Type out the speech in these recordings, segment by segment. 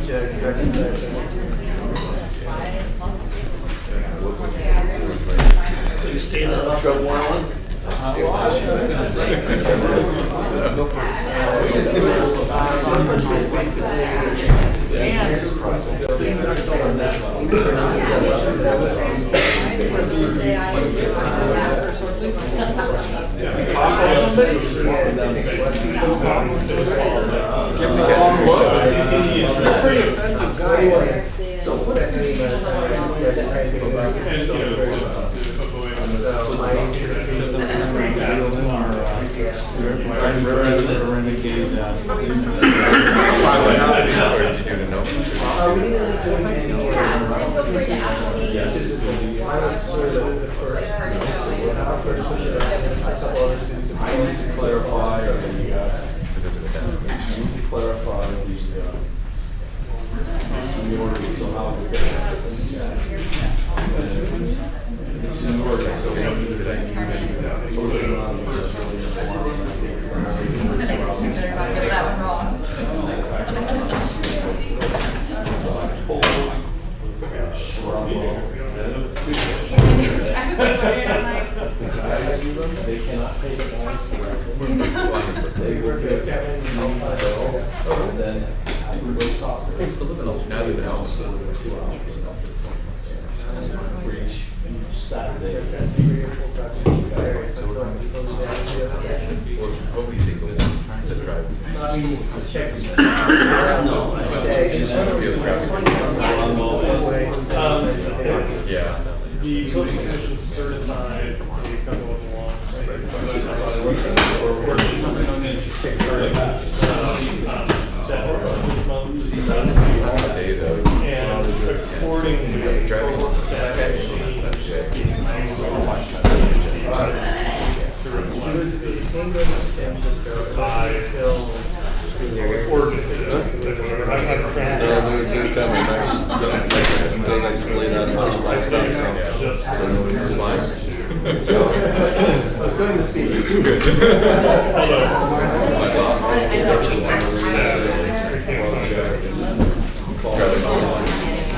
So you stay in the truck one? Pretty offensive guy. So what's the The Coastal Commission certified a couple of laws. And according to the I just laid out a bunch of my stuff. I was going to speak.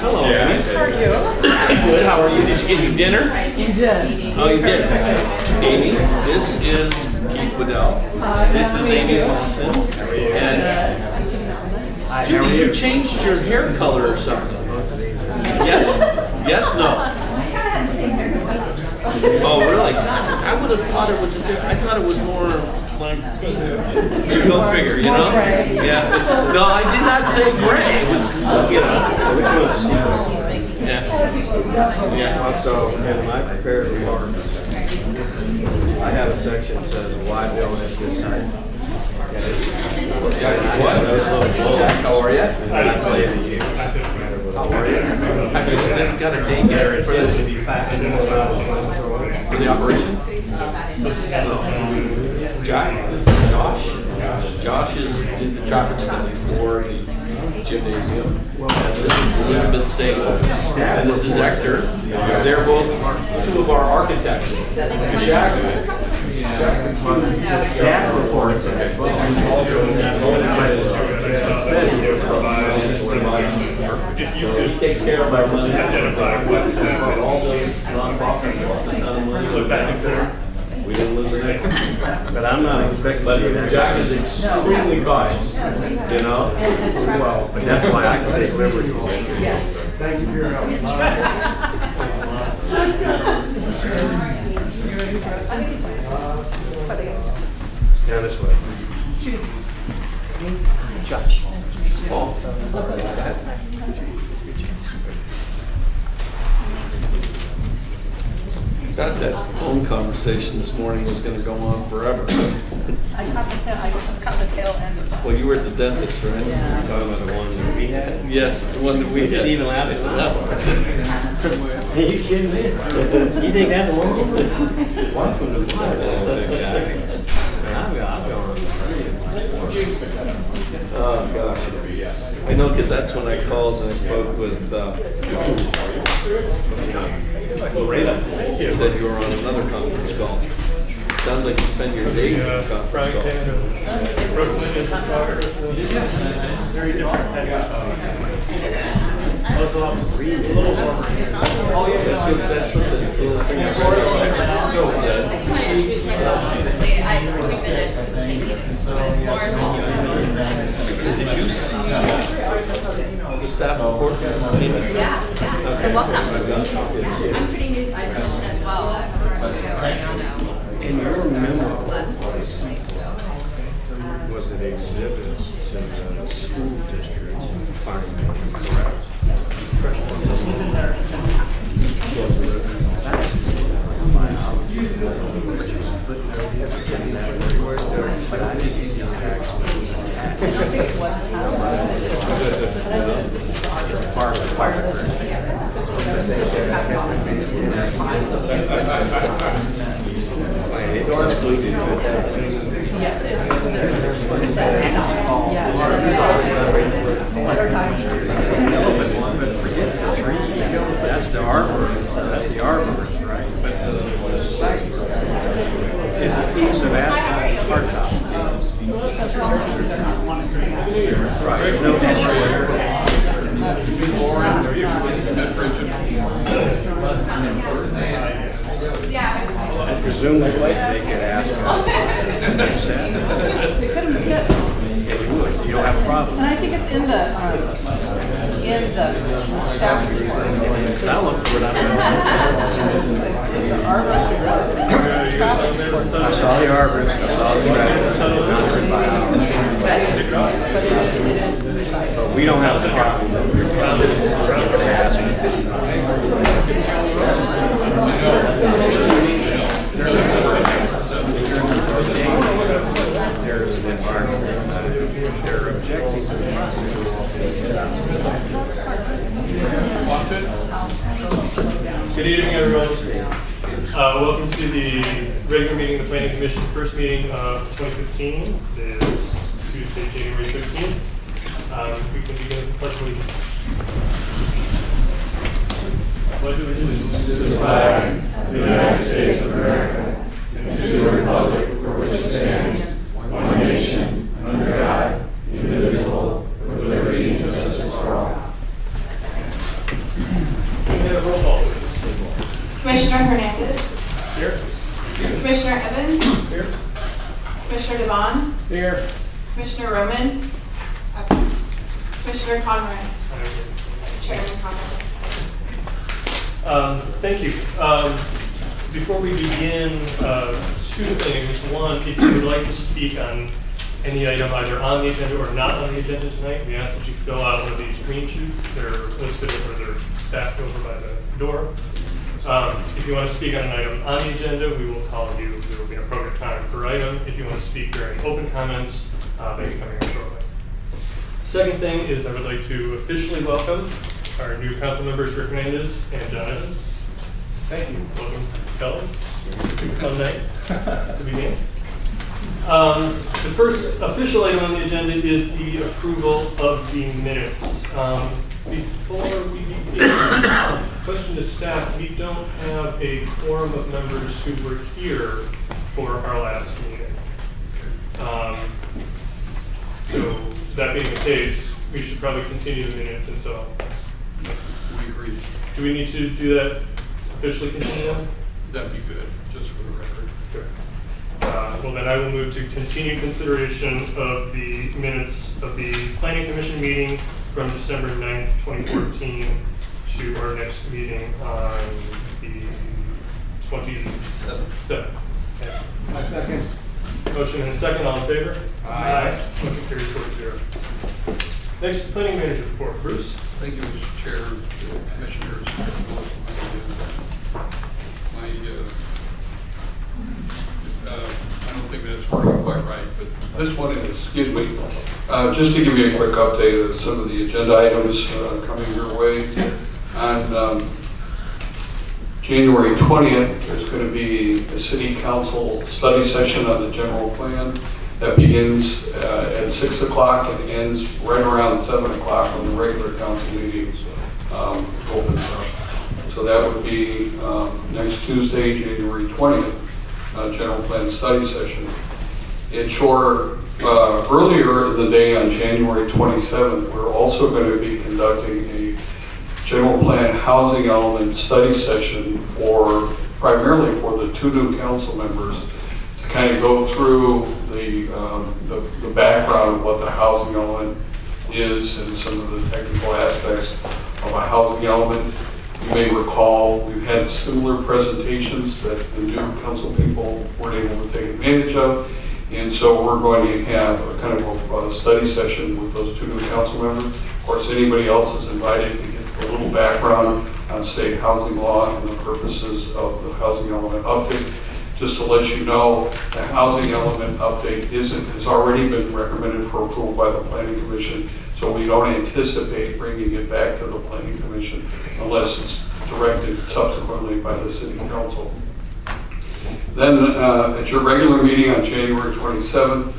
Hello. Yeah. How are you? Good. How are you? Did you get your dinner? You did. Oh, you did. Amy, this is Keith Waddell. This is Amy Wilson. And Judy, you changed your hair color or something? Yes? Yes? No? Oh, really? I would have thought it was I thought it was more like, go figure, you know? Yeah. No, I did not say gray. It was, you know. Yeah. Yeah, also, in my prepared remarks, I have a section that says, why build at this site? Jack, how are you? I play to you. How are you? I just got a date yet for this. For the operation? Josh did the traffic study for the gymnasium. And this is Elizabeth Sable. And this is Hector. They're both two of our architects. Staff reports. So he takes care of our money. All those nonprofits lost a ton of money. We didn't lose anything. But I'm not expecting. But Jack is extremely cautious, you know? Well, but that's why I can take liberties. Yes. Thank you for your help. Down this way. Josh. Thought that phone conversation this morning was going to go on forever. I just caught the tail end of that. Well, you were at the dentist, right? Yeah. Talking about the one that we had? Yes, the one that we Didn't had. even last an hour. No. Are you kidding me? You think that's a long? Welcome to the I'm going. Oh, gosh. I know, because that's when I called and I spoke with Lorena. You said you were on another conference call. Sounds like you spend your days on conference calls. Yes. Very different. That's what I'm saying. A little warmer. Oh, yeah, that's what this little thing. Did you see the staff report? So welcome. I'm pretty new to the commission as well. And your memo was an exhibit to the school district finding correct. But I didn't see actually. That's the arborist, right? But the site is a piece of asphalt hardtop. Right, there's no I presume that they could ask us. Yeah, you would. You don't have a problem. And I think it's in the staff report. I look for it. I saw the arborist, I saw the traffic. But we don't have the copies of your there's an environment they're objecting to. Good evening, everyone. Welcome to the regular meeting of the Planning Commission, first meeting of 2015. It is Tuesday, January 15th. We can begin with the pledge of allegiance. Pledge of allegiance to the flag of the United States of America and to the republic for which it stands, one nation, under God, indivisible, with liberty and justice for all. Roll call, please. Commissioner Hernandez. Here. Commissioner Evans. Here. Commissioner Devon. Here. Commissioner Roman. Absent. Commissioner Conrad. Chairman Conrad. Thank you. Before we begin, two things. One, if you would like to speak on any item either on the agenda or not on the agenda tonight, we ask that you fill out one of these green sheets. They're listed or they're stacked over by the door. If you want to speak on an item on the agenda, we will call you. There will be an appropriate time per item. If you want to speak during open comments, they'll be coming up shortly. Second thing is I would like to officially welcome our new council members, Rick Hernandez and John Evans. Thank you. Welcome, fellas. Fun night to begin. The first official item on the agenda is the approval of the minutes. Before we begin, question to staff, we don't have a quorum of members who were here for our last meeting. So that being the case, we should probably continue the minutes until. We agree. Do we need to do that officially continue them? That'd be good, just for the record. Sure. Well, then I will move to continue consideration of the minutes of the Planning Commission meeting from December 9th, 2014 to our next meeting on the 27th. Okay. My second. Motion and a second, all in favor? Aye. Motion carries 4-0. Next, planning manager report. Bruce? Thank you, Mr. Chair, Commissioners. I don't think that's working quite right, but this one is, excuse me. Just to give you a quick update of some of the agenda items coming your way. On January 20th, there's going to be a City Council study session on the general plan that begins at 6 o'clock and ends right around 7 o'clock when the regular council meetings opens up. So that would be next Tuesday, January 20th, general plan study session. At Shore, earlier in the day on January 27th, we're also going to be conducting a general plan housing element study session primarily for the 2 new council members to kind of go through the background of what the housing element is and some of the technical aspects of a housing element. You may recall we've had similar presentations that the new council people weren't able to take advantage of. And so we're going to have a kind of a study session with those 2 new council members. Of course, anybody else is invited to get a little background on state housing law and the purposes of the housing element update. Just to let you know, the housing element update has already been recommended for approval by the Planning Commission, so we don't anticipate bringing it back to the Planning Commission unless it's directed subsequently by the City Council. Then at your regular meeting on January 27th,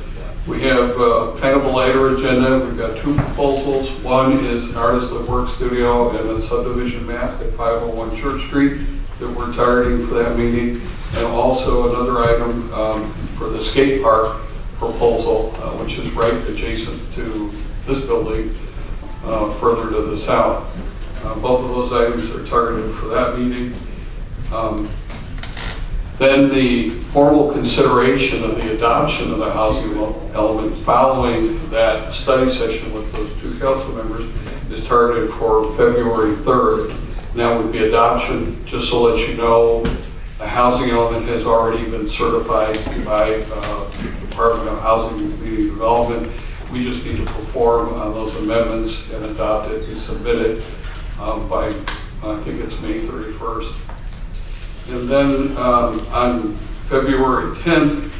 we have kind of a lighter agenda. We've got 2 proposals. One is an artist-lit work studio and a subdivision map at 501 Church Street that we're targeting for that meeting. And also another item for the skate park proposal, which is right adjacent to this building, further to the south. Both of those items are targeted for that meeting. Then the formal consideration of the adoption of the housing element following that study session with those 2 council members is targeted for February 3rd. And that would be adoption. Just to let you know, the housing element has already been certified by the Department of Housing and Community Development. We just need to perform on those amendments and adopt it and submit it by, I think it's May 31st. And then on February 10th,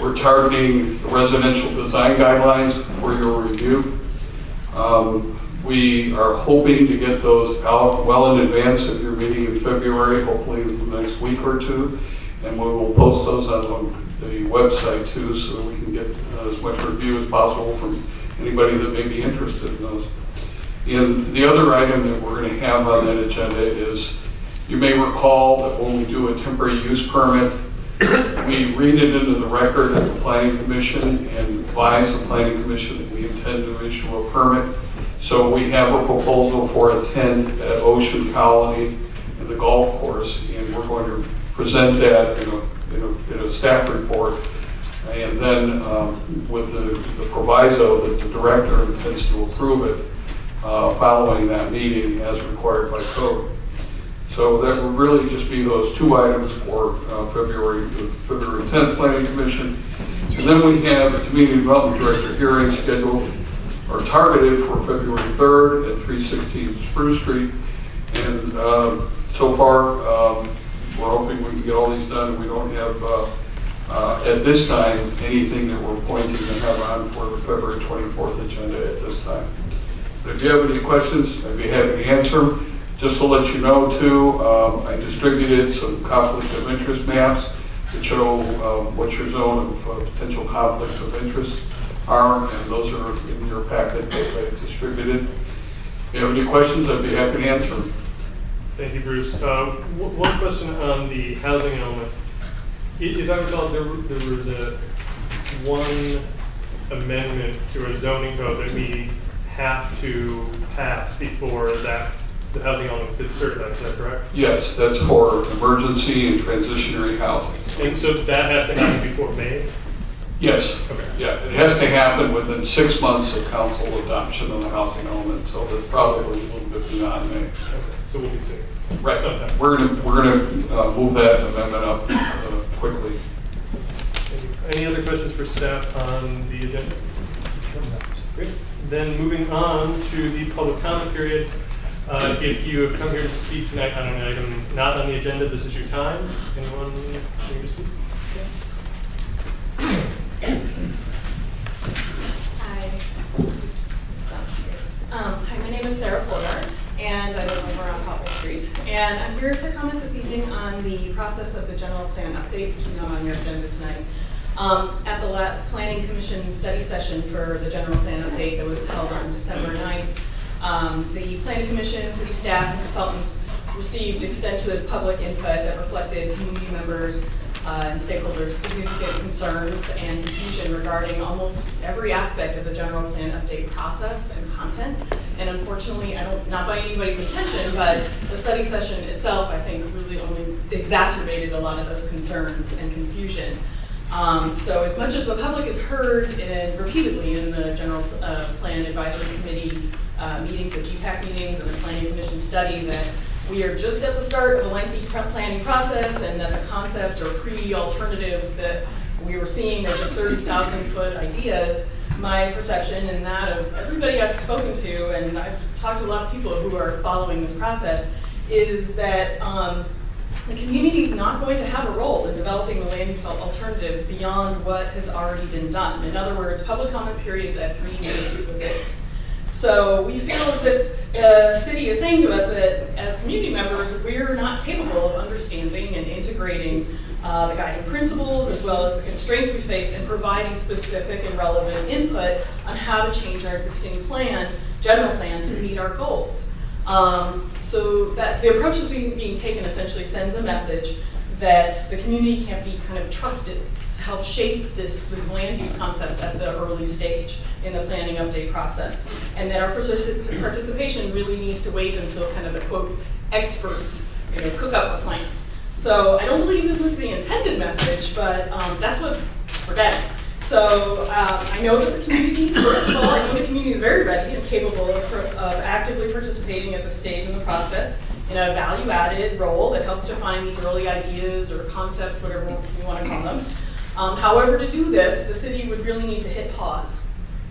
we're targeting the residential design guidelines for your review. We are hoping to get those out well in advance of your meeting in February, hopefully in the next week or 2. And we will post those on the website too, so that we can get as much review as possible from anybody that may be interested in those. And the other item that we're going to have on that agenda is, you may recall that when we do a temporary use permit, we read it into the record at the Planning Commission and advise the Planning Commission that we intend to issue a permit. So we have a proposal for a tent at Ocean Colony and the golf course, and we're going to present that in a staff report. And then with the proviso that the director intends to approve it following that meeting as required by code. So that would really just be those 2 items for February 10th Planning Commission. And then we have a Community Development Director hearing scheduled or targeted for February 3rd at 316 Spruce Street. And so far, we're hoping we can get all these done. We don't have, at this time, anything that we're pointing to have on for the February 24th agenda at this time. But if you have any questions, I'd be happy to answer them. Just to let you know too, I distributed some conflict of interest maps that show what your zone of potential conflicts of interest are, and those are in your packet that I distributed. If you have any questions, I'd be happy to answer them. Thank you, Bruce. One question on the housing element. If I recall, there was one amendment to a zoning code that we have to pass before the housing element is certified. Is that correct? Yes, that's for emergency and transitionary housing. And so that has to happen before May? Yes. Okay. Yeah, it has to happen within 6 months of council adoption of the housing element, so that's probably a little bit beyond May. Okay. So we'll be seeing. Right. Sometime. We're gonna move that amendment up quickly. Thank you. Any other questions for staff on the agenda? Great. Then moving on to the public comment period. If you have come here to speak tonight on an item not on the agenda, this is your time. Anyone wishing to speak? Yes. Hi. Hi, my name is Sarah Porter, and I live over on Poplar Street. And I'm here to comment this evening on the process of the general plan update, which is not on your agenda tonight. At the Planning Commission study session for the general plan update that was held on December 9th, the Planning Commission, city staff, and consultants received extensive public input that reflected community members' and stakeholders significant concerns and confusion regarding almost every aspect of the general plan update process and content. And unfortunately, not by anybody's intention, but the study session itself, I think, really only exacerbated a lot of those concerns and confusion. So as much as the public has heard repeatedly in the General Plan Advisory Committee meetings, the GPAC meetings, and the Planning Commission study that we are just at the start of a lengthy planning process and that the concepts or pre-alternatives that we were seeing are just 30,000-foot ideas, my perception and that of everybody I've spoken to, and I've talked to a lot of people who are following this process, is that the community is not going to have a role in developing the land use alternatives beyond what has already been done. In other words, public comment periods at 3 meetings was it. So we feel as if the city is saying to us that as community members, we're not capable of understanding and integrating the guiding principles as well as the constraints we face and providing specific and relevant input on how to change our existing plan, general plan, to meet our goals. So that the approach that's being taken essentially sends a message that the community can't be kind of trusted to help shape these land use concepts at the early stage in the planning update process, and that our participation really needs to wait until kind of the quote experts cook up a plan. So I don't believe this is the intended message, but that's what we're getting. So I know that the community, first of all, I know the community is very ready and capable of actively participating at this stage in the process in a value-added role that helps define these early ideas or concepts, whatever you want to call them. However, to do this, the city would really need to hit pause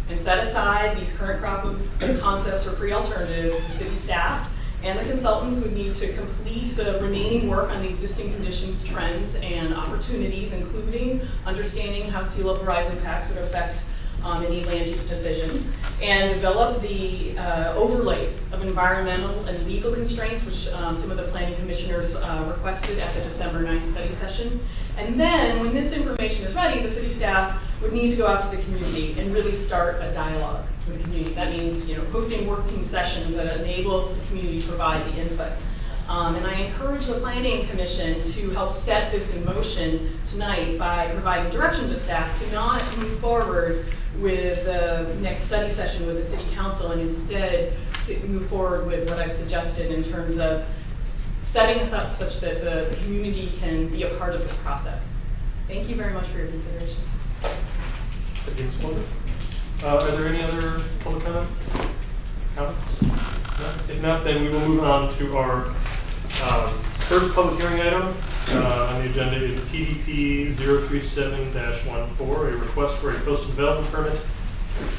and set aside these current crop of concepts or pre-alternatives. The city staff and the consultants would need to complete the remaining work on the existing conditions, trends, and opportunities, including understanding how sea level rise impacts would affect any land use decisions, and develop the overlays of environmental and legal constraints, which some of the planning commissioners requested at the December 9th study session. And then when this information is ready, the city staff would need to go out to the community and really start a dialogue with the community. That means hosting working sessions that enable the community to provide the input. And I encourage the Planning Commission to help set this in motion tonight by providing direction to staff to not move forward with the next study session with the City Council, and instead to move forward with what I've suggested in terms of setting us up such that the community can be a part of this process. Thank you very much for your consideration. Thank you, Ms. Walker. Are there any other public comments? No? If not, then we will move on to our first public hearing item on the agenda is PDP 037-14, a request for a coastal development permit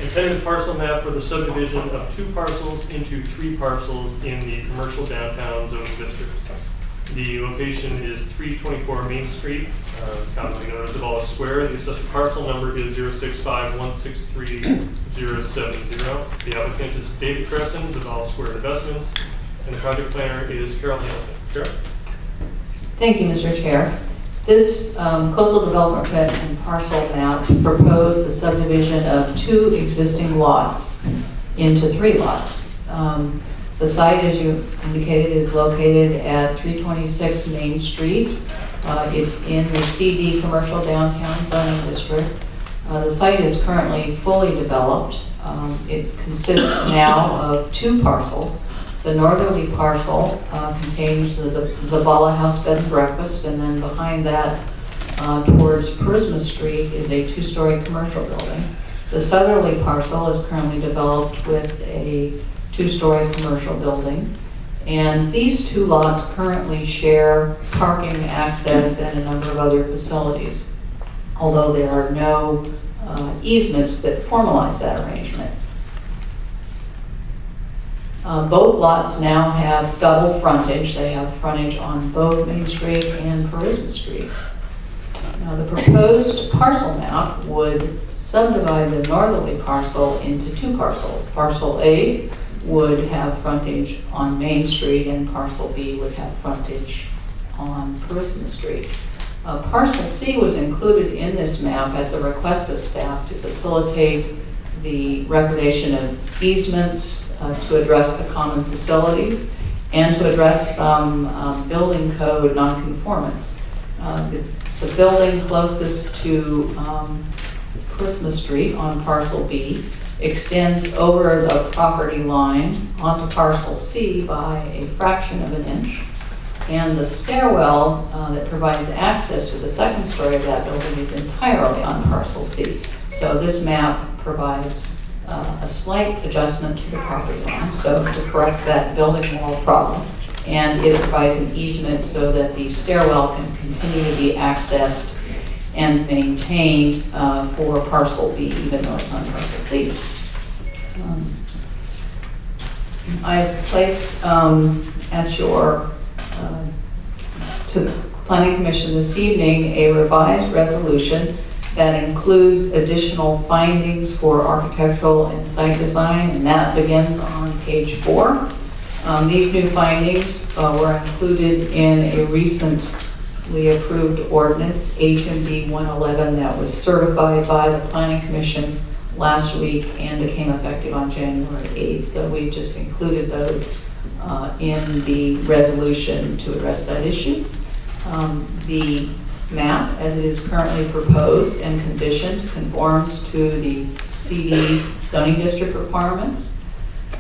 and tentative parcel map for the subdivision of 2 parcels into 3 parcels in the commercial downtown zoning district. The location is 324 Main Street, commonly known as Zavala Square. The assessor parcel number is 065-163-070. The applicant is David Cresson, Zavala Square Investments, and the project planner is Carol Hamilton. Carol? Thank you, Mr. Chair. This coastal development permit and parcel map proposed the subdivision of 2 existing lots into 3 lots. The site, as you indicated, is located at 326 Main Street. It's in the CD Commercial Downtown Zoning District. The site is currently fully developed. It consists now of 2 parcels. The northerly parcel contains the Zavala House Bed and Breakfast, and then behind that towards Prisma Street is a 2-story commercial building. The southerly parcel is currently developed with a 2-story commercial building, and these 2 lots currently share parking, access, and a number of other facilities, although there are no easements that formalize that arrangement. Both lots now have double frontage. They have frontage on both Main Street and Prisma Street. Now, the proposed parcel map would subdivide the northerly parcel into 2 parcels. Parcel A would have frontage on Main Street, and Parcel B would have frontage on Prisma Street. Parcel C was included in this map at the request of staff to facilitate the recordation of easements to address the common facilities and to address some building code nonconformance. The The building closest to Christmas Street on parcel B extends over the property line onto parcel C by a fraction of an inch. And the stairwell that provides access to the second story of that building is entirely on parcel C. So this map provides a slight adjustment to the property line, so to correct that building wall problem. And it provides an easement so that the stairwell can continue to be accessed and maintained for parcel B, even though it's on parcel C. I've placed at your to the Planning Commission this evening a revised resolution that includes additional findings for architectural and site design, and that begins on page 4. These new findings were included in a recently approved ordinance, HMD 111, that was certified by the Planning Commission last week and became effective on January 8th. So we just included those in the resolution to address that issue. The map, as it is currently proposed and conditioned, conforms to the CD zoning district requirements.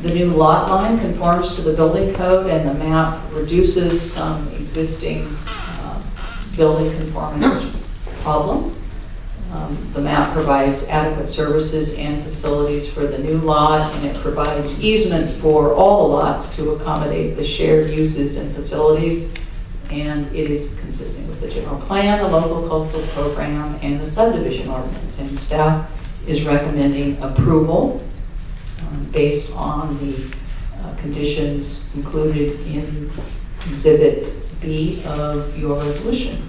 The new lot line conforms to the building code, and the map reduces some existing building conformance problems. The map provides adequate services and facilities for the new lot, and it provides easements for all the lots to accommodate the shared uses and facilities. And it is consistent with the general plan, the local coastal program, and the subdivision ordinance. And staff is recommending approval based on the conditions included in Exhibit B of your resolution.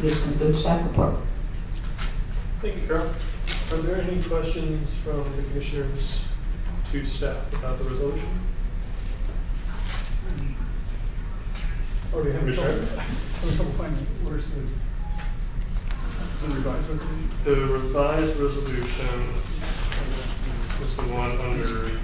This concludes staff report. Thank you, Carol. Are there any questions from the commissioners to staff about the resolution? Or we have a Commissioner? couple findings. Where's the revised resolution? The revised resolution was the one under.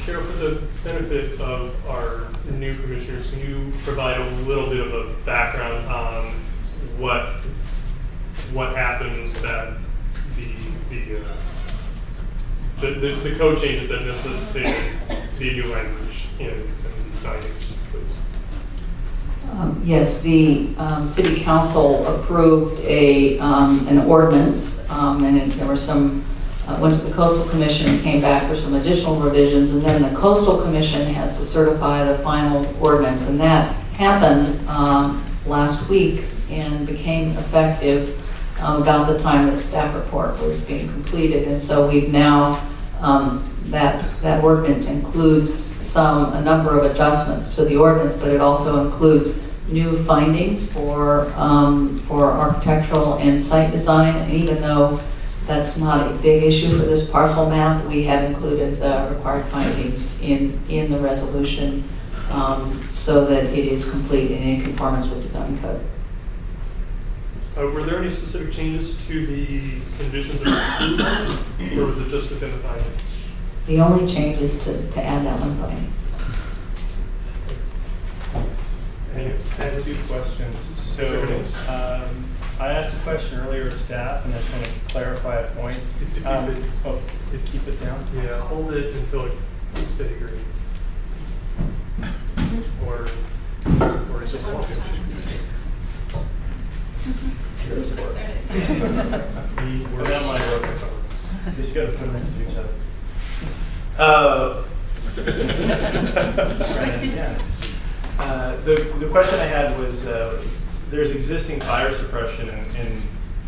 Carol, for the benefit of our new commissioners, can you provide a little bit of a background on what happens that the code changes that necessitate the new language in findings, please? Yes, the City Council approved an ordinance, and there were some, went to the Coastal Commission and came back for some additional revisions, and then the Coastal Commission has to certify the final ordinance, and that happened last week and became effective about the time the staff report was being completed. And so we've now, that ordinance includes a number of adjustments to the ordinance, but it also includes new findings for architectural and site design. And even though that's not a big issue for this parcel map, we have included the required findings in the resolution so that it is complete and in conformance with the zoning code. Were there any specific changes to the conditions of approval, or was it just within the findings? The only change is to add that one finding. I have two questions. So I asked a question earlier of staff, and I just want to clarify a point. Keep it down? Yeah, hold it until it's steady grade. Or it's just walking. That might work. Just got to put them next to each other. The question I had was, there's existing fire suppression in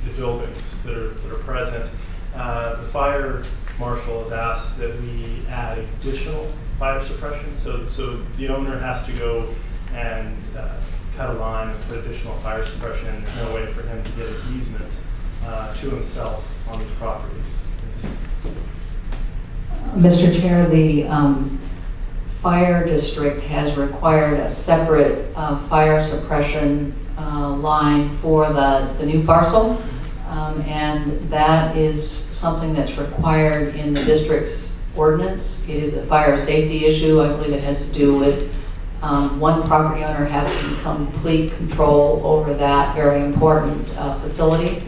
the buildings that are present. The fire marshal has asked that we add additional fire suppression. So the owner has to go and cut a line and put additional fire suppression in. There's no way for him to get an easement to himself on these properties. Mr. Chair, the fire district has required a separate fire suppression line for the new parcel, and that is something that's required in the district's ordinance. It is a fire safety issue. I believe it has to do with one property owner having complete control over that very important facility.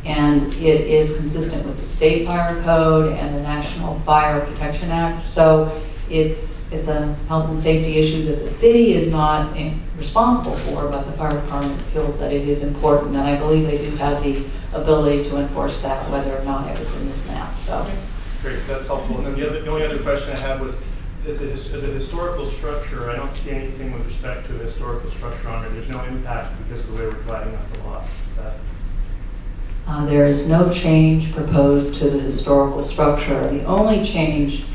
And it is consistent with the state fire code and the National Fire Protection Act. So it's a health and safety issue that the city is not responsible for, but the fire department feels that it is important. And I believe they do have the ability to enforce that, whether or not it was in this map. So. Great, that's helpful. And then the only other question I had was, as a historical structure, I don't see anything with respect to a historical structure on it. There's no impact because of the way we're dividing up the lots. Is that? There is no change proposed to the historical structure. The only change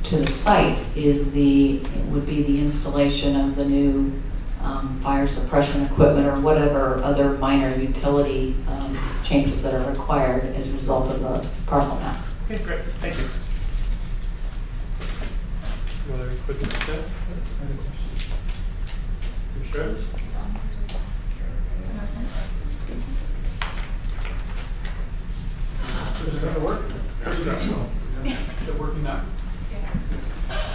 to the site would be the installation of the new fire suppression equipment or whatever other minor utility changes that are required as a result of the parcel map. Okay, great. Thank you. Any other quick questions? You sure? Is it going to work? Is it working now?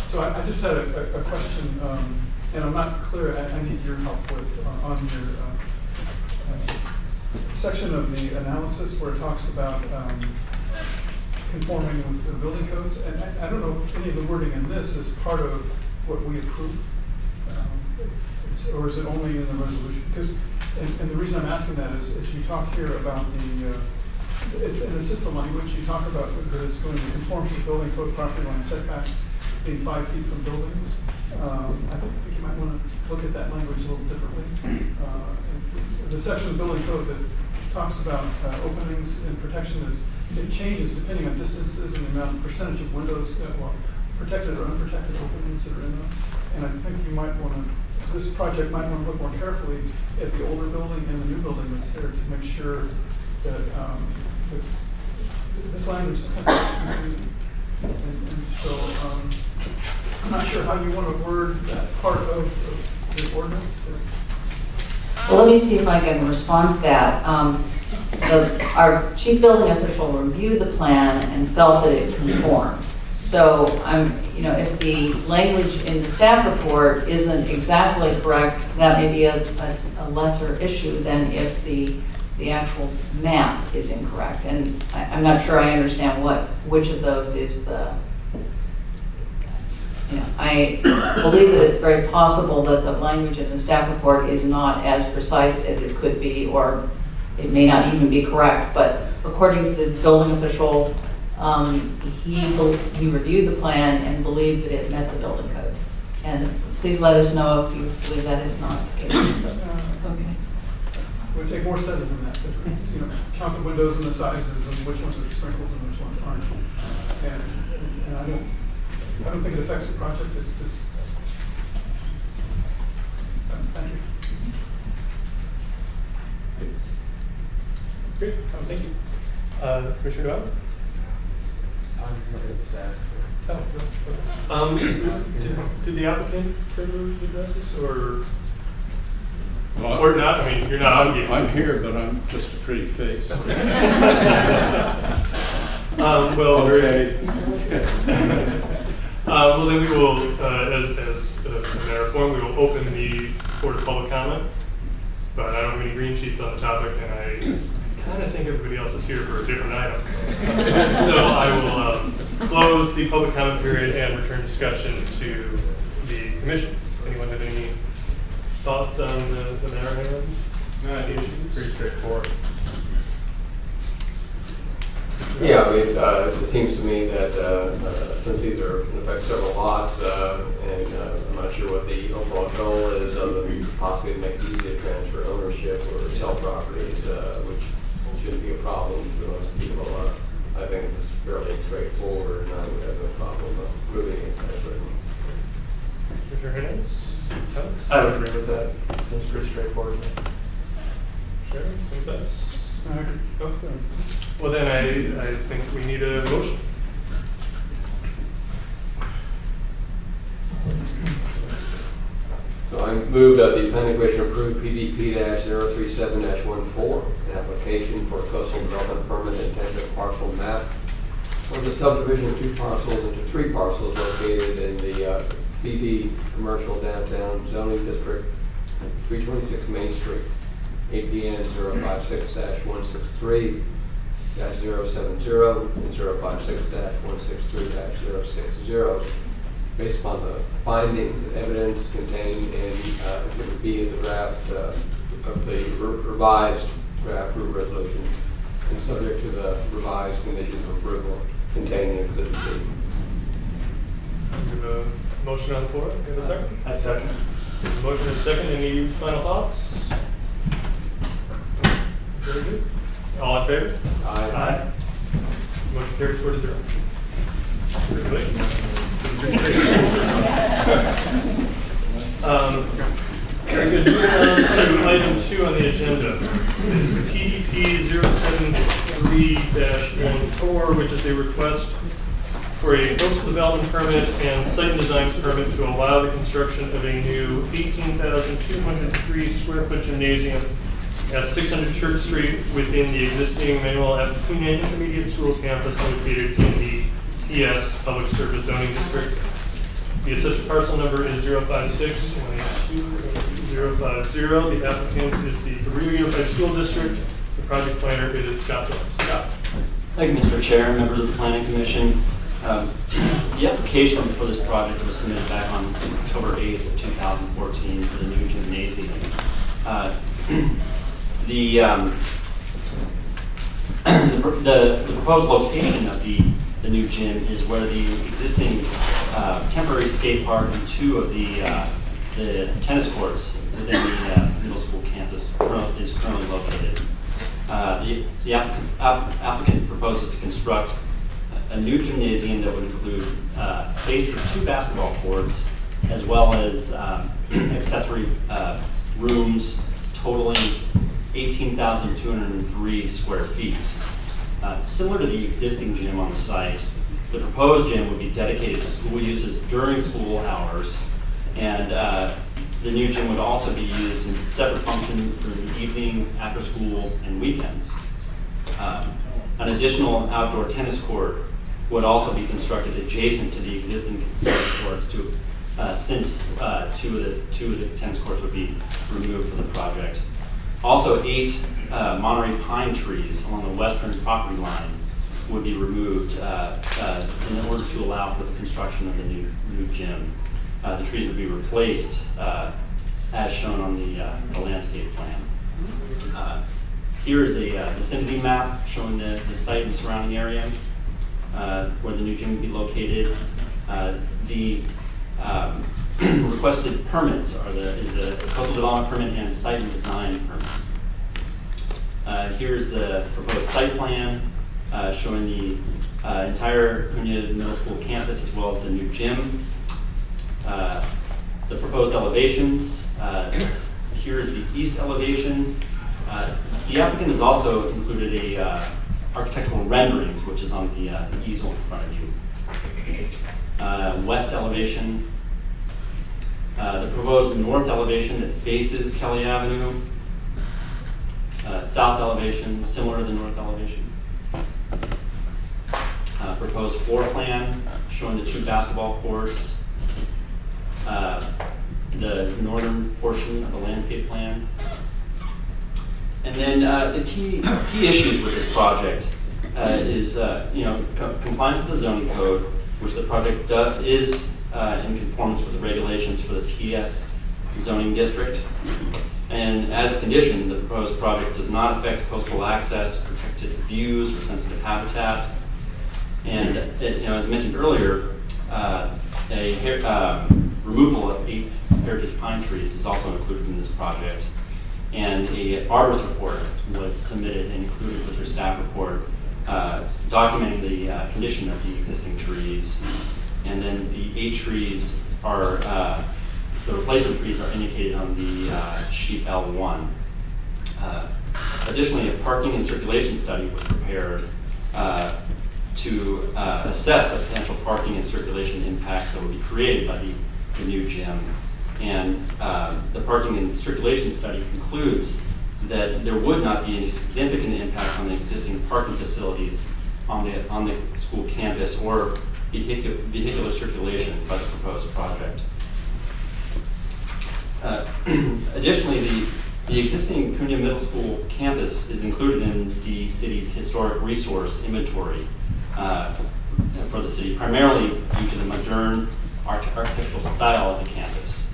So I just had a question, and I'm not clear, I need your help with, on your section of the analysis where it talks about conforming with the building codes. And I don't know if any of the wording in this is part of what we approve, or is it only in the resolution? Because, and the reason I'm asking that is you talk here about it's in the system language, you talk about that it's going to conform to the building code property line setbacks being 5 feet from buildings. I think you might want to look at that language a little differently. The section of the building code that talks about openings and protection it changes depending on distances and the amount of percentage of windows, protected or unprotected openings that are in them. And I think you might want to, this project might want to look more carefully at the older building and the new building that's there to make sure that this language is kind of misleading. And so I'm not sure how you want to word that part of the ordinance. Well, let me see if I can respond to that. Our chief building official reviewed the plan and felt that it conformed. So if the language in the staff report isn't exactly correct, that may be a lesser issue than if the actual map is incorrect. And I'm not sure I understand which of those is I believe that it's very possible that the language in the staff report is not as precise as it could be, or it may not even be correct. But according to the building official, he reviewed the plan and believed that it met the building code. And please let us know if you believe that is not the case. Okay. It would take more study than that, but, count the windows and the sizes and which ones are sprinkled and which ones aren't. And I don't think it affects the project. It's just. Thank you. Great. Thank you. Commissioner Dobbs? I'm looking at staff. Did the applicant care to address this, or Well, not? I mean, you're not obligated. I'm here, but I'm just a pretty face. Well, Okay. Well, then we will, as a matter of form, we will open the board of public comment. But I don't have any green sheets on the topic, and I kind of think everybody else is here for a different item. So I will close the public comment period and return discussion to the commission. Anyone have any thoughts on the matter here? No, pretty straightforward. Yeah, I mean, it seems to me that since these are in effect several lots, and I'm not sure what the overall goal is, other than possibly to make it easy to transfer ownership or sell properties, which shouldn't be a problem for most people. I think it's fairly straightforward, and I would have no problem moving it as written. Mr. Hernandez? I would agree with that. Seems pretty straightforward. Sure, some thoughts? I agree. Well, then I think we need a motion. So I move that the planning commission approve PDP-037-14, an application for a coastal development permit intensive parcel map for the subdivision of 2 parcels into 3 parcels located in the CD Commercial Downtown Zoning District, 326 Main Street, APN 056-163-070 and 056-163-060, based upon the findings and evidence contained in Exhibit B of the draft of the revised draft root resolution, and subject to the revised conditions of approval contained in Exhibit B. We have a motion on the floor. We have a second? I second. Motion and second. Any final thoughts? Very good. All in favor? Aye. Motion carries 4-0. Congratulations. Very good. Moving on to item 2 on the agenda is PDP 073-14, which is a request for a coastal development permit and site and design permit to allow the construction of a new 18,203 square foot gymnasium at 600 Church Street within the existing Manuel F. Cunha Intermediate School campus located in the PS Public Service Zoning District. The assessed parcel number is 056-182-050. The applicant is the Peru Unified School District. The project planner is Scott Phillips. Scott. Thank you, Mr. Chair, members of the Planning Commission. The application for this project was submitted back on October 8th of 2014 for the new gymnasium. The proposed location of the new gym is where the existing temporary skate park and 2 of the tennis courts within the middle school campus is currently located. The applicant proposes to construct a new gymnasium that would include space for 2 basketball courts, as well as accessory rooms totaling 18,203 square feet. Similar to the existing gym on the site, the proposed gym would be dedicated to school uses during school hours, and the new gym would also be used in separate functions during the evening, after school, and weekends. An additional outdoor tennis court would also be constructed adjacent to the existing tennis courts, since 2 of the tennis courts would be removed from the project. Also, 8 Monterey pine trees along the western property line would be removed in order to allow for the construction of the new gym. The trees would be replaced as shown on the landscape plan. Here is a vicinity map showing the site and surrounding area where the new gym would be located. The requested permits is the coastal development permit and site and design permit. Here's the proposed site plan showing the entire Cunha Middle School campus as well as the new gym. The proposed elevations. Here is the east elevation. The applicant has also included a architectural renderings, which is on the easel in front of you. West elevation. The proposed north elevation that faces Kelly Avenue. South elevation, similar to the north elevation. Proposed floor plan showing the 2 basketball courts. The northern portion of the landscape plan. And then the key issues with this project is compliance with the zoning code, which the project is in conformance with the regulations for the TS zoning district. And as conditioned, the proposed project does not affect coastal access, protected views, or sensitive habitat. And as mentioned earlier, removal of 8 heritage pine trees is also included in this project. And a arborist report was submitted and included with your staff report documenting the condition of the existing trees. And then the 8 trees are, the replacement trees are indicated on the sheet L1. Additionally, a parking and circulation study was prepared to assess the potential parking and circulation impacts that would be created by the new gym. And the parking and circulation study concludes that there would not be any significant impact on the existing parking facilities on the school campus or vehicular circulation by the proposed project. Additionally, the existing Cunha Middle School campus is included in the city's historic resource inventory for the city, primarily due to the modern architectural style of the campus.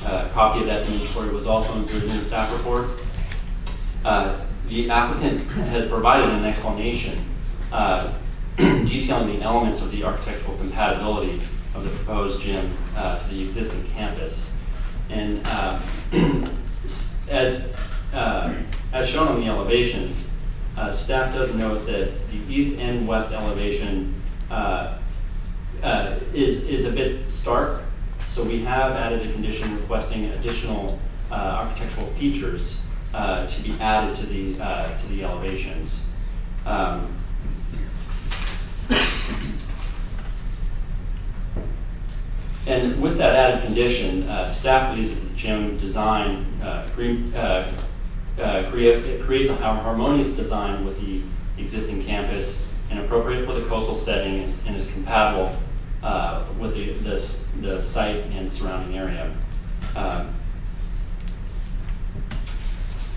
A copy of that inventory was also included in the staff report. The applicant has provided an explanation detailing the elements of the architectural compatibility of the proposed gym to the existing campus. And as shown on the elevations, staff does note that the east and west elevation is a bit stark. So we have added a condition requesting additional architectural features to be added to the elevations. And with that added condition, staff believes that the gym design creates a harmonious design with the existing campus and appropriate for the coastal setting and is compatible with the site and surrounding area.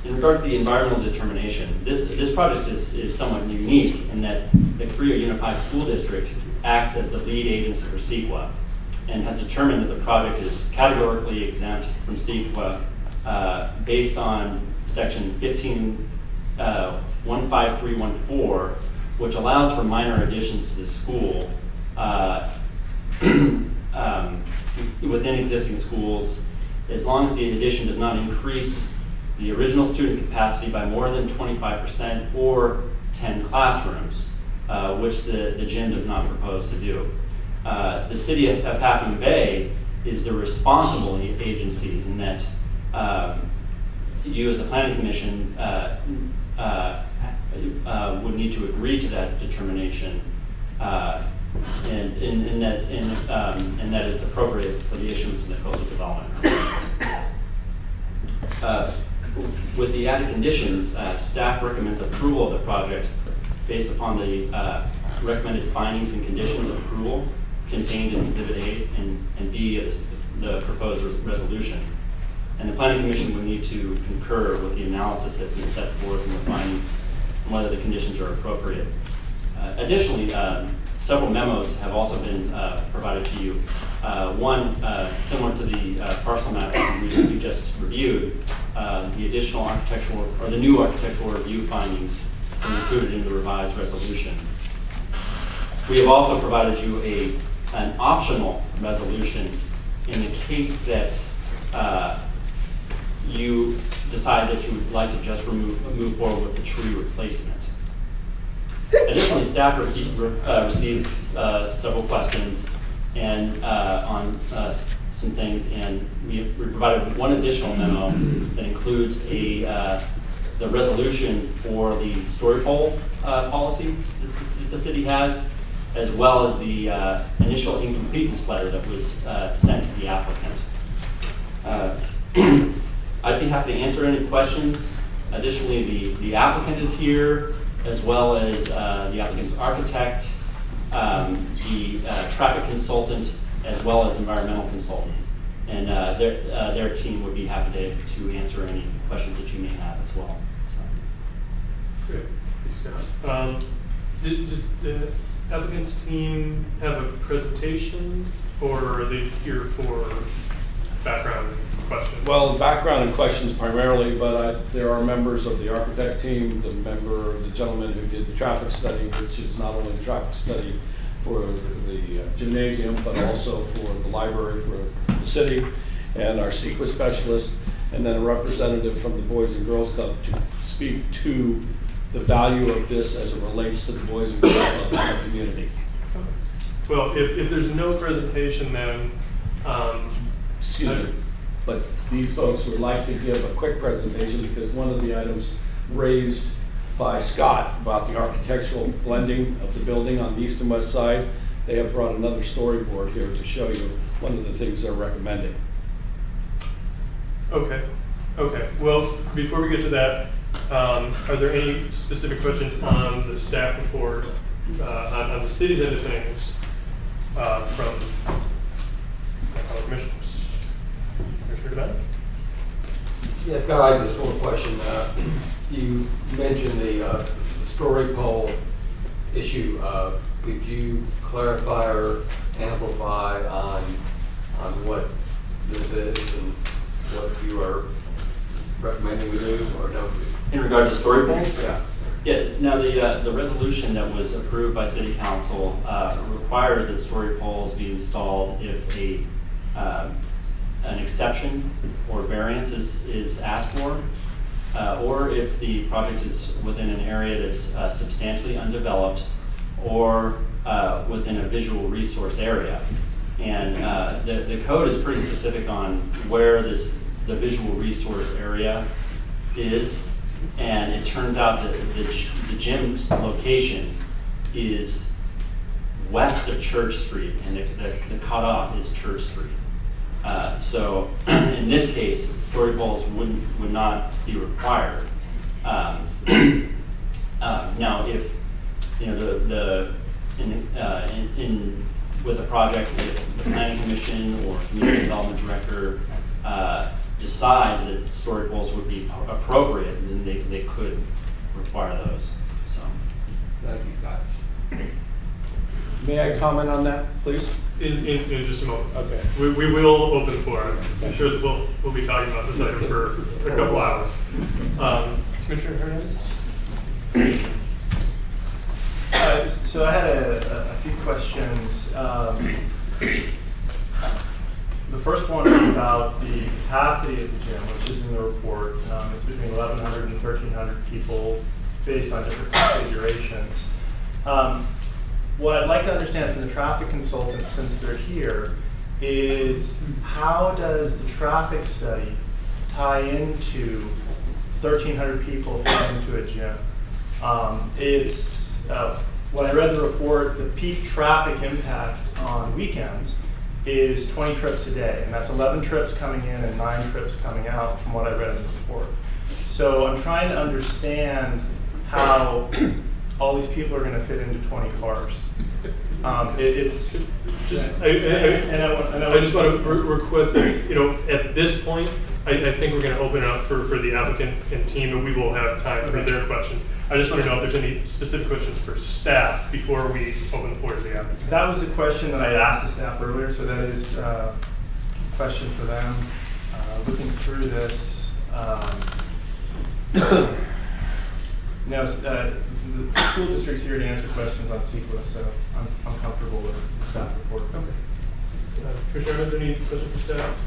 In regard to the environmental determination, this project is somewhat unique in that the Korea Unified School District acts as the lead agency for CEQA and has determined that the project is categorically exempt from CEQA based on section 15314, which allows for minor additions to the school within existing schools, as long as the addition does not increase the original student capacity by more than 25% or 10 classrooms, which the gym does not propose to do. The city of Half Moon Bay is the responsible agency in that you as the planning commission would need to agree to that determination and that it's appropriate for the issuance of the coastal development. With the added conditions, staff recommends approval of the project based upon the recommended findings and conditions of approval contained in Exhibit A and B of the proposed resolution. And the Planning Commission would need to concur with the analysis that's been set forth in the findings and whether the conditions are appropriate. Additionally, several memos have also been provided to you. One, similar to the parcel map that you just reviewed, the additional architectural, or the new architectural review findings are included in the revised resolution. We have also provided you an optional resolution in the case that you decide that you would like to just move forward with the tree replacement. Additionally, staff received several questions and on some things, and we provided one additional memo that includes the resolution for the story pole policy that the city has, as well as the initial incompleteness letter that was sent to the applicant. I'd be happy to answer any questions. Additionally, the applicant is here, as well as the applicant's architect, the traffic consultant, as well as environmental consultant. And their team would be happy to answer any questions that you may have as well. So. Great. Thanks, Scott. Does the applicant's team have a presentation, or are they here for background questions? Well, background and questions primarily, but there are members of the architect team, the gentleman who did the traffic study, which is not only the traffic study for the gymnasium, but also for the library for the city, and our CEQA specialist, and then a representative from the Boys and Girls Club to speak to the value of this as it relates to the Boys and Girls Club in our community. Well, if there's no presentation, then excuse me, but these folks would like to give a quick presentation because one of the items raised by Scott about the architectural blending of the building on the east and west side, they have brought another storyboard here to show you one of the things they're recommending. Okay. Well, before we get to that, are there any specific questions on the staff report on the city's end of things from my fellow commissioners. Commissioner DeBenn? Yes, Scott, I just one question. You mentioned the story pole issue. Could you clarify or amplify on what this is and what you are recommending we do or don't do? In regard to story poles? Yeah. Yeah, now the resolution that was approved by City Council requires that story poles be installed if an exception or variance is asked for, or if the project is within an area that's substantially undeveloped or within a visual resource area. And the code is pretty specific on where the visual resource area is. And it turns out that the gym's location is west of Church Street, and the cutoff is Church Street. So in this case, story poles would not be required. Now, if with a project, if the Planning Commission or Community Development Director decides that story poles would be appropriate, then they could require those. So, Thank you, Scott. May I comment on that, please? In just a moment. Okay. We will open the floor. I'm sure that we'll be talking about this item for a couple hours. Commissioner Hernandez? So I had a few questions. The first one is about the capacity of the gym, which is in the report. It's between 1,100 and 1,300 people based on different configurations. What I'd like to understand from the traffic consultants, since they're here, is how does the traffic study tie into 1,300 people fit into a gym? When I read the report, the peak traffic impact on weekends is 20 trips a day, and that's 11 trips coming in and 9 trips coming out from what I read in the report. So I'm trying to understand how all these people are going to fit into 20 cars. It's just, I just want to request that, at this point, I think we're going to open it up for the applicant and team, and we will have time for their questions. I just want to know if there's any specific questions for staff before we open the floor to the applicant. That was the question that I asked the staff earlier, so that is a question for them. Looking through this, the school district's here to answer questions on CEQA, so I'm comfortable with the staff report. Okay. Commissioner, are there any questions for staff?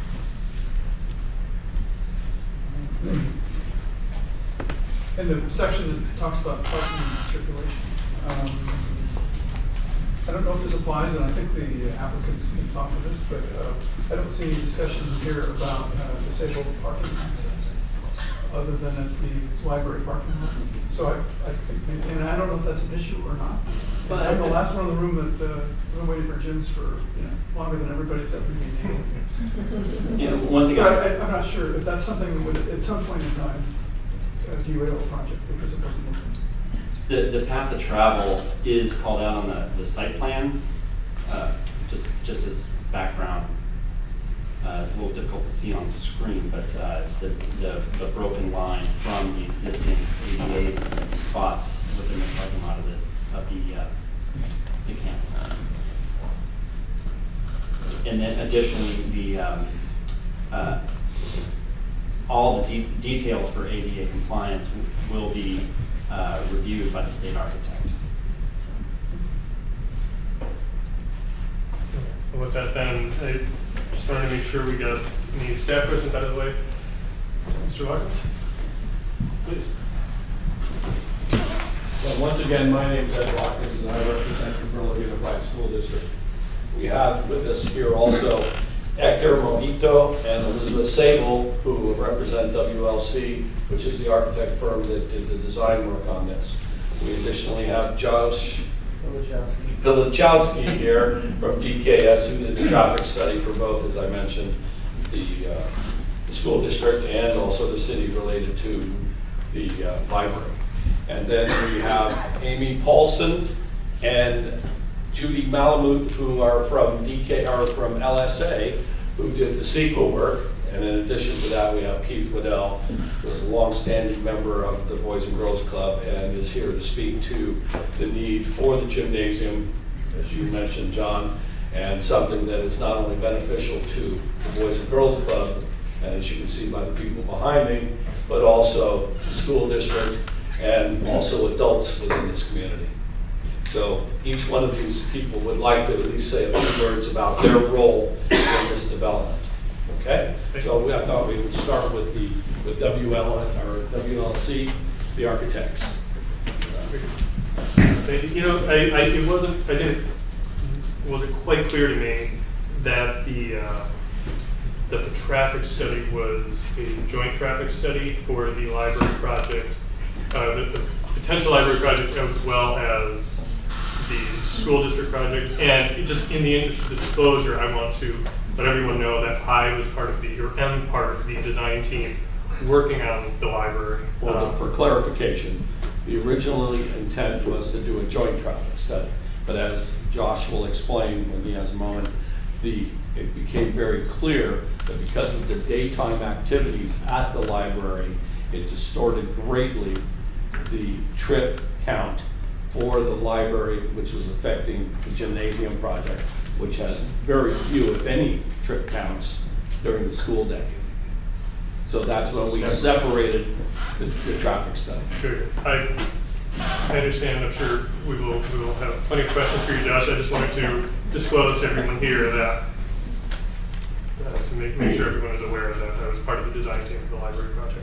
In the section that talks about parking and circulation, I don't know if this applies, and I think the applicants can talk to this, but I don't see any discussion here about disabled parking access, other than at the library parking lot. So I think, and I don't know if that's an issue or not. But I'm the last one in the room that been waiting for gyms for longer than everybody except for me. One thing I'm not sure if that's something that would at some point in time derail a project because it wasn't moving. the path of travel is called out on the site plan. Just as background, it's a little difficult to see on screen, but it's the broken line from the existing ADA spots within the parking lot of the campus. And then additionally, all the details for ADA compliance will be reviewed by the state architect. And with that, then, I just wanted to make sure we got any staff questions out of the way. Mr. Watkins, please. Well, once again, my name is Ed Watkins, and I represent the Bernal Unified School District. We have with us here also Hector Mojito and Elizabeth Sable, who represent WLC, which is the architect firm that did the design work on this. We additionally have Josh Pilichowski here from DKS, who did the traffic study for both, as I mentioned, the school district and also the city related to the library. And then we have Amy Paulson and Judy Malamute, who are from LSA, who did the CEQA work. And in addition to that, we have Keith Waddell, who is a longstanding member of the Boys and Girls Club and is here to speak to the need for the gymnasium, as you mentioned, John, and something that is not only beneficial to the Boys and Girls Club, and as you can see by the people behind me, but also the school district and also adults within this community. So each one of these people would like to at least say a few words about their role in this development. Okay? So I thought we would start with WLC, the architects. You know, it wasn't quite clear to me that that the traffic study was a joint traffic study for the library project, the potential library project, as well as the school district project. And just in the interest of disclosure, I want to let everyone know that I was part of am part of the design team working on the library. Well, for clarification, the original intent was to do a joint traffic study, but as Josh will explain when he has a moment, it became very clear that because of the daytime activities at the library, it distorted greatly the trip count for the library, which was affecting the gymnasium project, which has very few, if any, trip counts during the school day. So that's when we separated the traffic study. Sure. I understand. I'm sure we will have plenty of questions for you, Josh. I just wanted to disclose to everyone here that to make sure everyone is aware of that. I was part of the design team for the library project.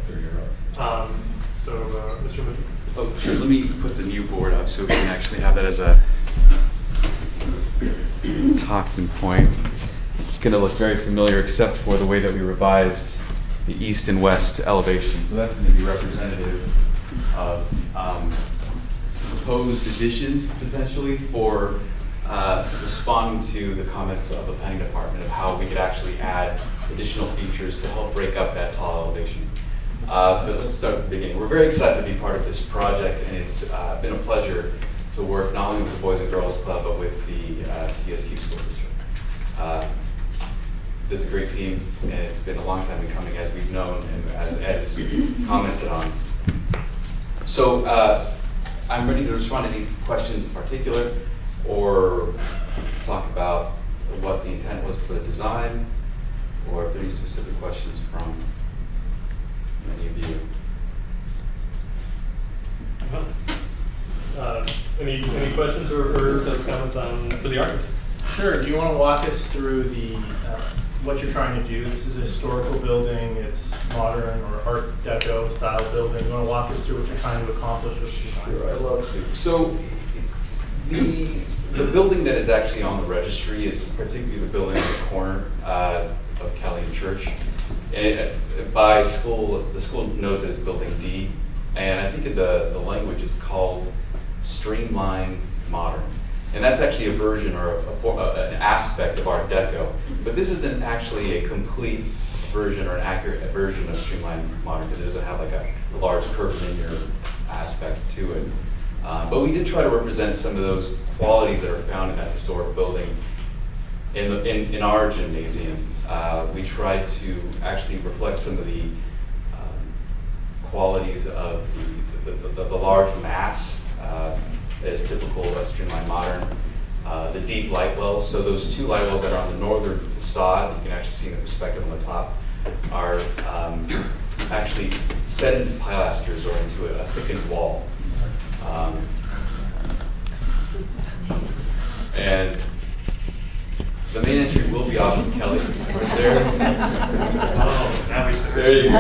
Mr. Murphy. Oh, sure. Let me put the new board up so we can actually have that as a talking point. It's going to look very familiar except for the way that we revised the east and west elevations. So that's going to be representative of some proposed additions potentially for responding to the comments of the planning department of how we could actually add additional features to help break up that tall elevation. But let's start at the beginning. We're very excited to be part of this project, and it's been a pleasure to work not only with the Boys and Girls Club, but with the CSU School District. This is a great team, and it's been a long time in coming, as we've known and as Ed's commented on. So I'm ready to respond to any questions in particular, or talk about what the intent was for the design, or if there are any specific questions from any of you. Any questions or comments for the architect? Sure. Do you want to walk us through the what you're trying to do? This is a historical building. It's modern or Art Deco style building. You want to walk us through what you're trying to accomplish with the design? Sure, I'd love to. So the building that is actually on the registry is particularly the building at the corner of Kelly and Church. And by school, the school knows it as Building D, and I think the language is called Streamline Modern. And that's actually a version or an aspect of Art Deco. But this isn't actually a complete version or an accurate version of Streamline Modern because it doesn't have like a large curvilinear aspect to it. But we did try to represent some of those qualities that are found in that historic building in our gymnasium. We tried to actually reflect some of the qualities of the large mass that is typical of Streamline Modern. The deep light wells, so those two light wells that are on the northern facade, you can actually see in the perspective on the top, are actually set into pilasters or into a thickened wall. And the main entry will be off of Kelly. Right there. There you go.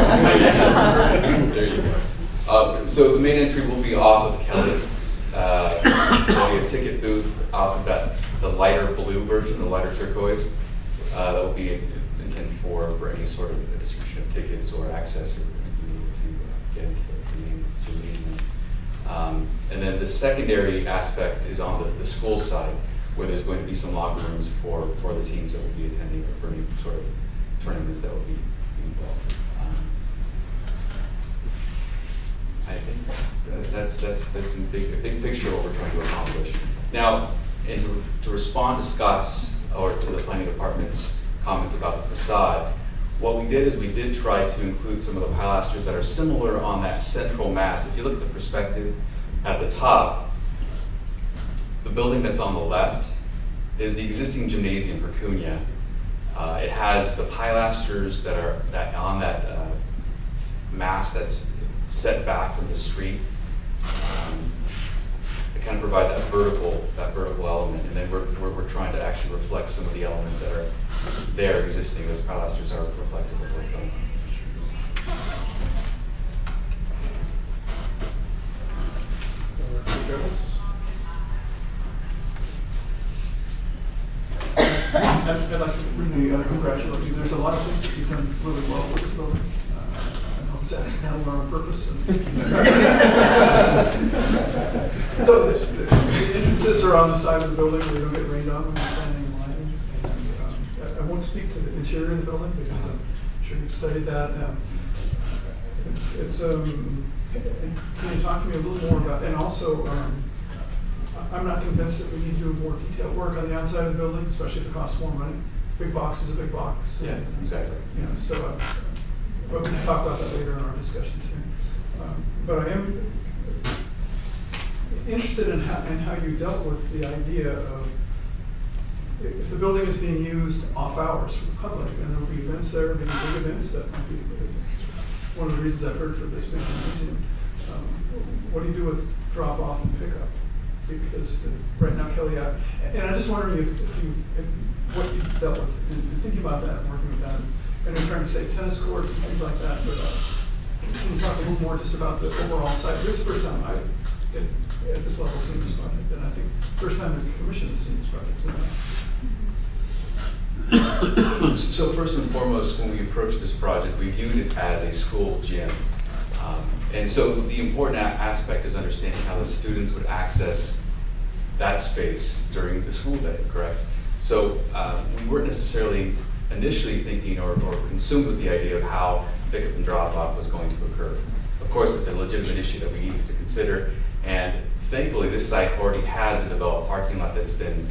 There you go. So the main entry will be off of Kelly. There'll be a ticket booth off of the lighter blue version, the lighter turquoise. That will be intended for any sort of distribution of tickets or access or to get into the main gymnasium. And then the secondary aspect is on the school side, where there's going to be some locker rooms for the teams that will be attending or for any sort of tournaments that will be involved. I think that's a big picture of what we're trying to accomplish. Now, and to respond to Scott's, or to the planning department's comments about the facade, what we did is we did try to include some of the pilasters that are similar on that central mass. If you look at the perspective at the top, the building that's on the left is the existing gymnasium for Cunha. It has the pilasters that are on that mass that's set back from the street. To kind of provide that vertical element, and then we're trying to actually reflect some of the elements that are there existing. Those pilasters are reflective of what's going on. I'd like to really congratulate you. There's a lot of things that you've done really well with this building. I know it's accidental or on purpose. So the entrances are on the side of the building where you don't get rained on when you're standing in line. And I won't speak to the interior of the building because I'm sure you've studied that. Can you talk to me a little more about, and also, I'm not convinced that we need to do more detailed work on the outside of the building, especially if it costs more money. Big box is a big box. Yeah, exactly. You know, so, but we can talk about that later in our discussions here. But I am interested in how you dealt with the idea of if the building is being used off hours for the public, and there will be events there, maybe big events, that might be one of the reasons I've heard for this being a museum. What do you do with drop off and pick up? Because right now, Kelly, and I'm just wondering what you dealt with in thinking about that and working with that. And I'm trying to say tennis courts and things like that, but can you talk a little more just about the overall site? This is the first time I've at this level seen this project, and I think first time the Commission has seen this project. So first and foremost, when we approached this project, we viewed it as a school gym. And so the important aspect is understanding how the students would access that space during the school day, correct? So we weren't necessarily initially thinking or consumed with the idea of how pickup and drop off was going to occur. Of course, it's a legitimate issue that we needed to consider, and thankfully this site already has a developed parking lot that's been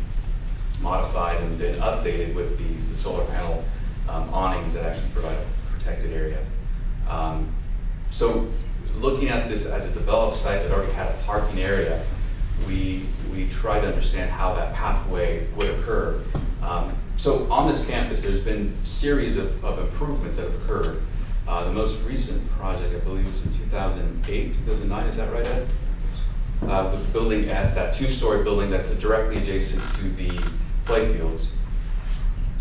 modified and been updated with the solar panel awnings that actually provide a protected area. So looking at this as a developed site that already had a parking area, we tried to understand how that pathway would occur. So on this campus, there's been a series of improvements that have occurred. The most recent project, I believe, was in 2008, 2009, is that right, Ed? The building at that two-story building that's directly adjacent to the playfields,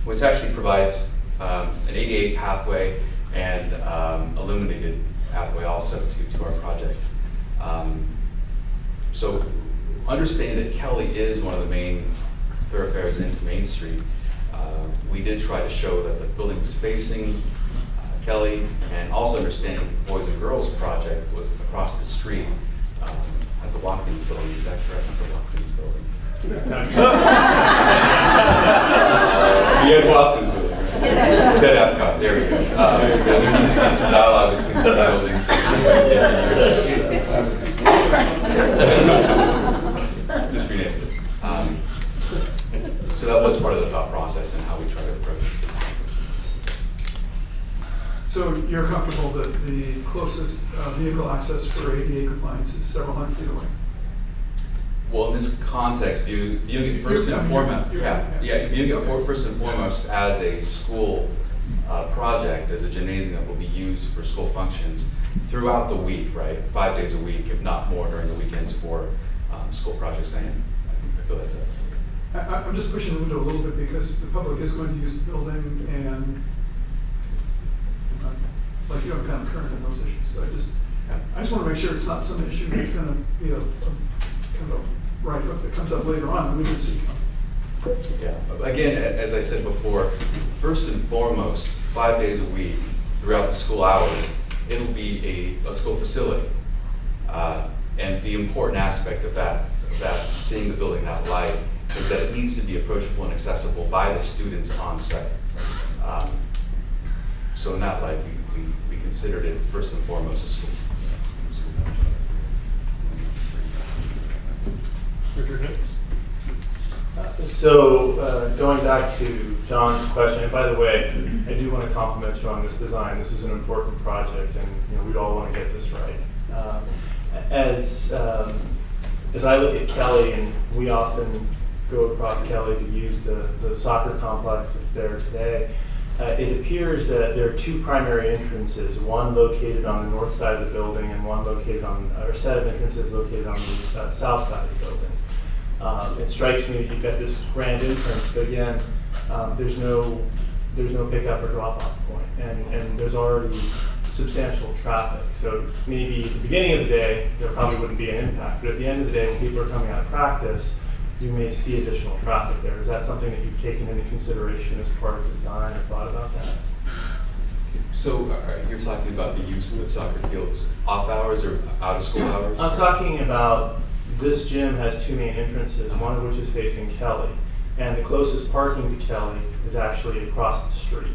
which actually provides an ADA pathway and illuminated pathway also to our project. So understanding that Kelly is one of the main thoroughfares into Main Street, we did try to show that the building was facing Kelly, and also understanding the Boys and Girls Project was across the street at the Watkins building. Is that correct? At the Watkins building. The Ed Watkins building. Right? Ted Epcot. There we go. There needed to be some dialogue between the two buildings. Just rename it. So that was part of the thought process and how we try to approach it. So you're comfortable that the closest vehicle access for ADA compliance is several hundred feet away? Well, in this context, viewing it first and foremost, viewing it first and foremost as a school project, as a gymnasium that will be used for school functions throughout the week, right? 5 days a week, if not more, during the weekends for school projects. I feel that's it. I'm just pushing the window a little bit because the public is going to use the building, and like you, I'm kind of current in those issues. So I just want to make sure it's not some issue that's going to be a kind of a right hook that comes up later on and we can see. Yeah. Again, as I said before, first and foremost, 5 days a week throughout the school hours, it'll be a school facility. And the important aspect of that, seeing the building that light, is that it needs to be approachable and accessible by the students on site. So in that light, we considered it first and foremost a school. Richard Hicks? Going back to John's question, and by the way, I do want to compliment you on this design. This is an important project, and we all want to get this right. As I look at Kelly, and we often go across Kelly to use the soccer complex that's there today, it appears that there are two primary entrances, one located on the north side of the building and one located on, or a set of entrances located on the south side of the building. It strikes me that you've got this grand entrance, but again, there's no pickup or drop-off point, and there's already substantial traffic. So maybe at the beginning of the day, there probably wouldn't be an impact, but at the end of the day, when people are coming out of practice, you may see additional traffic there. Is that something that you've taken into consideration as part of the design or thought about that? So you're talking about the use of the soccer fields off hours or out of school hours? I'm talking about this gym has two main entrances, one of which is facing Kelly, and the closest parking to Kelly is actually across the street.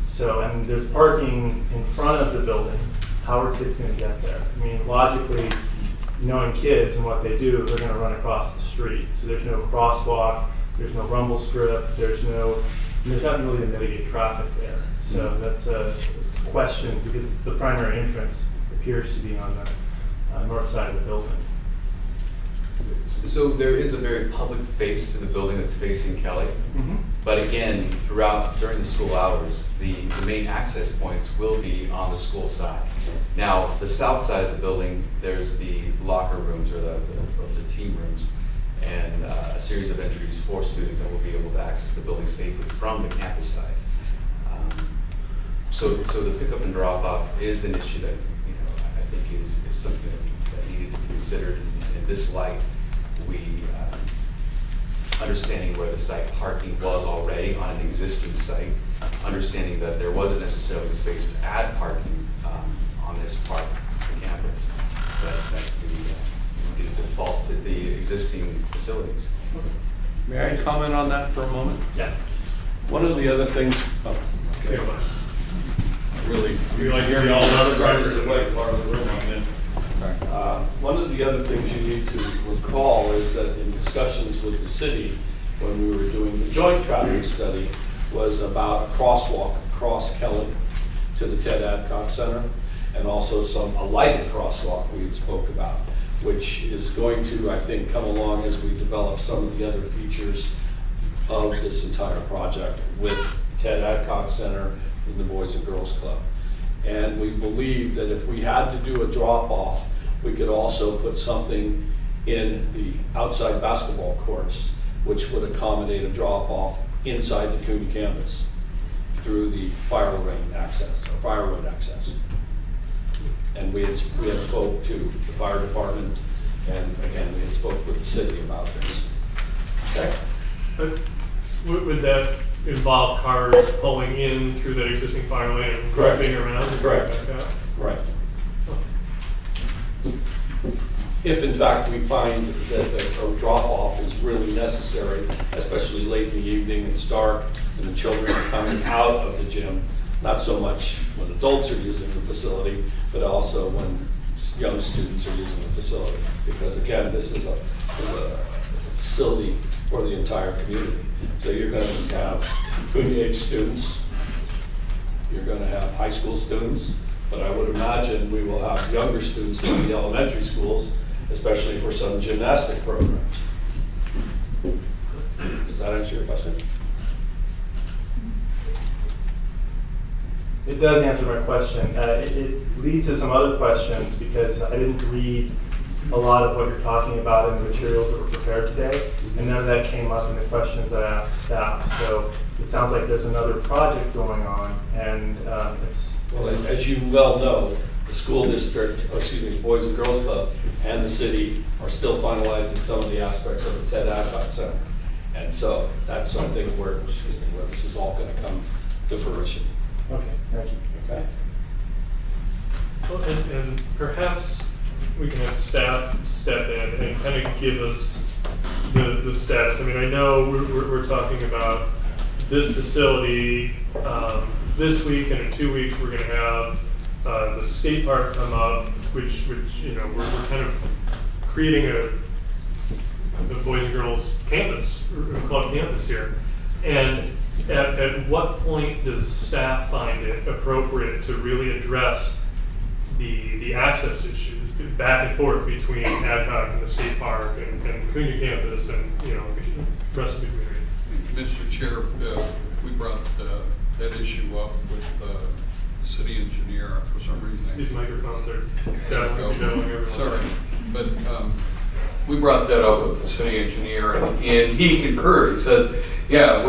So, and there's parking in front of the building. How are kids going to get there? I mean, logically, knowing kids and what they do, they're going to run across the street. So there's no crosswalk, there's no rumble strip, there's nothing really to mitigate traffic there. So that's a question, because the primary entrance appears to be on the north side of the building. So there is a very public face to the building that's facing Kelly. But again, during the school hours, the main access points will be on the school side. Now, the south side of the building, there's the locker rooms or the team rooms, and a series of entries for students that will be able to access the building safely from the campus side. So the pickup and drop off is an issue that I think is something that needed to be considered in this light. We understanding where the site parking was already on an existing site, understanding that there wasn't necessarily space to add parking on this part of the campus, that we did default to the existing facilities. May I comment on that for a moment? Yeah. One of the other things, okay, really, You like to hear me all about it, right? Away part of the room I'm in. One of the other things you need to recall is that in discussions with the city, when we were doing the joint traffic study, was about a crosswalk across Kelly to the Ted Adcock Center, and also a lighted crosswalk we had spoke about, which is going to, I think, come along as we develop some of the other features of this entire project with Ted Adcock Center and the Boys and Girls Club. And we believe that if we had to do a drop-off, we could also put something in the outside basketball courts, which would accommodate a drop-off inside the CUNY campus through the fire road access. And we had spoke to the fire department, and again, we had spoke with the city about this. Okay. But would that involve cars pulling in through that existing fire lane and Correct. driving around? And Correct. Back out? Right. If in fact we find that a drop-off is really necessary, especially late in the evening, it's dark, and the children are coming out of the gym, not so much when adults are using the facility, but also when young students are using the facility. Because again, this is a facility for the entire community. So you're going to have CUNY-age students, you're going to have high school students, but I would imagine we will have younger students from the elementary schools, especially for some gymnastic programs. Does that answer your question? It does answer my question. It leads to some other questions because I didn't read a lot of what you're talking about in the materials that were prepared today, and none of that came up in the questions that I asked staff. So it sounds like there's another project going on, and it's... Well, as you well know, the school district, or excuse me, the Boys and Girls Club and the city are still finalizing some of the aspects of the Ted Adcock Center. And so that's something where this is all going to come to fruition. Okay, thank you. Okay. Well, and perhaps we can have staff step in and kind of give us the status. I mean, I know we're talking about this facility this week, and in 2 weeks we're going to have the skate park come up, which we're kind of creating a Boys and Girls Campus, or Club Campus here. And at what point does staff find it appropriate to really address the access issues back and forth between Adcock and the skate park and Cunha campus and, you know, the rest of the community? Mr. Chair, we brought that issue up with the city engineer for some reason. These microphones are definitely everyone. Sorry, but we brought that up with the city engineer, and he concurred. He said, yeah,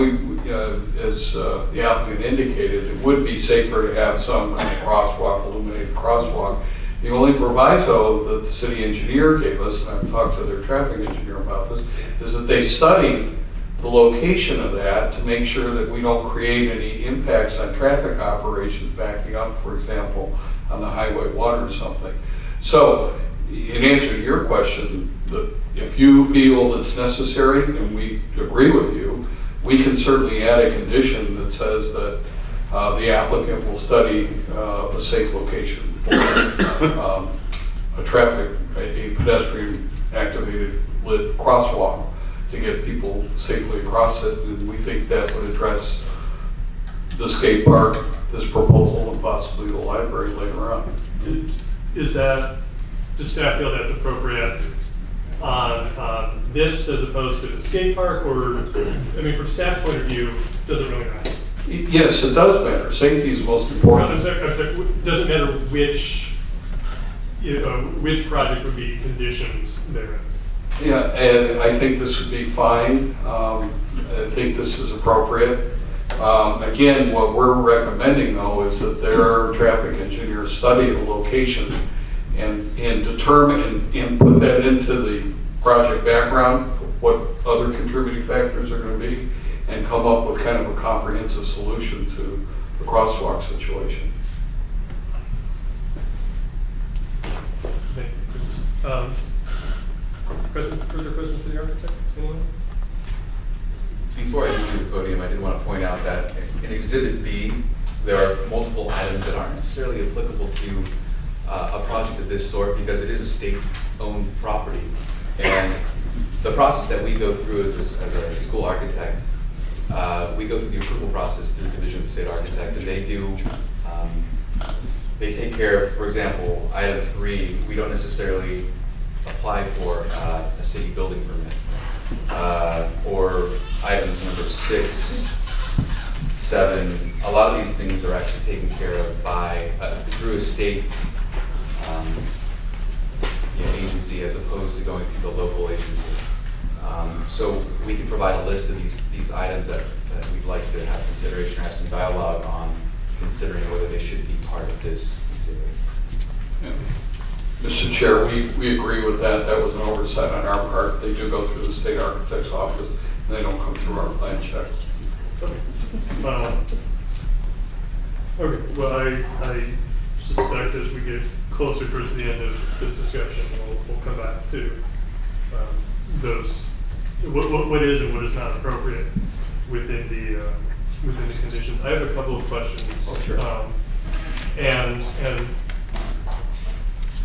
as the applicant indicated, it would be safer to have some kind of crosswalk, illuminated crosswalk. The only proviso that the city engineer gave us, and I've talked to their traffic engineer about this, is that they studied the location of that to make sure that we don't create any impacts on traffic operations backing up, for example, on the highway one or something. So, in answer to your question, if you feel it's necessary, and we agree with you, we can certainly add a condition that says that the applicant will study a safe location for a pedestrian activated lit crosswalk to get people safely across it. And we think that would address the skate park, this proposal, and possibly the library later on. Does staff feel that's appropriate on this as opposed to the skate park, or, I mean, from staff's point of view, does it really matter? Yes, it does matter. Safety is most important. I'm sorry, does it matter which project would be conditions there? Yeah, and I think this would be fine. I think this is appropriate. Again, what we're recommending though is that their traffic engineers study the location and determine and put that into the project background, what other contributing factors are going to be, and come up with kind of a comprehensive solution to the crosswalk situation. Thank you. Further questions for the architect? Anyone? Before I move to the podium, I did want to point out that in Exhibit B, there are multiple items that aren't necessarily applicable to a project of this sort because it is a state-owned property. And the process that we go through as a school architect, we go through the approval process through the Division of the State Architect, and they do, they take care of, for example, item 3, we don't necessarily apply for a city building permit. Or items number 6, 7, a lot of these things are actually taken care of by, through a state agency as opposed to going through the local agency. So we can provide a list of these items that we'd like to have consideration, have some dialogue on considering whether they should be part of this exhibit. Yeah. Mr. Chair, we agree with that. That was an oversight on our part. They do go through the state architect's office, and they don't come through our plan checks. Okay, well, I suspect as we get closer towards the end of this discussion, we'll come back to those, what is and what is not appropriate within the conditions. I have a couple of questions. Oh, sure. And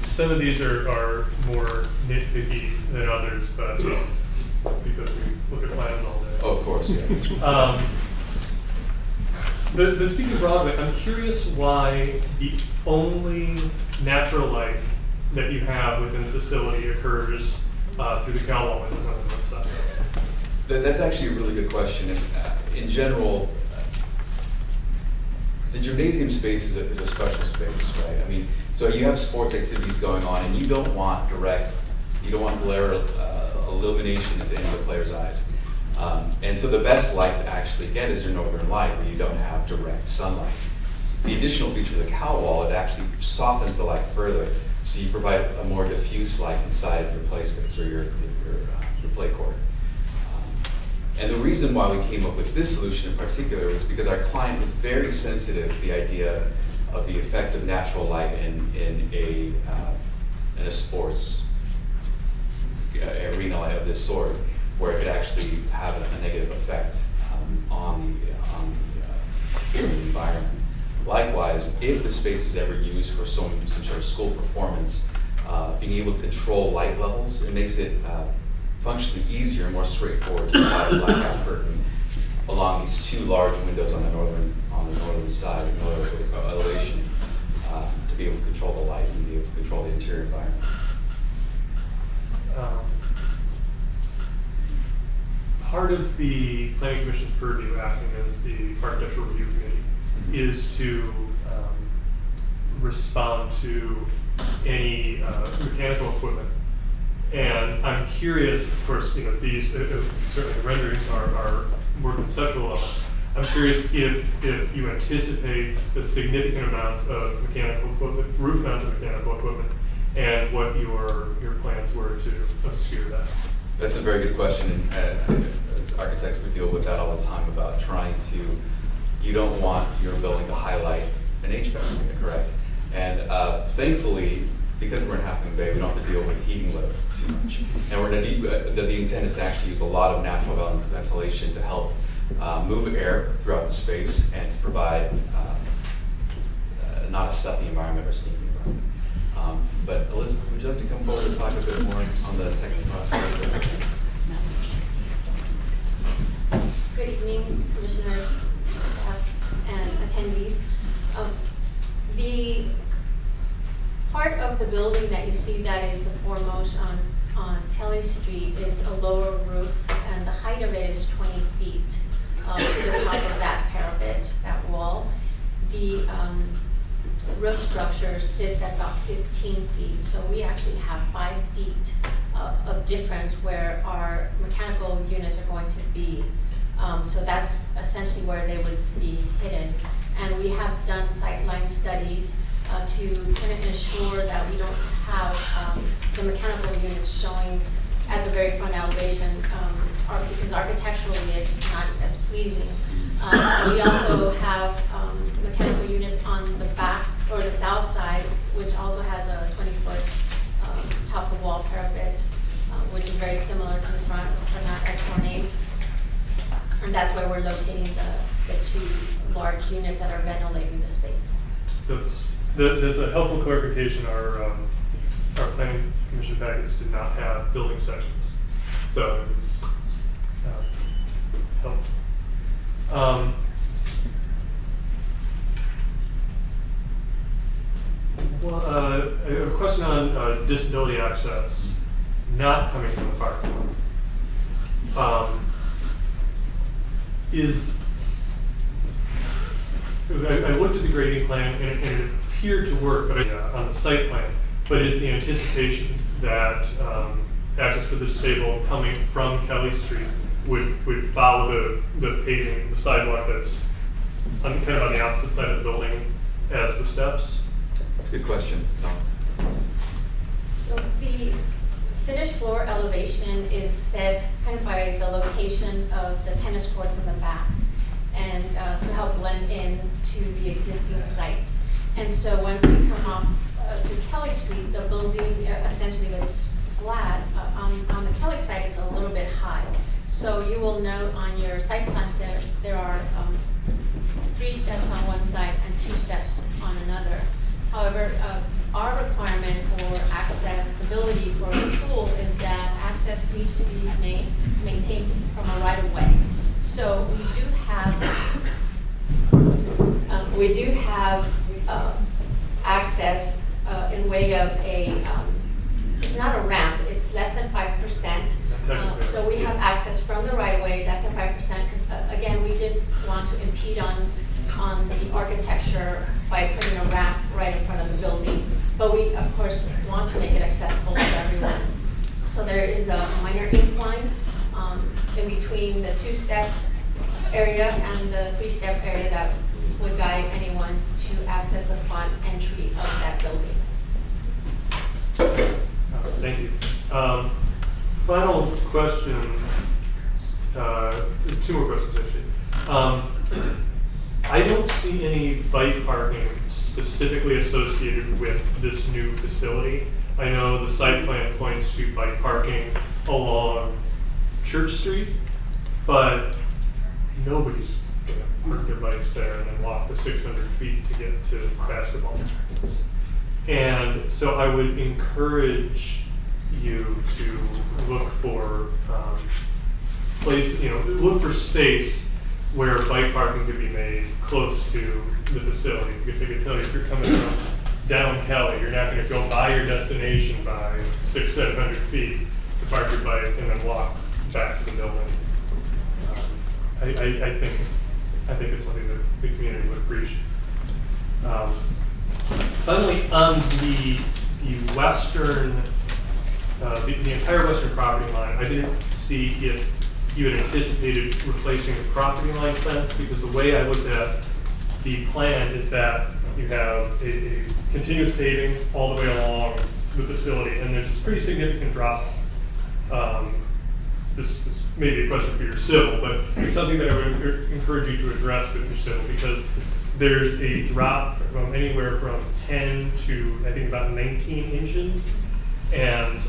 some of these are more nitpicky than others, but because we look at plans all day. Oh, of course, yeah. But speaking broadly, I'm curious why the only natural light that you have within the facility occurs through the cow wall windows on the north side. That's actually a really good question. In general, the gymnasium space is a special space, right? I mean, so you have sports activities going on, and you don't want glare illumination at the end of the player's eyes. And so the best light to actually get is your northern light, where you don't have direct sunlight. The additional feature of the cow wall, it actually softens the light further, so you provide a more diffuse light inside of your play space or your play court. And the reason why we came up with this solution in particular was because our client was very sensitive to the idea of the effect of natural light in a sports arena of this sort, where it could actually have a negative effect on the environment. Likewise, if the space is ever used for some sort of school performance, being able to control light levels, it makes it functionally easier and more straightforward to apply a blackout curtain along these two large windows on the northern side, northern elevation, to be able to control the light and be able to control the interior environment. Part of the Planning Commission's purview, acting as the Architectural Review Committee, is to respond to any mechanical equipment. And I'm curious, of course, these certainly renderings are more conceptual level. I'm curious if you anticipate the significant amounts of mechanical equipment, roof-mounted mechanical equipment, and what your plans were to obscure that. That's a very good question, and as architects we deal with that all the time about trying to, you don't want your building to highlight an HVAC unit, correct? And thankfully, because we're in Half Moon Bay, we don't have to deal with heating load too much. And we're gonna the intent is to actually use a lot of natural ventilation to help move air throughout the space and to provide not a stuffy environment or stinky environment. But Elizabeth, would you like to come forward and talk a bit more on the technical process? Good evening, commissioners, staff, and attendees. The part of the building that you see that is the foremost on Kelly Street is a lower roof, and the height of it is 20 feet to the top of that parapet, that wall. The roof structure sits at about 15 feet, so we actually have 5 feet of difference where our mechanical units are going to be. So that's essentially where they would be hidden. And we have done sightline studies to kind of ensure that we don't have the mechanical units showing at the very front elevation, because architecturally it's not as pleasing. We also have mechanical units on the back or the south side, which also has a 20-foot top of wall parapet, which is very similar to the front, but not as ornate. And that's where we're locating the two large units that are ventilating the space. That's a helpful clarification. Our Planning Commission packets did not have building sections, so it's helpful. A question on disability access not coming from the fire department. I looked at the grading plan and it appeared to work, but on the site plan. But is the anticipation that access for the disabled coming from Kelly Street would follow the paving, the sidewalk that's kind of on the opposite side of the building as the steps? That's a good question. So the finished floor elevation is set kind of by the location of the tennis courts in the back, and to help blend in to the existing site. And so once you come off to Kelly Street, the building essentially is flat. On the Kelly side, it's a little bit high. So you will note on your site plan that there are 3 steps on one side and 2 steps on another. However, our requirement for accessibility for a school is that access needs to be maintained from a right-of-way. So we do have access in way of it's not a ramp, it's less than 5%. So we have access from the right-of-way, less than 5%, because again, we didn't want to impede on the architecture by putting a ramp right in front of the building. But we, of course, want to make it accessible to everyone. So there is a minor incline in between the 2-step area and the 3-step area that would guide anyone to access the front entry of that building. Thank you. Final question, 2 more questions actually. I don't see any bike parking specifically associated with this new facility. I know the site plan points to bike parking along Church Street, but nobody's going to park their bikes there and then walk the 600 feet to get to basketball practice. And so I would encourage you to look for look for space where bike parking could be made close to the facility. Because they could tell you if you're coming from down Kelly, you're not going to go by your destination by 600-700 feet to park your bike and then walk back to the building. I think it's something that the community would appreciate. Finally, on the western, the entire western property line, I didn't see if you had anticipated replacing the property line fence, because the way I looked at the plan is that you have a continuous paving all the way along the facility, and there's this pretty significant drop. This may be a question for your civil, but it's something that I would encourage you to address with your civil, because there's a drop from anywhere from 10 to I think about 19 inches. And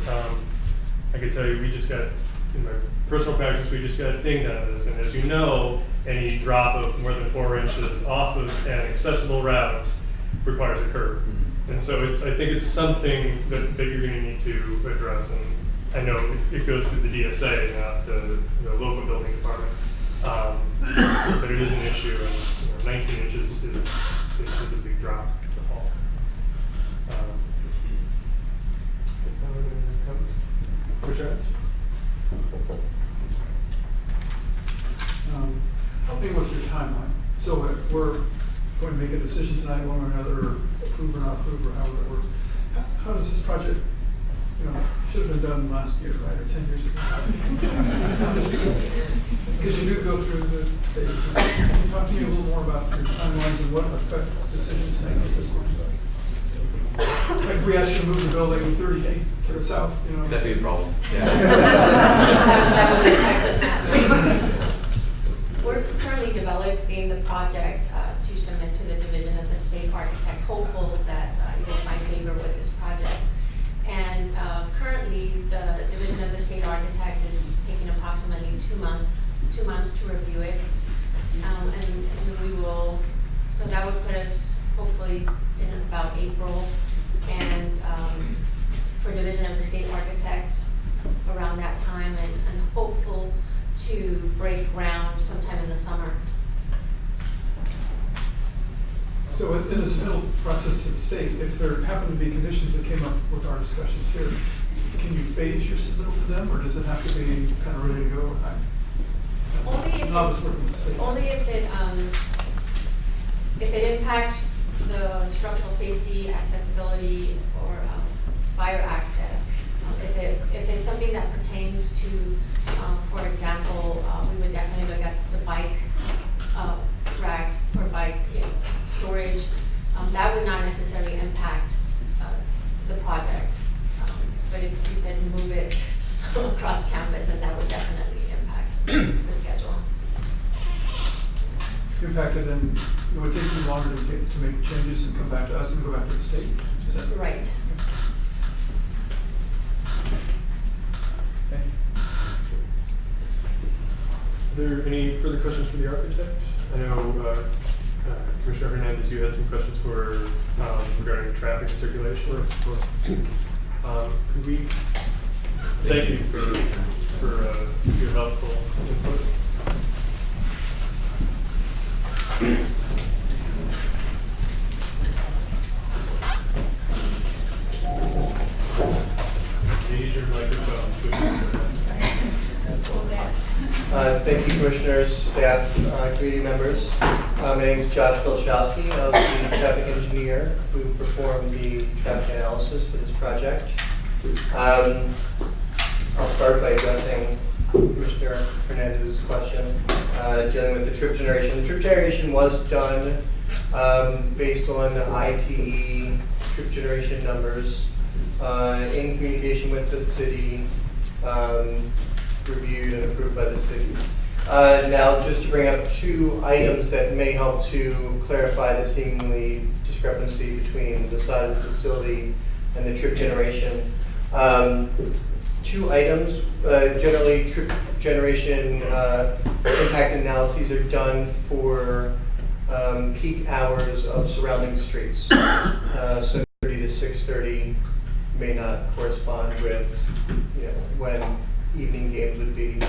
I can tell you, we just got, in my personal practice, we just got dinged on this. And as you know, any drop of more than 4 inches off of an accessible route requires a curb. And so I think it's something that you're going to need to address. And I know it goes through the DSA, not the local building department. But it is an issue, and 19 inches is a big drop to haul. Help me with your timeline. So we're going to make a decision tonight, one way or another, approve or not approve, or however it works. How does this project, should have been done last year, right, or 10 years ago? Because you do go through the stage. Can you talk to me a little more about your timelines and what affect decisions made at this point? Like we asked you to move the building 30 feet to the south, That'd be a problem. We're currently developing the project to submit to the Division of the State Architect, hopeful that you will find favor with this project. And currently, the Division of the State Architect is taking approximately 2 months to review it. And we will, so that would put us hopefully in about April. And for Division of the State Architect around that time, and hopeful to break ground sometime in the summer. So in the submittal process to the state, if there happen to be conditions that came up with our discussions here, can you phase your submittal to them, or does it have to be kind of ready to go? Only if it impacts the structural safety, accessibility, or fire access. If it's something that pertains to, for example, we would definitely look at the bike racks or bike storage. That would not necessarily impact the project. But if you said move it across campus, then that would definitely impact the schedule. Impacted, and it would take you longer to make changes and come back to us and go back to the state? Right. Okay. Are there any further questions for the architect? I know Commissioner Hernandez, you had some questions for regarding traffic and circulation. Could we thank you for your helpful input. Engage your microphone, please. Thank you, commissioners, staff, community members. My name is Josh Filchowski. I was the traffic engineer who performed the traffic analysis for this project. I'll start by addressing Commissioner Hernandez's question dealing with the trip generation. The trip generation was done based on the ITE trip generation numbers in communication with the city, reviewed and approved by the city. Now, just to bring up 2 items that may help to clarify the seemingly discrepancy between the size of the facility and the trip generation. 2 items. Generally, trip generation impact analyses are done for peak hours of surrounding streets. So 30 to 6:30 may not correspond with when evening games would be.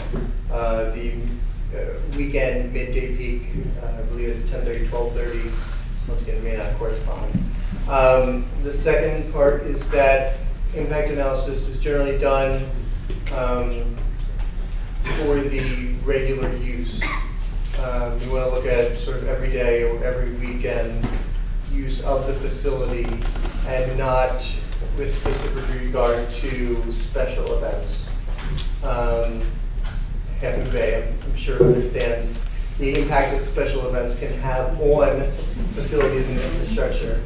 The weekend midday peak, I believe it's 10:30, 12:30. Once again, it may not correspond. The second part is that impact analysis is generally done for the regular use. We want to look at sort of every day or every weekend use of the facility and not with specific regard to special events. Happy Bay, I'm sure understands the impact that special events can have on facilities and infrastructure.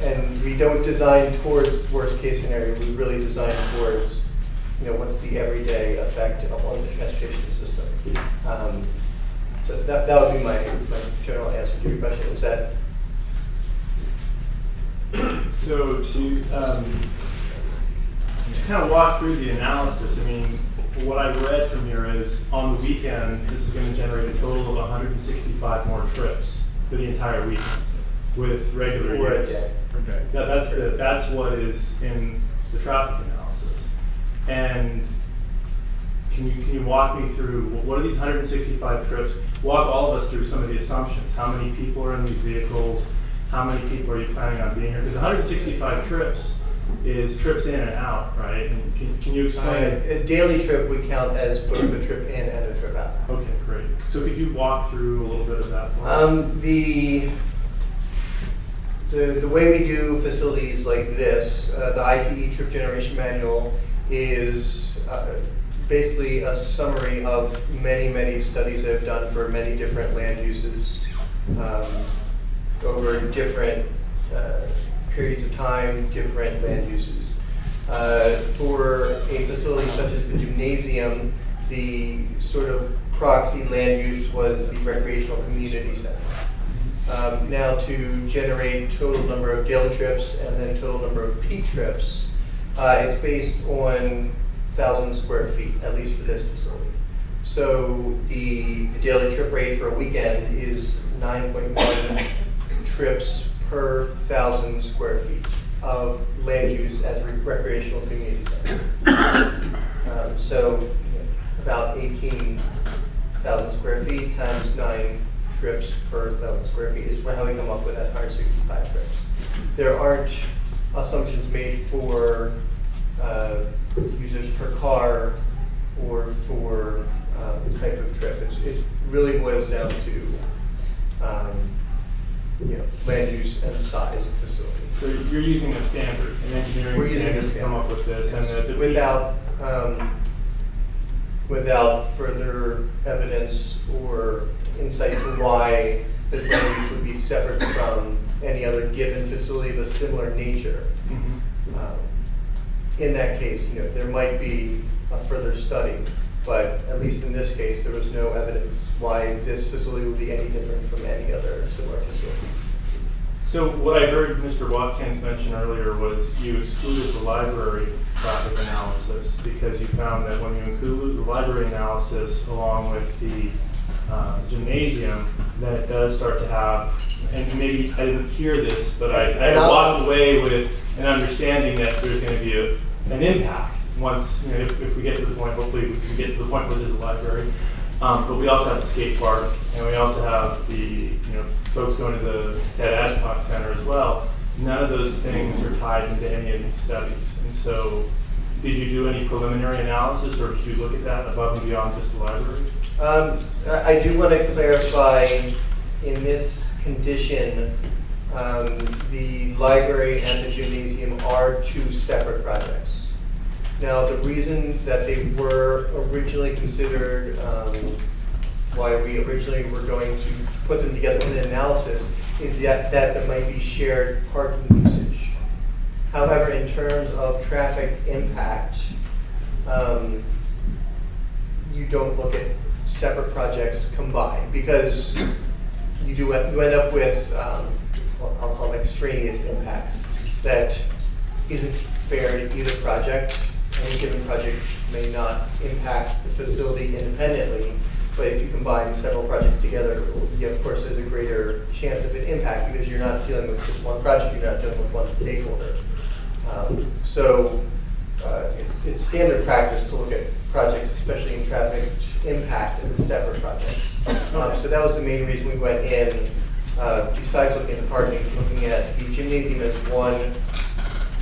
And we don't design towards worst case scenario. We really design towards, what's the everyday effect on the transportation system. So that would be my general answer to your question. Is that? So to kind of walk through the analysis, I mean, what I read from here is on the weekends, this is going to generate a total of 165 more trips for the entire weekend with regular use. Okay. That's what is in the traffic analysis. And can you walk me through what are these 165 trips? Walk all of us through some of the assumptions. How many people are in these vehicles? How many people are you planning on being here? Because 165 trips is trips in and out, right? And can you explain? A daily trip we count as both a trip in and a trip out. Okay, great. So could you walk through a little bit of that for us? The way we do facilities like this, the ITE trip generation manual is basically a summary of many studies that have done for many different land uses over different periods of time, different land uses. For a facility such as the gymnasium, the sort of proxy land use was the recreational community center. Now to generate total number of daily trips and then total number of peak trips, it's based on 1,000 square feet, at least for this facility. So the daily trip rate for a weekend is 9.1 trips per 1,000 square feet of land use as a recreational community center. So about 18,000 square feet times 9 trips per 1,000 square feet is how we come up with that 165 trips. There aren't assumptions made for users per car or for type of trip. It really boils down to land use and size of facility. So you're using a standard, an engineering standard to come up with this, yes. And without further evidence or insight to why this land use would be separate from any other given facility of a similar nature. In that case, there might be a further study, but at least in this case, there was no evidence why this facility would be any different from any other similar facility. So what I heard Mr. Watkins mention earlier was you excluded the library traffic analysis because you found that when you include the library analysis along with the gymnasium, that it does start to have, and maybe I didn't hear this, but I walked away with an understanding that there's going to be an impact once, if we get to the point, hopefully we can get to the point where there's a library. But we also have the skate park, and we also have the folks going to the Ed Adcock Center as well. None of those things are tied into any of these studies. And so, did you do any preliminary analysis, or did you look at that above and beyond just the library? I do want to clarify, in this condition, the library and the gymnasium are two separate projects. Now, the reason that they were originally considered, why we originally were going to put them together in an analysis, is that there might be shared parking usage. However, in terms of traffic impact, you don't look at separate projects combined because you end up with, I'll call them extraneous impacts that isn't fair to either project. Any given project may not impact the facility independently, but if you combine several projects together, of course, there's a greater chance of an impact because you're not dealing with just one project, you're not dealing with one stakeholder. So it's standard practice to look at projects, especially in traffic impact, as separate projects. So that was the main reason we went in, besides looking at the parking, looking at the gymnasium as one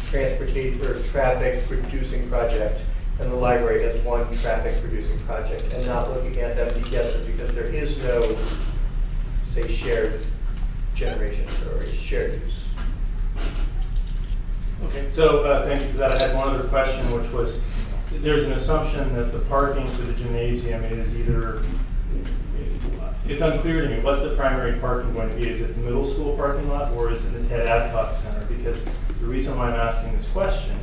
transportation or traffic producing project, and the library as one traffic producing project, and not looking at them together because there is no, say, shared generation or shared use. Okay, so thank you for that. I had one other question, which was, there's an assumption that the parking for the gymnasium is either, it's unclear to me, what's the primary parking going to be? Is it the middle school parking lot, or is it the Ted Adcock Center? Because the reason why I'm asking this question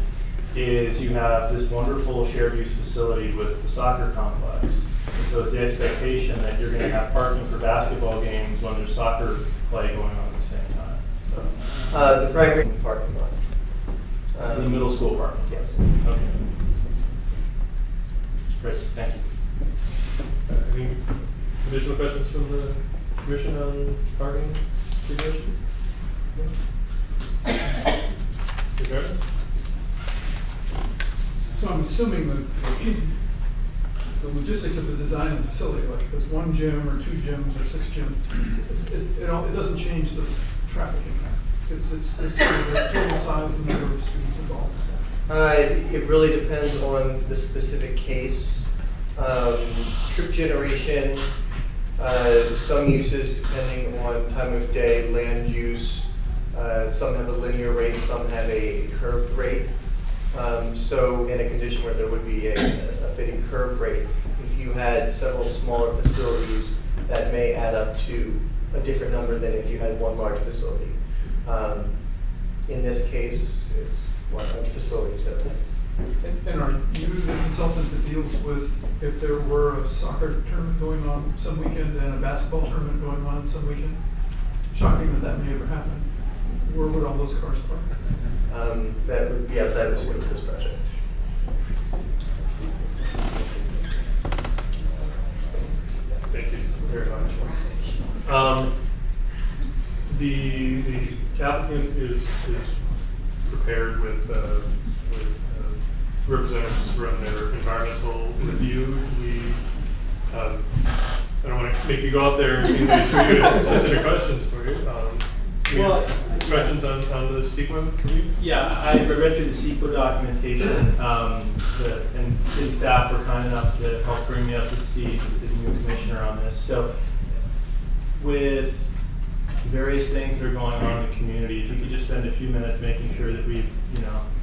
is you have this wonderful shared use facility with the soccer complex. And so it's the expectation that you're going to have parking for basketball games when there's soccer play going on at the same time. So, The primary parking lot. the middle school parking? Yes. Okay. Great, thank you. Any additional questions from the commission on parking suggestion? Okay. So I'm assuming that the logistics of the design of the facility, like if there's one gym or two gyms or six gyms, it doesn't change the traffic impact. It's sort of the total size and number of students involved. It really depends on the specific case. Trip generation, some uses depending on time of day, land use. Some have a linear rate, some have a curved rate. So in a condition where there would be a fitting curve rate, if you had several smaller facilities, that may add up to a different number than if you had one large facility. In this case, it's one large facility, so that's. And are you the consultant that deals with if there were a soccer tournament going on some weekend and a basketball tournament going on some weekend? Shocking that may ever happen. Where would all those cars park? That would be outside the scope of this project. Thank you very much. The applicant is prepared with representatives from their environmental review. I don't want to make you go out there and make sure you have specific questions for you. Questions on the CEQA review? Yeah, I read through the CEQA documentation, and city staff were kind enough to help bring me up to speed as the new commissioner on this. So with various things that are going on in the community, if you could just spend a few minutes making sure that we've,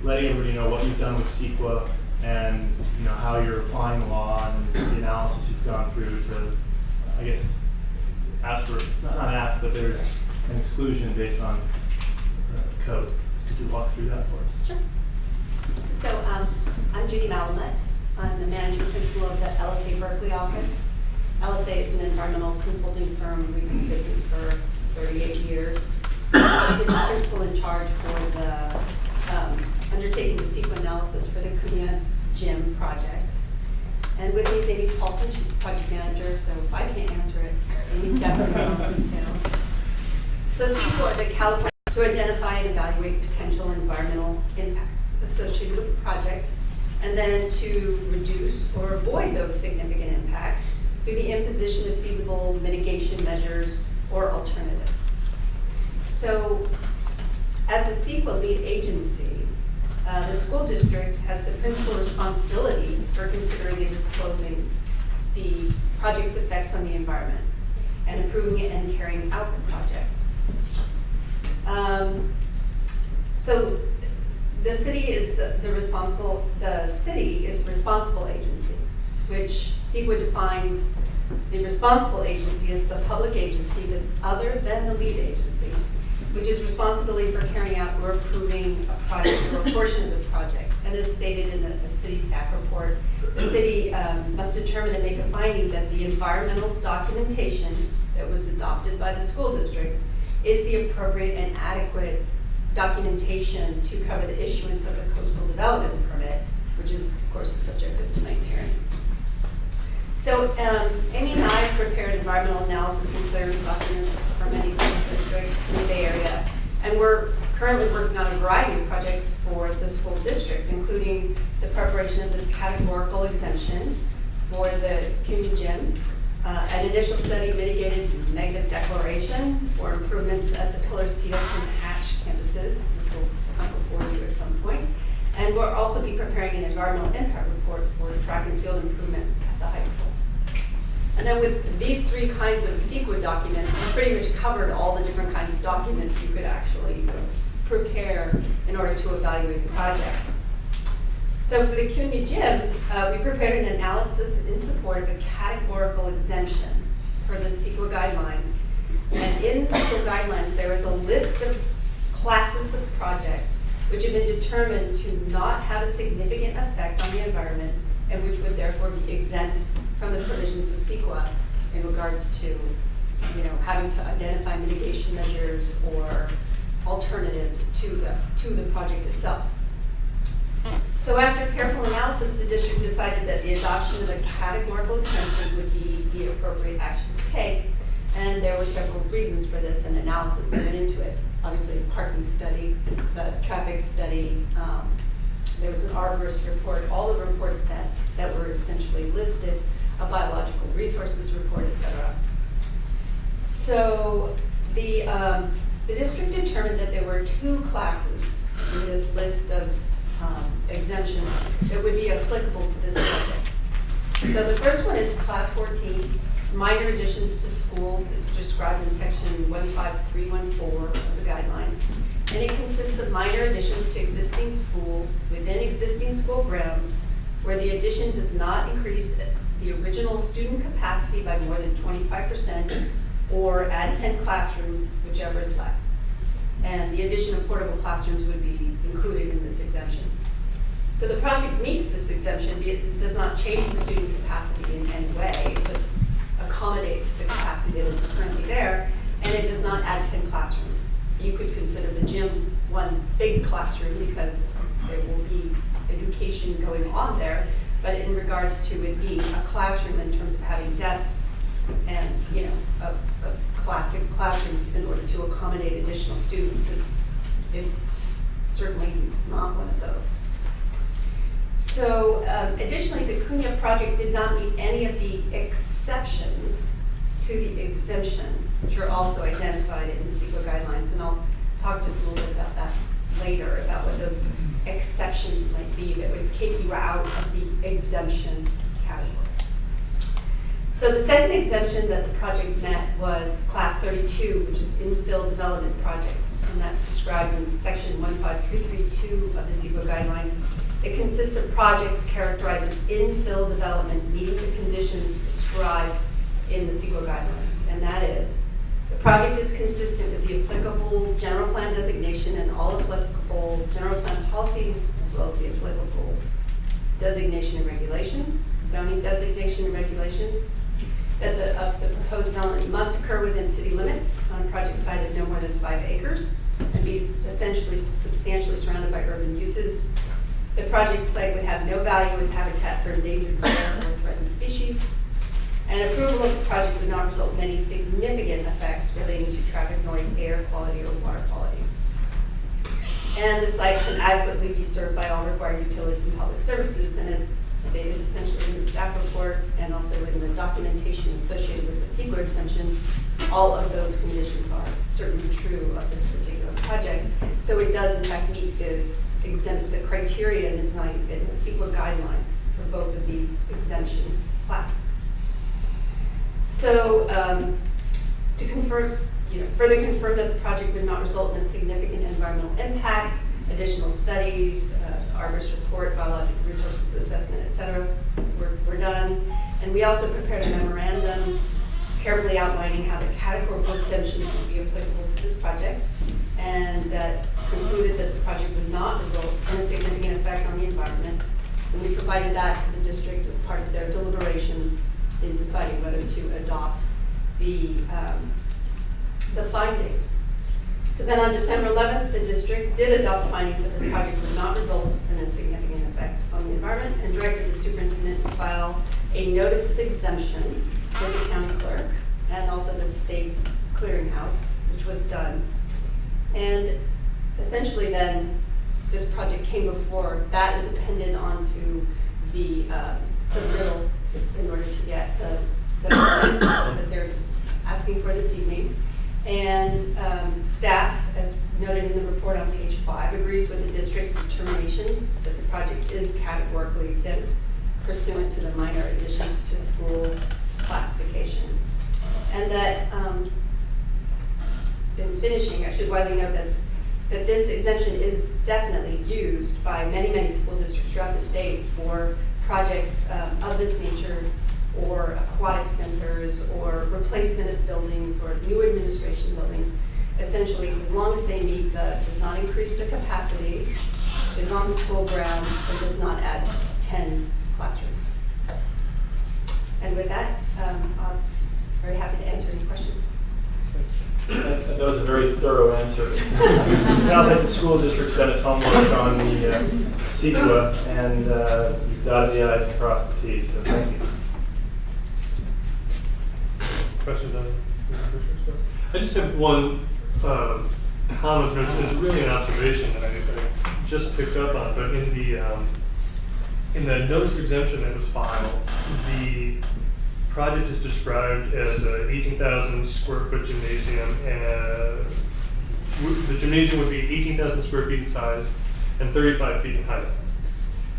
letting everybody know what you've done with CEQA and, how you're applying the law and the analysis you've gone through to, I guess, ask for, not ask, but there's an exclusion based on code. Could you walk through that for us? Sure. So I'm Judy Malamet. I'm the managing principal of the LSA Berkeley office. LSA is an environmental consulting firm. We've been in business for 38 years. I'm the principal in charge for the undertaking the CEQA analysis for the Cunha Gym project. And with me is Amy Paulson. She's the project manager, so if I can't answer it, Amy's definitely on the details. So CEQA, the California, to identify and evaluate potential environmental impacts associated with the project, and then to reduce or avoid those significant impacts through the imposition of feasible mitigation measures or alternatives. So, as the CEQA lead agency, the school district has the principal responsibility for considering and disclosing the project's effects on the environment and approving it and carrying out the project. So the city is the responsible agency, which CEQA defines the responsible agency as the public agency that's other than the lead agency, which is responsibility for carrying out or approving a project or a portion of the project. And as stated in the city staff report, the city must determine and make a finding that the environmental documentation that was adopted by the school district is the appropriate and adequate documentation to cover the issuance of the coastal development permit, which is, of course, the subject of tonight's hearing. So Amy and I prepared environmental analysis and clearance documents for many school districts in the Bay Area, and we're currently working on a variety of projects for the school district, including the preparation of this categorical exemption for the CUNY gym, an initial study mitigated negative declaration for improvements at the Pillar Seals and Hatch campuses, which will come before you at some point. And we'll also be preparing an environmental impact report for track and field improvements at the high school. And then with these three kinds of CEQA documents, we pretty much covered all the different kinds of documents you could actually prepare in order to evaluate the project. So for the CUNY gym, we prepared an analysis in support of a categorical exemption for the CEQA guidelines. And in the CEQA guidelines, there is a list of classes of projects which have been determined to not have a significant effect on the environment and which would therefore be exempt from the provisions of CEQA in regards to, having to identify mitigation measures or alternatives to the project itself. So after careful analysis, the district decided that the adoption of a categorical exemption would be the appropriate action to take. And there were several reasons for this and analysis that went into it. Obviously, the parking study, the traffic study, there was an arborist report, all the reports that were essentially listed, a biological resources report, etc. So the district determined that there were two classes in this list of exemptions that would be applicable to this project. So the first one is class 14, minor additions to schools. It's described in section 15314 of the guidelines. And it consists of minor additions to existing schools within existing school grounds where the addition does not increase the original student capacity by more than 25% or add 10 classrooms, whichever is less. And the addition of portable classrooms would be included in this exemption. So the project meets this exemption because it does not change the student capacity in any way. It just accommodates the capacity that is currently there, and it does not add 10 classrooms. You could consider the gym one big classroom because there will be education going on there, but in regards to it being a classroom in terms of having desks and a classic classroom in order to accommodate additional students, it's certainly not one of those. So additionally, the CUNY project did not meet any of the exceptions to the exemption, which are also identified in the CEQA guidelines, and I'll talk just a little bit about that later, about what those exceptions might be that would kick you out of the exemption category. So the second exemption that the project met was class 32, which is infill development projects, and that's described in section 15332 of the CEQA guidelines. It consists of projects characterized as infill development meeting the conditions described in the CEQA guidelines, and that is, the project is consistent with the applicable general plan designation and all applicable general plan policies, as well as the applicable designation and regulations, zoning designation and regulations, that the proposed development must occur within city limits on a project site of no more than 5 acres and be essentially substantially surrounded by urban uses. The project site would have no value as habitat for endangered rare or threatened species. And approval of the project would not result in any significant effects relating to traffic noise, air quality, or water quality. And the site can adequately be served by all required utilities and public services, and as stated essentially in the staff report and also in the documentation associated with the CEQA exemption, all of those conditions are certainly true of this particular project. So it does in fact meet the criteria in the design in the CEQA guidelines for both of these exemption classes. So to confirm, further confirm that the project would not result in a significant environmental impact, additional studies, arborist report, biological resources assessment, etc. We're done. And we also prepared a memorandum carefully outlining how the categorical exemptions would be applicable to this project, and that concluded that the project would not result in a significant effect on the environment. And we provided that to the district as part of their deliberations in deciding whether to adopt the findings. So then on December 11th, the district did adopt the findings that the project would not result in a significant effect on the environment and directed the superintendent to file a notice of exemption with the county clerk and also the state clearinghouse, which was done. And essentially then, this project came before, that is appended onto the submittal in order to get the permit that they're asking for this evening. And staff, as noted in the report on page 5, agrees with the district's determination that the project is categorically exempt pursuant to the minor additions to school classification. And that, in finishing, I should widely note that this exemption is definitely used by many, many school districts throughout the state for projects of this nature, or aquatic centers, or replacement of buildings, or new administration buildings. Essentially, as long as they meet does not increase the capacity, is on the school grounds, and does not add 10 classrooms. And with that, I'm very happy to answer any questions. That was a very thorough answer. Sounds like the school district's done its homework on the CEQA, and you've dotted the I's and crossed the T's, so thank you. Questions on I just have one comment. It's really an observation that I just picked up on, but in the notice of exemption that was filed, the project is described as an 18,000 square foot gymnasium, and the gymnasium would be 18,000 square feet in size and 35 feet in height.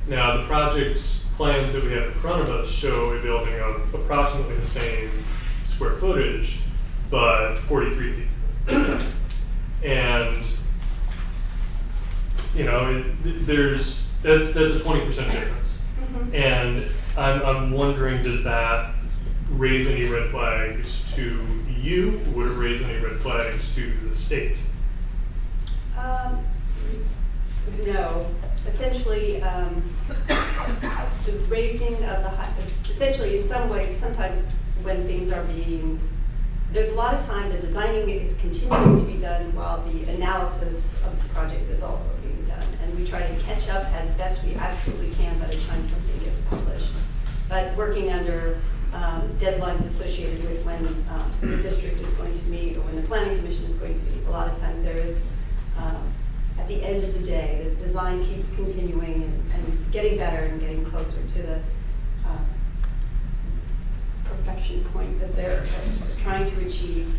Now, the project's plans that we have in front of us show a building of approximately the same square footage, but 43 feet. And, you know, that's a 20% difference. Mm-hmm. And I'm wondering, does that raise any red flags to you? Would it raise any red flags to the state? No. Essentially, the raising of the height, essentially in some way, sometimes when things are there's a lot of time the designing is continuing to be done while the analysis of the project is also being done. And we try to catch up as best we absolutely can by the time something gets published. But working under deadlines associated with when the district is going to meet or when the planning commission is going to meet, a lot of times there is, at the end of the day, the design keeps continuing and getting better and getting closer to the perfection point that they're trying to achieve.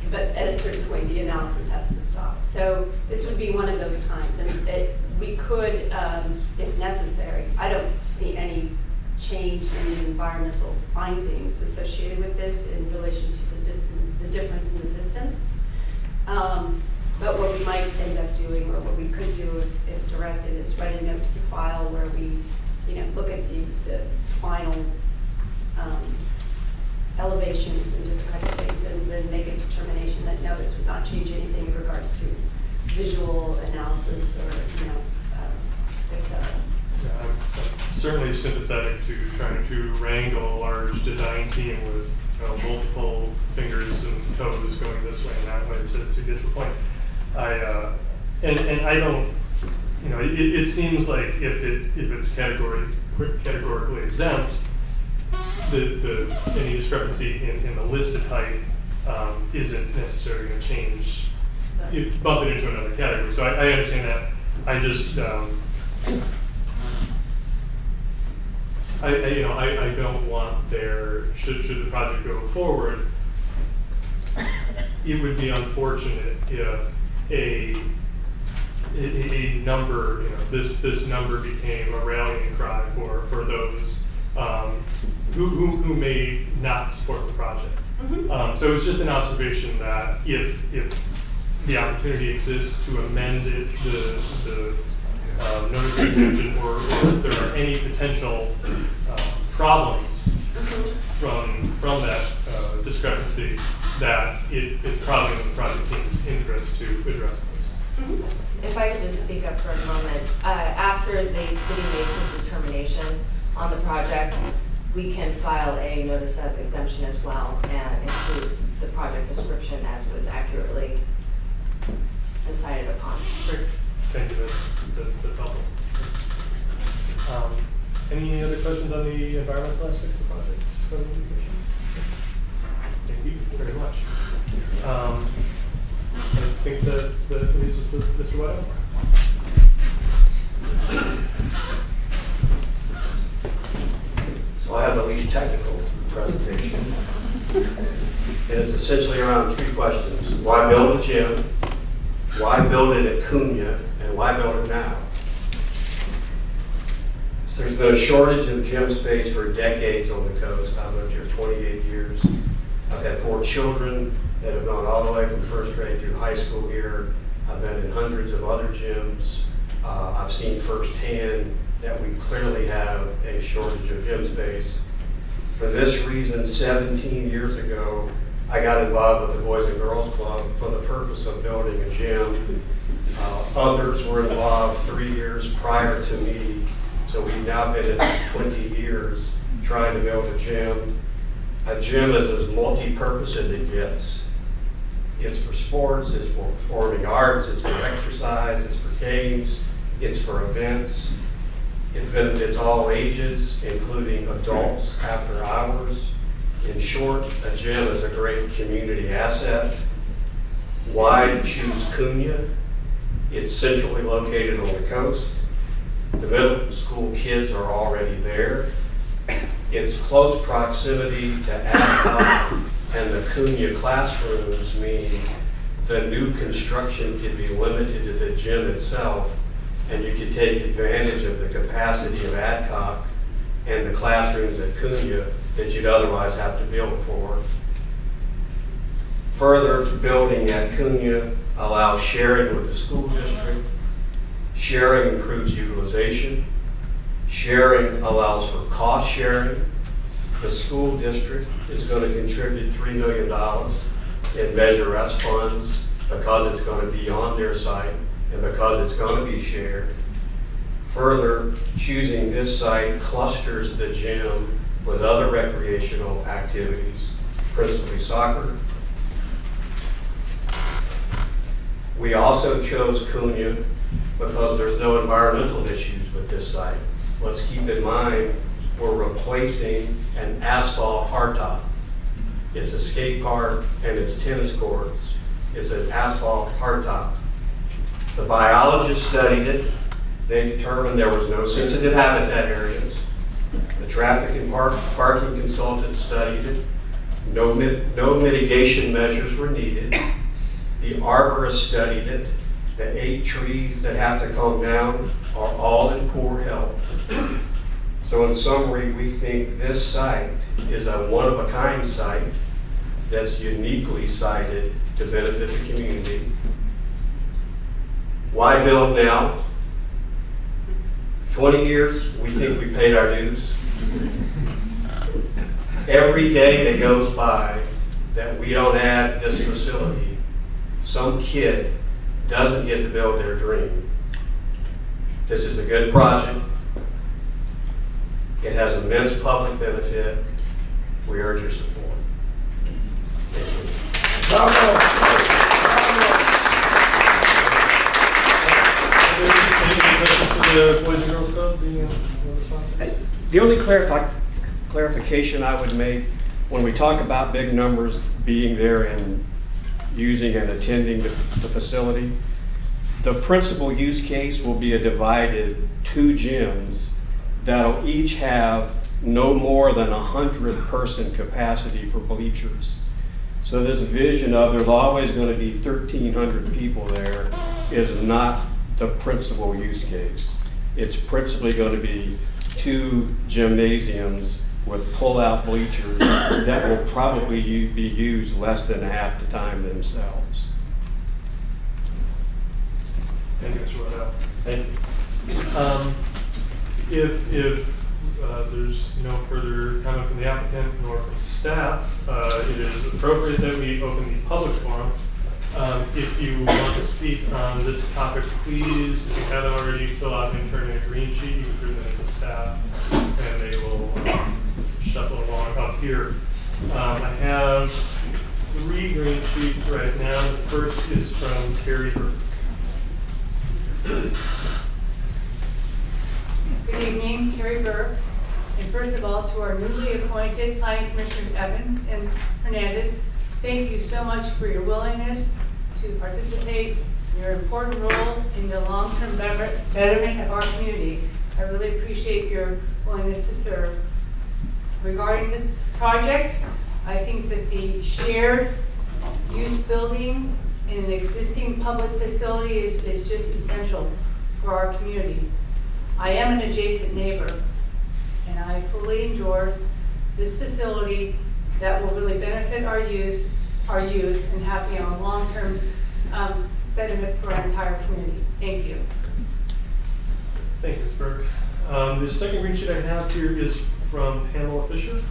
But at a certain point, the analysis has to stop. So this would be one of those times. And we could, if necessary, I don't see any change in the environmental findings associated with this in relation to the difference in the distance. But what we might end up doing, or what we could do if directed, is write a note to the file where we, look at the final elevations and different kinds of things, and then make a determination that no, this would not change anything in regards to visual analysis or, etc. I'm certainly sympathetic to trying to wrangle a large design team with multiple fingers and toes going this way and that way to get to the point. And I don't, it seems like if it's categorically exempt, any discrepancy in the listed height isn't necessarily going to change, bump it into another category. So I understand that. I just, I don't want should the project go forward, it would be unfortunate if a number, this number became a rallying cry for those who may not support the project. Mm-hmm. So it's just an observation that if the opportunity exists to amend it, the notice of exemption, or if there are any potential problems from that discrepancy, that it's probably in the project team's interest to address those. Mm-hmm. If I could just speak up for a moment. After the city makes its determination on the project, we can file a notice of exemption as well and include the project description as was accurately decided upon. Great. Thank you. That's helpful. Any other questions on the environmental aspects of the project? Thank you very much. think that leaves us with Mr. Whiteout. So I have the least technical presentation. And it's essentially around three questions. Why build a gym? Why build it at Cunha? And why build it now? So there's been a shortage of gym space for decades on the coast. I've lived here 28 years. I've had 4 children that have gone all the way from first grade through high school here. I've been in hundreds of other gyms. I've seen firsthand that we clearly have a shortage of gym space. For this reason, 17 years ago, I got involved with the Boys and Girls Club for the purpose of building a gym. Others were involved 3 years prior to me, so we've now been at 20 years trying to build a gym. A gym is as multi-purpose as it gets. It's for sports, it's for performing arts, it's for exercise, it's for games, it's for events. It benefits all ages, including adults after hours. In short, a gym is a great community asset. Why choose Cunha? It's centrally located on the coast. The middle school kids are already there. Its close proximity to Adcock and the Cunha classrooms mean the new construction can be limited to the gym itself, and you can take advantage of the capacity of Adcock and the classrooms at Cunha that you'd otherwise have to build for. Further, building at Cunha allows sharing with the school district. Sharing improves utilization. Sharing allows for cost sharing. The school district is going to contribute $3 million in Measure S funds because it's going to be on their site and because it's going to be shared. Further, choosing this site clusters the gym with other recreational activities, principally soccer. We also chose Cunha because there's no environmental issues with this site. Let's keep in mind, we're replacing an asphalt hardtop. It's a skate park and it's tennis courts. It's an asphalt hardtop. The biologists studied it. They determined there was no sensitive habitat areas. The traffic and parking consultant studied it. No mitigation measures were needed. The arborist studied it. The 8 trees that have to come down are all in poor health. So in summary, we think this site is a one-of-a-kind site that's uniquely sited to benefit the community. Why build now? 20 years, we think we paid our dues. Every day that goes by that we don't add this facility, some kid doesn't get to build their dream. This is a good project. It has immense public benefit. We urge your support. Thank you. The only clarification I would make when we talk about big numbers being there and using and attending the facility, the principal use case will be a divided 2 gyms that'll each have no more than 100-person capacity for bleachers. So this vision of there's always going to be 1,300 people there is not the principal use case. It's principally going to be 2 gymnasiums with pull-out bleachers that will probably be used less than half the time themselves. Thank you, Mr. Whiteout. Thank you. If there's no further comment from the applicant nor from staff, it is appropriate that we open the public forum. If you want to speak on this topic, please, if you haven't already, fill out and turn in a green sheet. You can present it to staff, and they will shuffle along up here. I have 3 green sheets right now. The first is from Carrie Burke. Good evening, Carrie Burke. And first of all, to our newly appointed Planning Commissioners Evans and Hernandez, thank you so much for your willingness to participate in your important role in the long-term betterment of our community. I really appreciate your willingness to serve. Regarding this project, I think that the shared use building in an existing public facility is just essential for our community. I am an adjacent neighbor, and I fully endorse this facility that will really benefit our youth and have a long-term benefit for our entire community. Thank you. Thank you, Ms. Burke. The second green sheet I have here is from Pamela Fisher.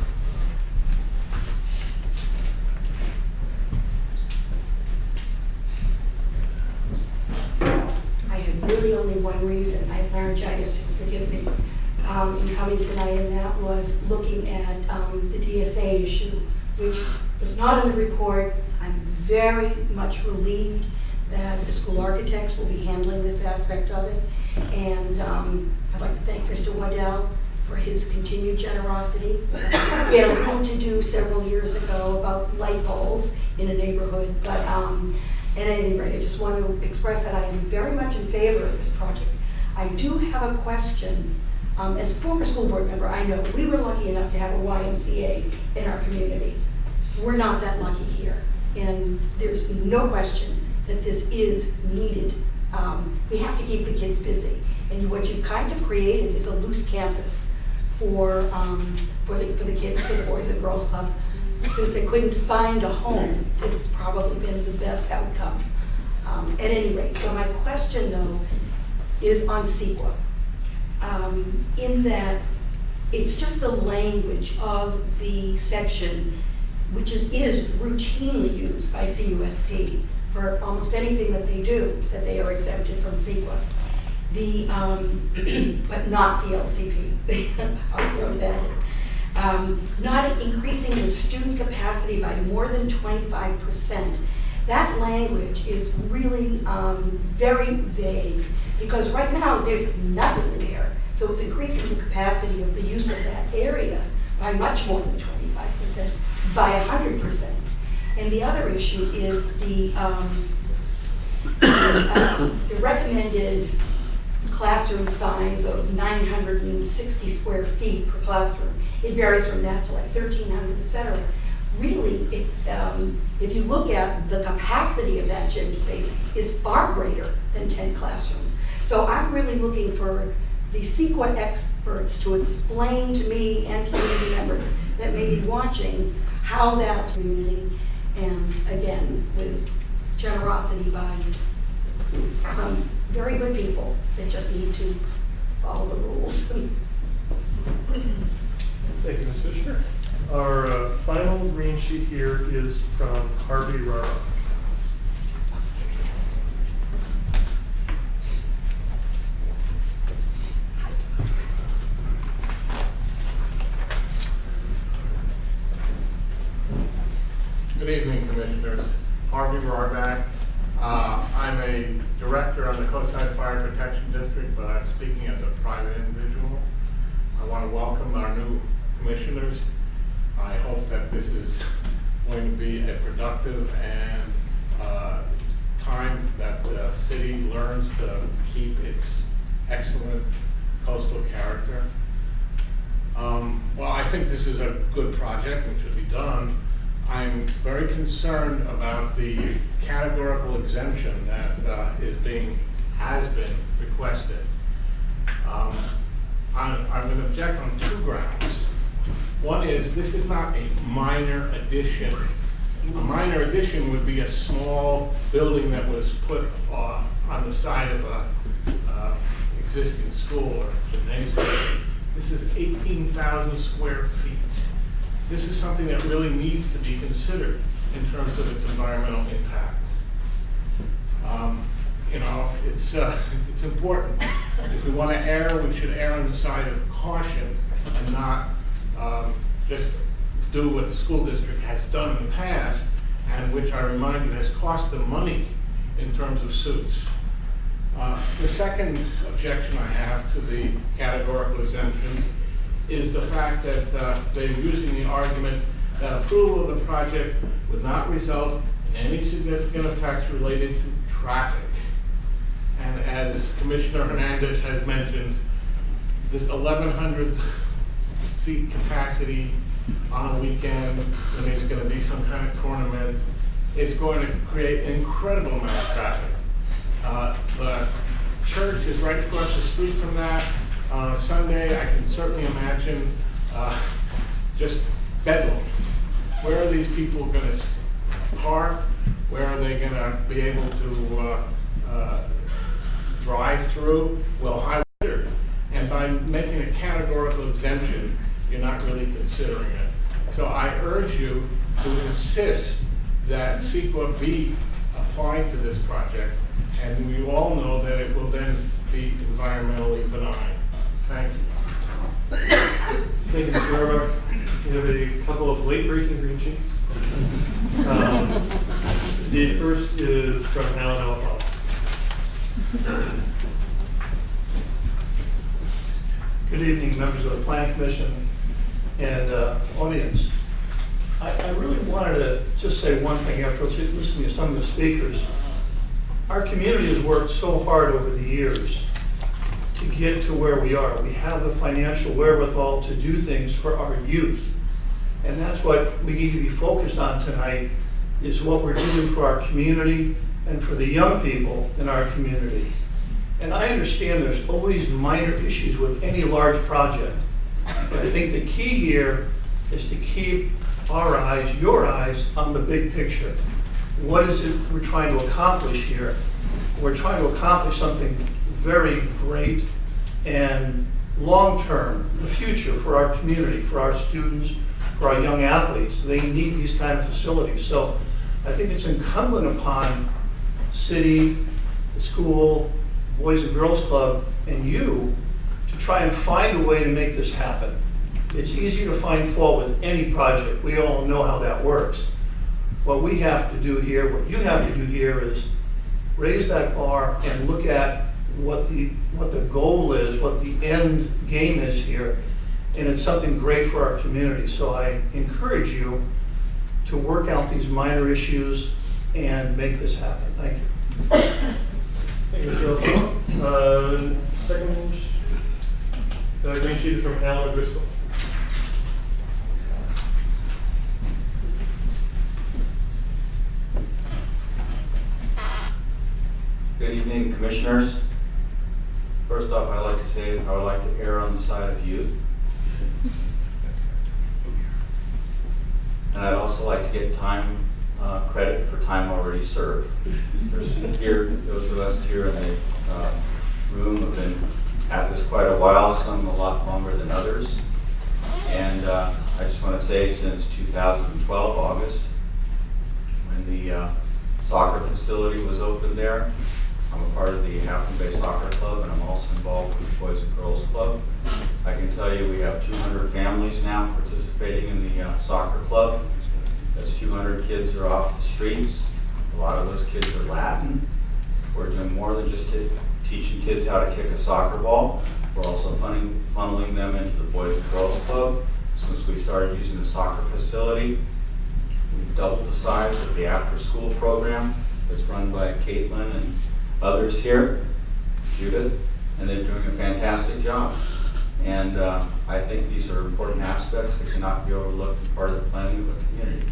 I had really only one reason. I have laryngitis, so forgive me, in coming tonight, and that was looking at the DSA issue, which was not in the report. I'm very much relieved that the school architects will be handling this aspect of it. And I'd like to thank Mr. Waddell for his continued generosity. We had a little to do several years ago about light poles in a neighborhood, but at any rate, I just want to express that I am very much in favor of this project. I do have a question. As a former school board member, I know we were lucky enough to have a YMCA in our community. We're not that lucky here, and there's no question that this is needed. We have to keep the kids busy, and what you've kind of created is a loose campus for the kids, for the Boys and Girls Club. Since they couldn't find a home, this has probably been the best outcome. At any rate, so my question though is on CEQA. In that it's just the language of the section, which is routinely used by CUSD for almost anything that they do, that they are exempted from CEQA. But not the LCP. I'll throw that in. Not increasing the student capacity by more than 25%. That language is really very vague, because right now there's nothing there. So it's increasing the capacity of the use of that area by much more than 25%, by 100%. And the other issue is the recommended classroom size of 960 square feet per classroom. It varies from that to like 1,300, et cetera. Really, if you look at the capacity of that gym space, is far greater than 10 classrooms. So I'm really looking for the CEQA experts to explain to me and community members that may be watching how that community, and again, with generosity by some very good people that just need to follow the rules. Thank you, Ms. Fisher. Our final green sheet here is from Harvey Rara. Good evening, Commissioners. Harvey Rarback. I'm a director on the Coastside Fire Protection District, but I'm speaking as a private individual. I want to welcome our new commissioners. I hope that this is going to be a productive and time that the city learns to keep its excellent coastal character. Well, I think this is a good project and should be done. I'm very concerned about the categorical exemption that has been requested. I'm going to object on two grounds. One is this is not a minor addition. A minor addition would be a small building that was put on the side of a existing school or gymnasium. This is 18,000 square feet. This is something that really needs to be considered in terms of its environmental impact. It's important. If we want to err, we should err on the side of caution and not just do what the school district has done in the past, and which I remind you has cost them money in terms of suits. The second objection I have to the categorical exemption is the fact that they're using the argument that approval of the project would not result and any significant effects related to traffic. And as Commissioner Hernandez has mentioned, this 1,100 seat capacity on a weekend when there's going to be some kind of tournament is going to create an incredible amount of traffic. The church is right across the street from that. On a Sunday, I can certainly imagine just bedlam. Where are these people going to park? Where are they going to be able to drive through? Well, high water. And by making a categorical exemption, you're not really considering it. So I urge you to insist that CEQA be applied to this project, and we all know that it will then be environmentally benign. Thank you. Thank you, Mr. Roebuck. We have a couple of late-breaking green sheets. The first is from Alan Alfaro. Good evening, members of the Planning Commission and audience. I really wanted to just say one thing after listening to some of the speakers. Our community has worked so hard over the years to get to where we are. We have the financial wherewithal to do things for our youth. And that's what we need to be focused on tonight, is what we're doing for our community and for the young people in our community. And I understand there's always minor issues with any large project. But I think the key here is to keep our eyes, your eyes, on the big picture. What is it we're trying to accomplish here? We're trying to accomplish something very great and long-term, the future for our community, for our students, for our young athletes. They need these kind of facilities. So I think it's incumbent upon city, the school, Boys and Girls Club, and you to try and find a way to make this happen. It's easy to find fault with any project. We all know how that works. What we have to do here, what you have to do here is raise that bar and look at what the goal is, what the end game is here, and it's something great for our community. So I encourage you to work out these minor issues and make this happen. Thank you. Thank you, Joe. Second green sheet is from Alan Driscoll. Good evening, commissioners. First off, I'd like to say I would like to err on the side of youth. And I'd also like to get credit for time already served. Those of us here in the room have been at this quite a while, some a lot longer than others. And I just want to say since 2012, August, when the soccer facility was opened there, I'm a part of the Halfmoon Bay Soccer Club, and I'm also involved with the Boys and Girls Club. I can tell you we have 200 families now participating in the soccer club. That's 200 kids that are off the streets. A lot of those kids are Latin. We're doing more than just teaching kids how to kick a soccer ball. We're also funneling them into the Boys and Girls Club. Since we started using the soccer facility, we've doubled the size of the after-school program that's run by Caitlin and others here, Judith, and they're doing a fantastic job. And I think these are important aspects that cannot be overlooked as part of the planning of a community.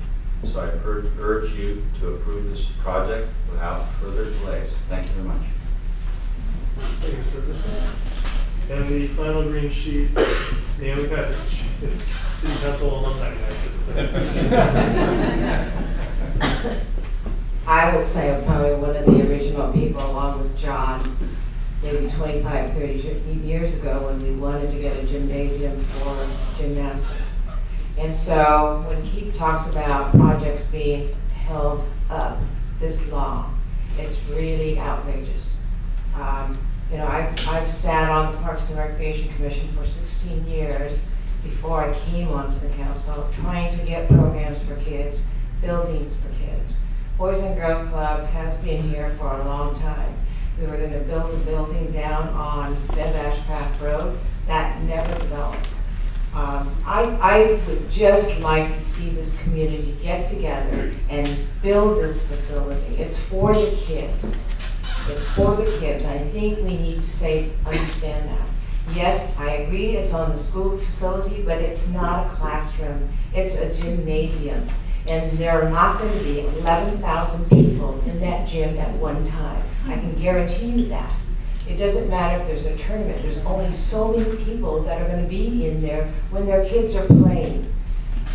So I urge you to approve this project without further delays. Thank you very much. Thank you, Mr. Driscoll. And the final green sheet, Naomi Pettridge. It's City Council alumni night. I would say I'm probably one of the original people, along with John, maybe 25, 30, 50 years ago when we wanted to get a gymnasium for gymnastics. And so when Keith talks about projects being held up this long, it's really outrageous. I've sat on the Parks and Recreation Commission for 16 years before I came onto the council, trying to get programs for kids, buildings for kids. Boys and Girls Club has been here for a long time. We were going to build a building down on Bev Ashcraft Road. That never developed. I would just like to see this community get together and build this facility. It's for the kids. It's for the kids. I think we need to understand that. Yes, I agree it's on the school facility, but it's not a classroom. It's a gymnasium. And there are not going to be 11,000 people in that gym at one time. I can guarantee you that. It doesn't matter if there's a tournament. There's only so many people that are going to be in there when their kids are playing.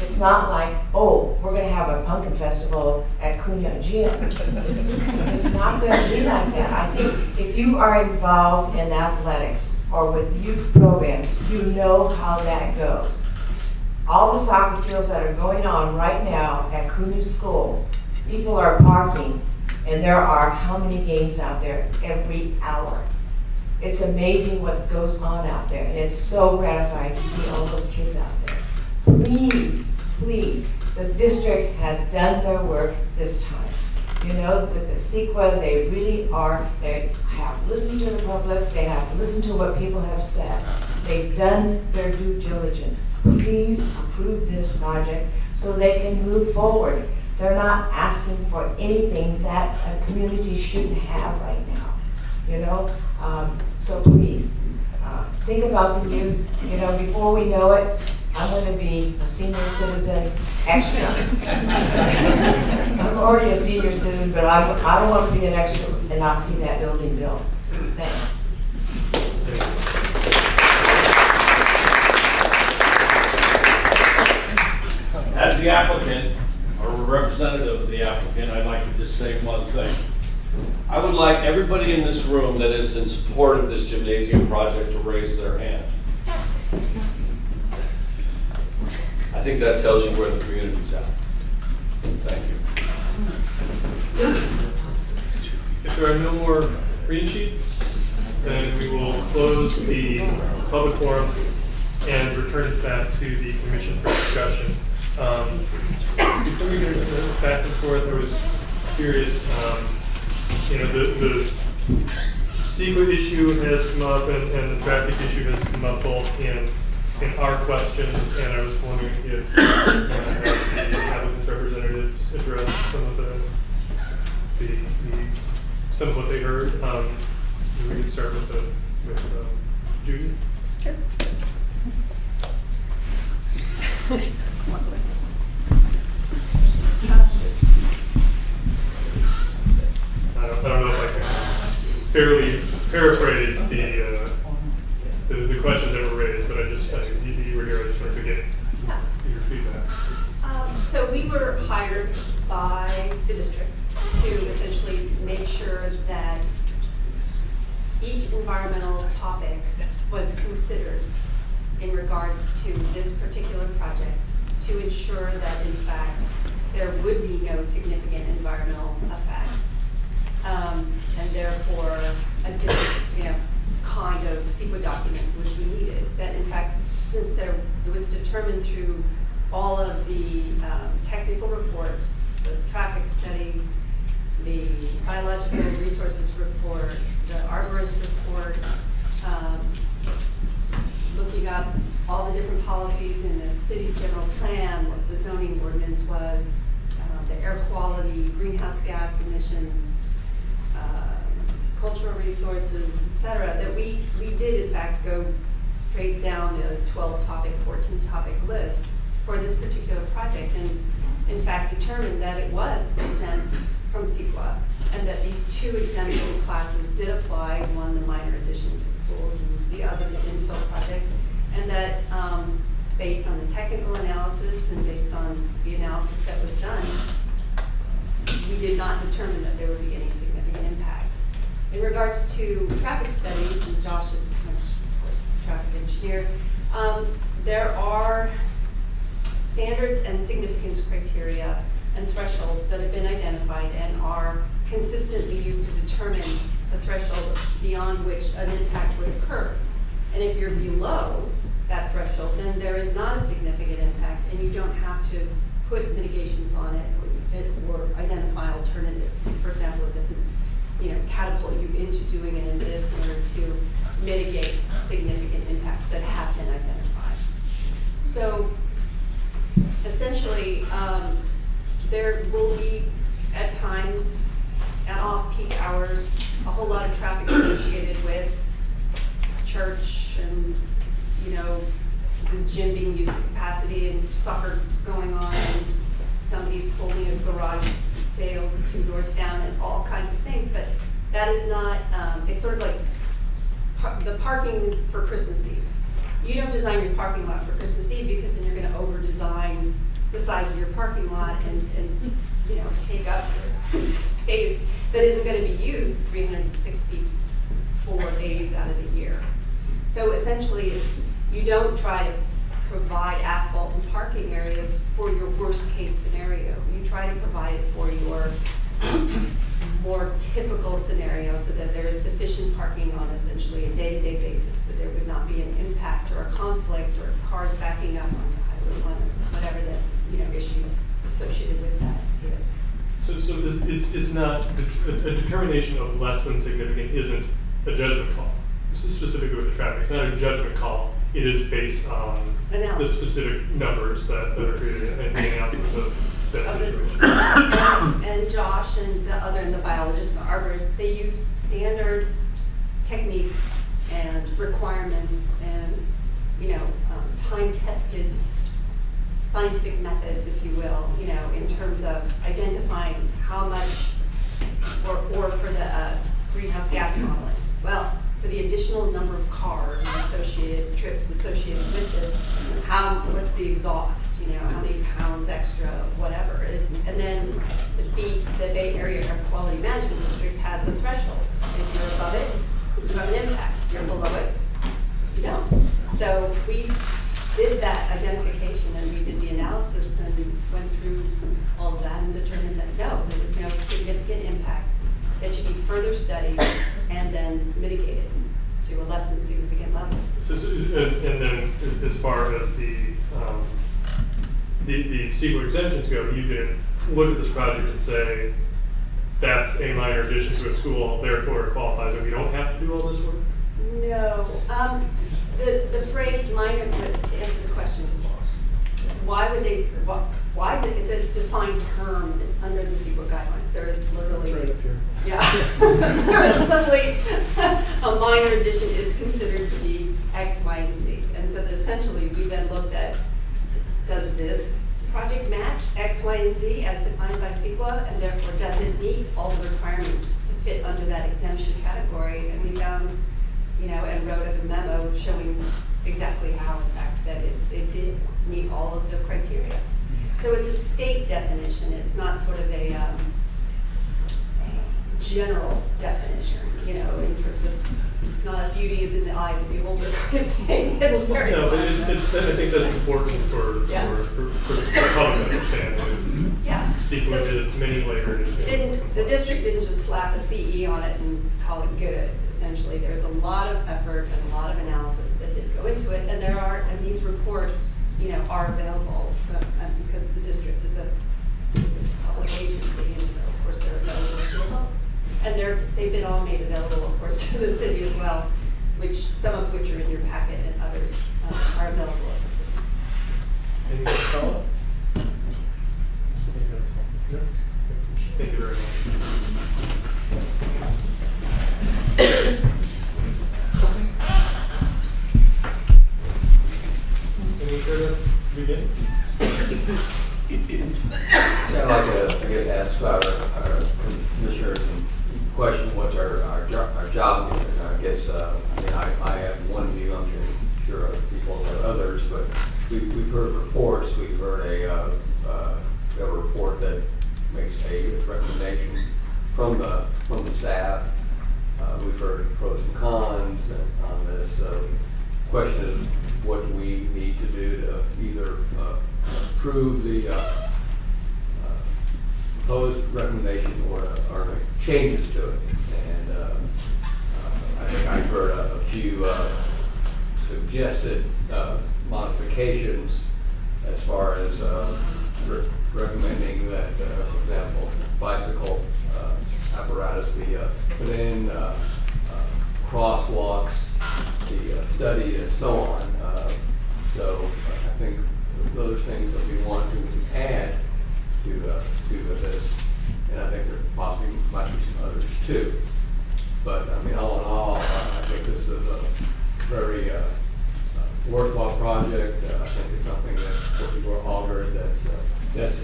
It's not like, oh, we're going to have a pumpkin festival at Cunha Gym. It's not going to be like that. I think if you are involved in athletics or with youth programs, you know how that goes. All the soccer fields that are going on right now at Cunha School, people are parking, and there are how many games out there every hour? It's amazing what goes on out there, and it's so gratifying to see all those kids out there. Please, please, the district has done their work this time. You know, with the CEQA, they really are, they have listened to the public, they have listened to what people have said. They've done their due diligence. Please approve this project so they can move forward. They're not asking for anything that a community shouldn't have right now, you know? So please, think about the youth. You know, before we know it, I'm going to be a senior citizen extra. I'm already a senior citizen, but I don't want to be an extra and not see that building built. Thanks. As the applicant, or a representative of the applicant, I'd like to just say one thing. I would like everybody in this room that is in support of this gymnasium project to raise their hand. I think that tells you where the community's at. Thank you. If there are no more green sheets, then we will close the public forum and return it back to the commission for discussion. Before we get into the back and forth, I was curious, you know, the CEQA issue has come up and the traffic issue has come up both in our questions, and I was wondering if the applicant's representatives addressed some of some of what they heard. We can start with Judy. Sure. I don't know if I can fairly paraphrase the questions that were raised, but you were here, I just wanted to get your feedback. So we were hired by the district to essentially make sure that each environmental topic was considered in regards to this particular project, to ensure that in fact there would be no significant environmental effects, and therefore a different, kind of CEQA document would be needed. That in fact, since it was determined through all of the technical reports, the traffic study, the biological resources report, the arborist report, looking up all the different policies in the city's general plan, what the zoning ordinance was, the air quality, greenhouse gas emissions, cultural resources, et cetera, that we did in fact go straight down the 12-topic, 14-topic list for this particular project, and in fact determined that it was exempt from CEQA, and that these two exemption classes did apply, one the minor addition to schools and the other the infill project, and that based on the technical analysis and based on the analysis that was done, we did not determine that there would be any significant impact. In regards to traffic studies, and Josh is, of course, a traffic engineer, there are standards and significance criteria and thresholds that have been identified and are consistently used to determine the threshold beyond which an impact would occur. And if you're below that threshold, then there is not a significant impact, and you don't have to put mitigations on it or identify alternatives. For example, it doesn't catapult you into doing an in order to mitigate significant impacts that have been identified. So essentially, there will be at times, at off-peak hours, a whole lot of traffic associated with church and, you know, the gym being used to capacity and soccer going on and somebody's holding a garage sale 2 doors down and all kinds of things. But that is not, it's sort of like the parking for Christmas Eve. You don't design your parking lot for Christmas Eve because then you're going to over-design the size of your parking lot and you know, take up space that isn't going to be used 364 days out of the year. So essentially, it's, you don't try to provide asphalt and parking areas for your worst case scenario. You try to provide it for your more typical scenario so that there is sufficient parking on essentially a day-to-day basis, that there would not be an impact or a conflict or cars backing up onto Highway 1 or whatever the, you know, issues associated with that is. So it's not, a determination of less than significant isn't a judgment call. This is specifically with the traffic. It's not a judgment call. It is based on the specific numbers that are created and the analysis of that situation. And Josh and the biologists and the arborists, they use standard techniques and requirements and, you know, time-tested scientific methods, if you will, you know, in terms of identifying how much, or for the greenhouse gas modeling. Well, for the additional number of cars and associated trips associated with this, what's the exhaust, you know, how many pounds extra, whatever is, and then the Bay Area Air Quality Management District has a threshold. If you're above it, you have an impact. If you're below it, you don't. So we did that identification and we did the analysis and went through all of that and determined that no, there was no significant impact that should be further studied and then mitigated to a less than significant level. So, and then as far as the CEQA exemptions go, you didn't look at this project and say, that's a minor addition to a school, therefore it qualifies and we don't have to do all this work? No. The phrase minor, to answer the question, why would they, it's a defined term under the CEQA guidelines. There is literally, right up here. Yeah. There is literally a minor addition is considered to be X, Y, and Z. And so essentially we then looked at, does this project match X, Y, and Z as defined by CEQA, and therefore does it meet all the requirements to fit under that exemption category? And we found, you know, and wrote up a memo showing exactly how, in fact, that it did meet all of the criteria. So it's a state definition. It's not sort of a general definition, you know, in terms of, it's not a beauty is in the eye of the beholder kind of thing. It's very no, but I think that's important for the public understanding. Yeah. CEQA So is many layers. the district didn't just slap a CE on it and call it good. Essentially, there's a lot of effort and a lot of analysis that did go into it, and these reports, you know, are available because the district is a public agency, and so of course they're available to the public, and they've been all made available, of course, to the city as well, which some of which are in your packet and others are available at the city. Any more follow-up? Thank you very much. Any further to begin? I'd like to, I guess, ask our commissioners a question. What's our job? I guess I have one view. I'm sure other people have others, but we've heard reports. We've heard a report that makes a recommendation from the staff. We've heard pros and cons on this. Question is, what do we need to do to either approve the proposed recommendation or make changes to it? And I think I've heard a few suggested modifications as far as recommending that, for example, bicycle apparatus be put in, crosswalks, the study, and so on. So I think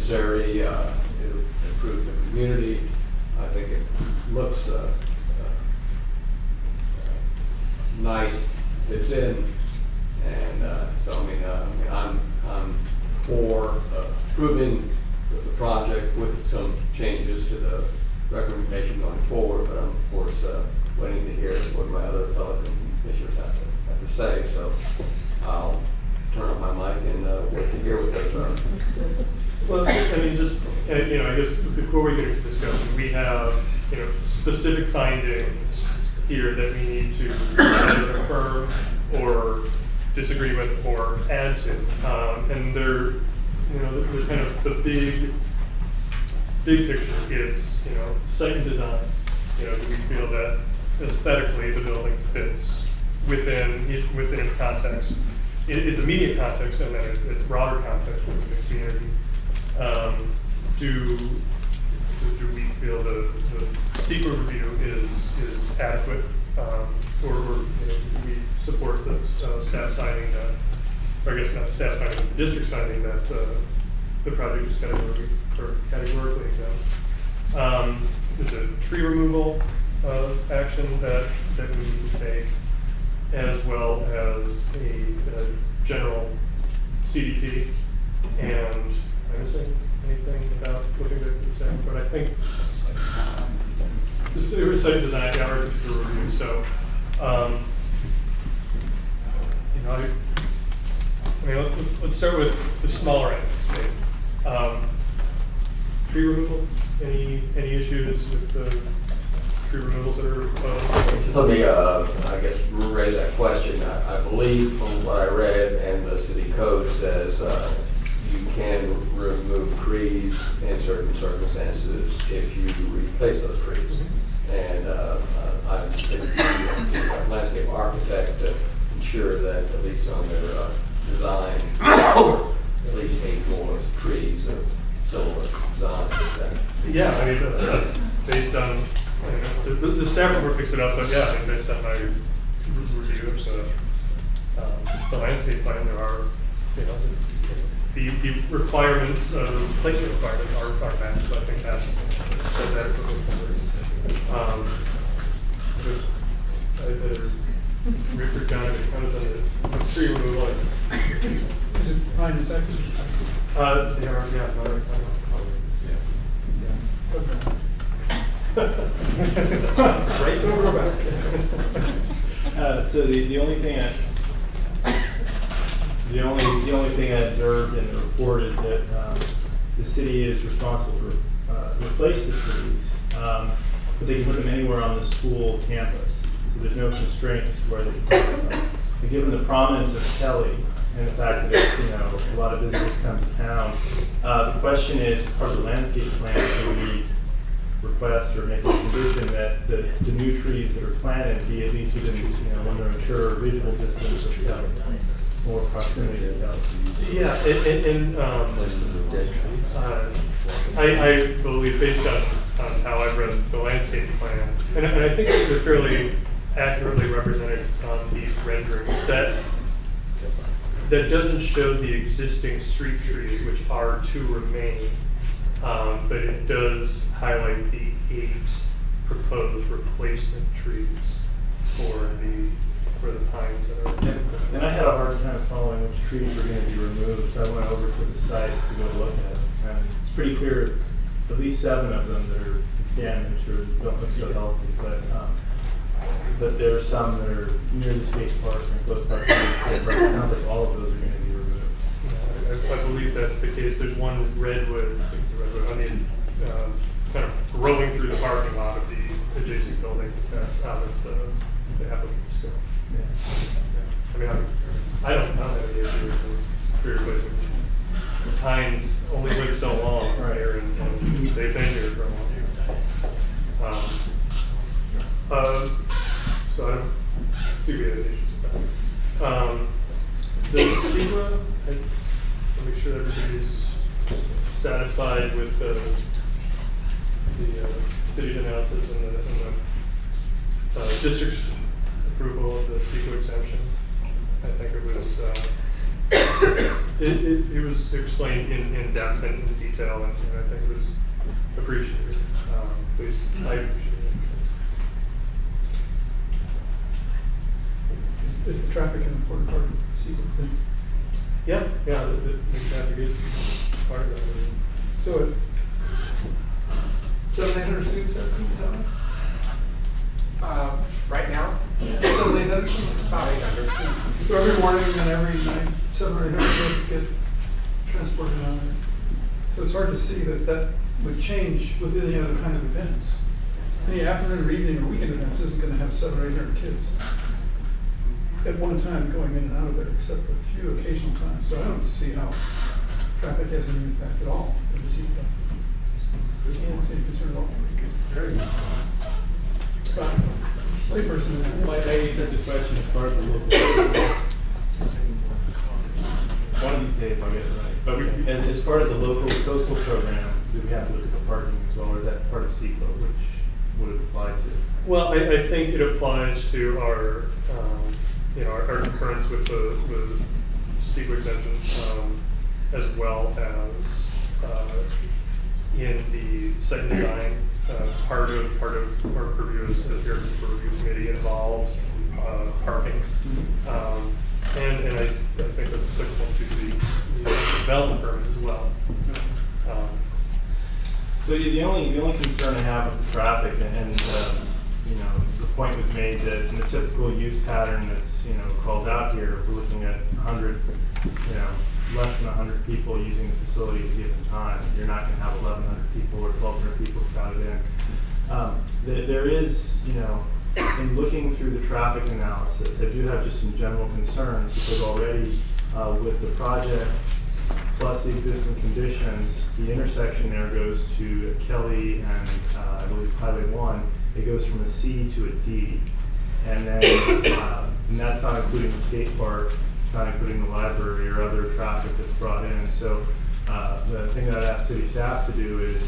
necessary. It'll improve the community. I think it looks nice, fits in, and so I mean, I'm for approving the project with some changes to the recommendation going forward, but I'm of course waiting to hear what my other fellow commissioners have to say. So I'll turn on my mic and wait to hear what those are. Well, I mean, just, I guess before we get into discussion, we have, specific findings here that we need to either affirm or disagree with or add to. And they're, they're kind of the big picture. It's, site and design. Do we feel that aesthetically the building fits within its context? It's immediate context, and then it's broader context within the community. Do we feel the secret review is adequate, or do we support the staff's finding that, or I guess not staff's finding, but the district's finding that the project is categorically exempt? There's a tree removal action that we need to take, as well as a general CDP. And am I missing anything about looking at the second? But I think the site design hours is a review. So, let's start with the smaller items. Tree removal. Any issues with the tree removals that are proposed? Just let me, I guess, raise that question. I believe from what I read, and the city code says you can remove trees in certain circumstances if you replace those trees. And I've been a landscape architect to ensure that at least on their design, at least 8 more trees of similar design. Yeah, I mean, based on, the staff report picks it up, but yeah, I mean, based on my review of the landscape plan, there are, the requirements, the placement requirements are met, so I think that's adequately covered. Richard John, it comes on the tree removal. Is it behind the second? They are, yeah. Right over back. So the only thing I observed in the report is that the city is responsible to replace the trees, but they can put them anywhere on the school campus. So there's no constraint as to where they can put them. And given the prominence of Kelly and the fact that a lot of visitors come to town, the question is, part of the landscape plan, do we request or make a condition that the new trees that are planted be at least within when they're mature, visual distance of Kelly, or proximity to Kelly? Yeah, I believe based on how I've read the landscape plan, and I think they're fairly accurately represented on the renderings, that doesn't show the existing street trees, which are to remain, but it does highlight the 8 proposed replacement trees for the pines that are. And I had a hard time following which trees were going to be removed, so I went over to the site to go look at it. And it's pretty clear, at least 7 of them that are damaged or don't look so healthy, but there are some that are near the skate park and close proximity to the skate park. It sounds like all of those are going to be removed. I believe that's the case. There's one redwood, I think it's a redwood, on the kind of growing through the parking lot of the adjacent building that's out of the applicant's scope. Yeah. I mean, I don't have any issue with tree replacement. The pines only live so long here, and they've been here for a long time. So I don't see we have issues with that. The SEQA, to make sure everybody's satisfied with the city's analysis and the district's approval of the SEQA exemption. I think it was It was explained in depth and in detail, and I think it was appreciated. Please, I appreciate it. Is the traffic an important part of secret things? Yeah, the traffic is part of that. So, 700 students at the time? Right now? 700? About 800. So every morning and every night, 700 kids get transported out there. So it's hard to see that would change with any other kind of events. Any afternoon or evening or weekend events isn't going to have 700 or 800 kids at one time going in and out of there, except a few occasional times. So I don't see how traffic has any impact at all in the city. I don't see any concern at all. Very good. Layperson. Maybe such a question as part of the local. One of these days I'll get it right. But as part of the local coastal program, do we have to look at the parking as well, or is that part of CEQA, which would it apply to? Well, I think it applies to our, our concurrence with the CEQA exemption, as well as in the site design. Part of our purview as your review committee involves parking, and I think that's applicable to the development permit as well. So the only concern I have with the traffic, and the point was made that in the typical use pattern that's called out here, if we're looking at 100, less than 100 people using the facility at a given time, you're not going to have 1,100 people or 1,200 people crowded in. There is, in looking through the traffic analysis, I do have just some general concerns because already with the project plus the existing conditions, the intersection there goes to Kelly and I believe Highway 1. It goes from a C to a D, and then and that's not including the skate park. It's not including the library or other traffic that's brought in. So the thing that I'd ask city staff to do is,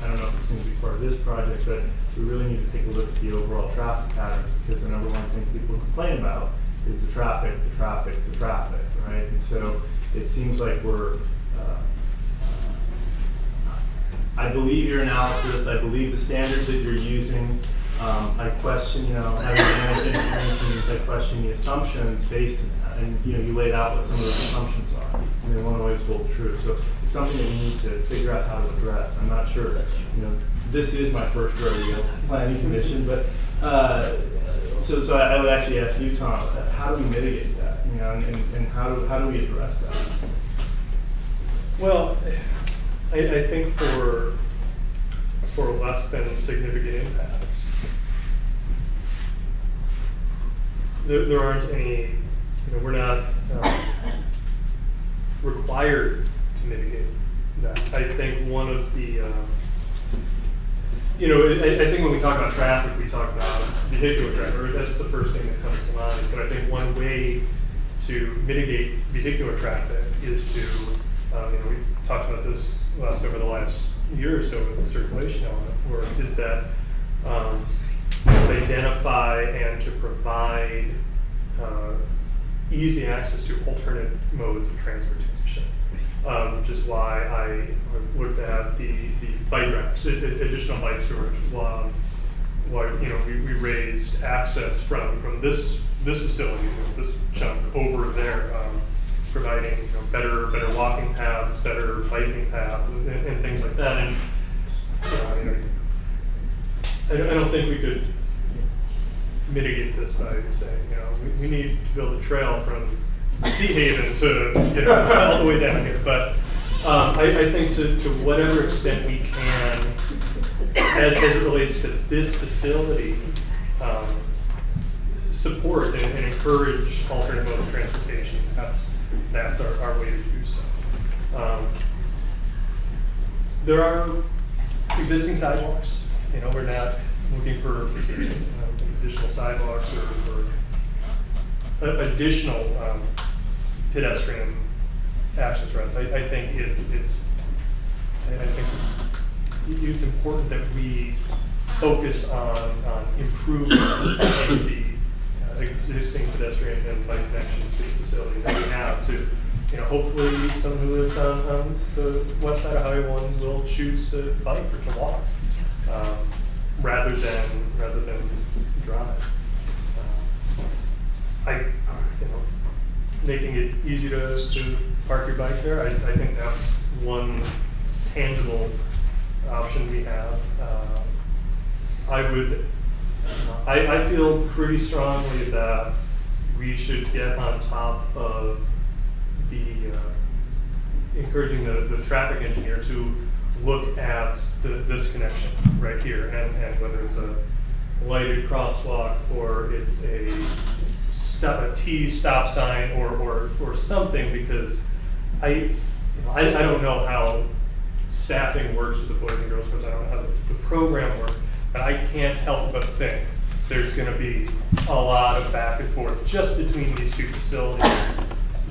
I don't know if it's going to be part of this project, but we really need to take a look at the overall traffic patterns, because the number one thing people complain about is the traffic, right? And so it seems like we're, I believe your analysis, I believe the standards that you're using. I question, having managed engineering teams, I question the assumptions based on that. And you laid out what some of those assumptions are, and they won't always hold true. So it's something that we need to figure out how to address. I'm not sure, this is my first rodeo planning commission, but so I would actually ask you, Tom, how do we mitigate that? And how do we address that? Well, I think for less than significant impacts, there aren't any, we're not required to mitigate that. I think one of the, I think when we talk about traffic, we talk about vehicular traffic. That's the first thing that comes to mind. But I think one way to mitigate vehicular traffic is to, we talked about this over the last year or so with the circulation element work, is that identify and to provide easy access to alternate modes of transportation, which is why I looked at the bike racks, additional bike storage. We raised access from this facility, this chunk over there, providing better walking paths, better biking paths, and things like that. And I don't think we could mitigate this by saying, we need to build a trail from Sea Haven to all the way down here. But I think to whatever extent we can, as it relates to this facility, support and encourage alternate mode of transportation. That's our way to do so. There are existing sidewalks. We're not looking for additional sidewalks or additional pedestrian access routes. I think it's important that we focus on improving the existing pedestrian and bike connections to the facility that we have to hopefully someone who lives on the west side of Highway 1 will choose to bike or to walk, rather than drive. Making it easy to park your bike there, I think that's one tangible option we have. I feel pretty strongly that we should get on top of encouraging the traffic engineer to look at this connection right here, and whether it's a lighted crosswalk or it's a T stop sign or something, because I don't know how staffing works with the Boys and Girls Clubs. I don't know how the program works, but I can't help but think there's going to be a lot of back and forth just between these two facilities,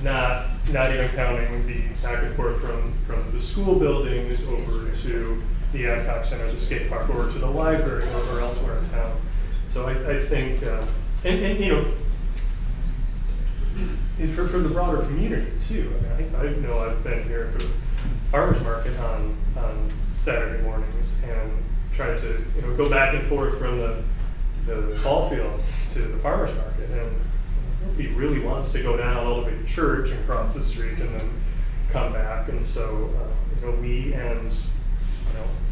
not even counting the back and forth from the school buildings over to the Adcock Center, the skate park, or to the library or elsewhere in town. So I think, and for the broader community too. I know I've been here for the farmers market on Saturday mornings and tried to go back and forth from the ball field to the farmers market, and he really wants to go down all the way to church and cross the street and then come back. And so we and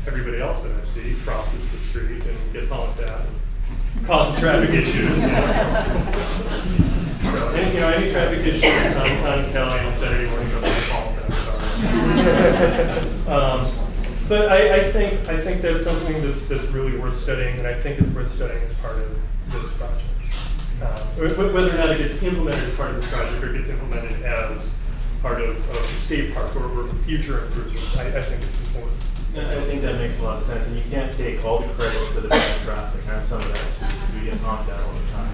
everybody else that I see crosses the street and gets on with that and causes traffic issues. So any traffic issues on Kelly on Saturday morning, go to the ball field. But I think that's something that's really worth studying, and I think it's worth studying as part of this project. Whether or not it gets implemented as part of this project or gets implemented as part of the skate park or future improvements, I think it's important. I think that makes a lot of sense, and you can't take all the credit for the bad traffic. I'm some of that too. We get honked at all the time.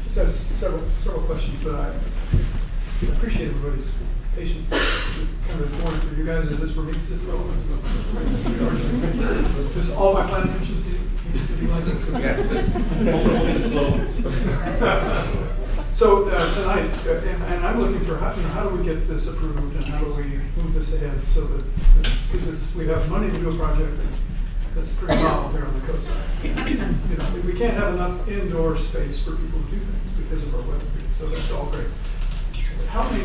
Just have several questions, but I appreciate everybody's patience. Is it kind of important for you guys, or is this for me to sit through? This all my planning commissions need to be like this. So tonight, and I'm looking for how do we get this approved, and how do we move this ahead so that, because we have money to do a project that's pretty novel here on the coast side. We can't have enough indoor space for people to do things because of our weather, so that's all great. How many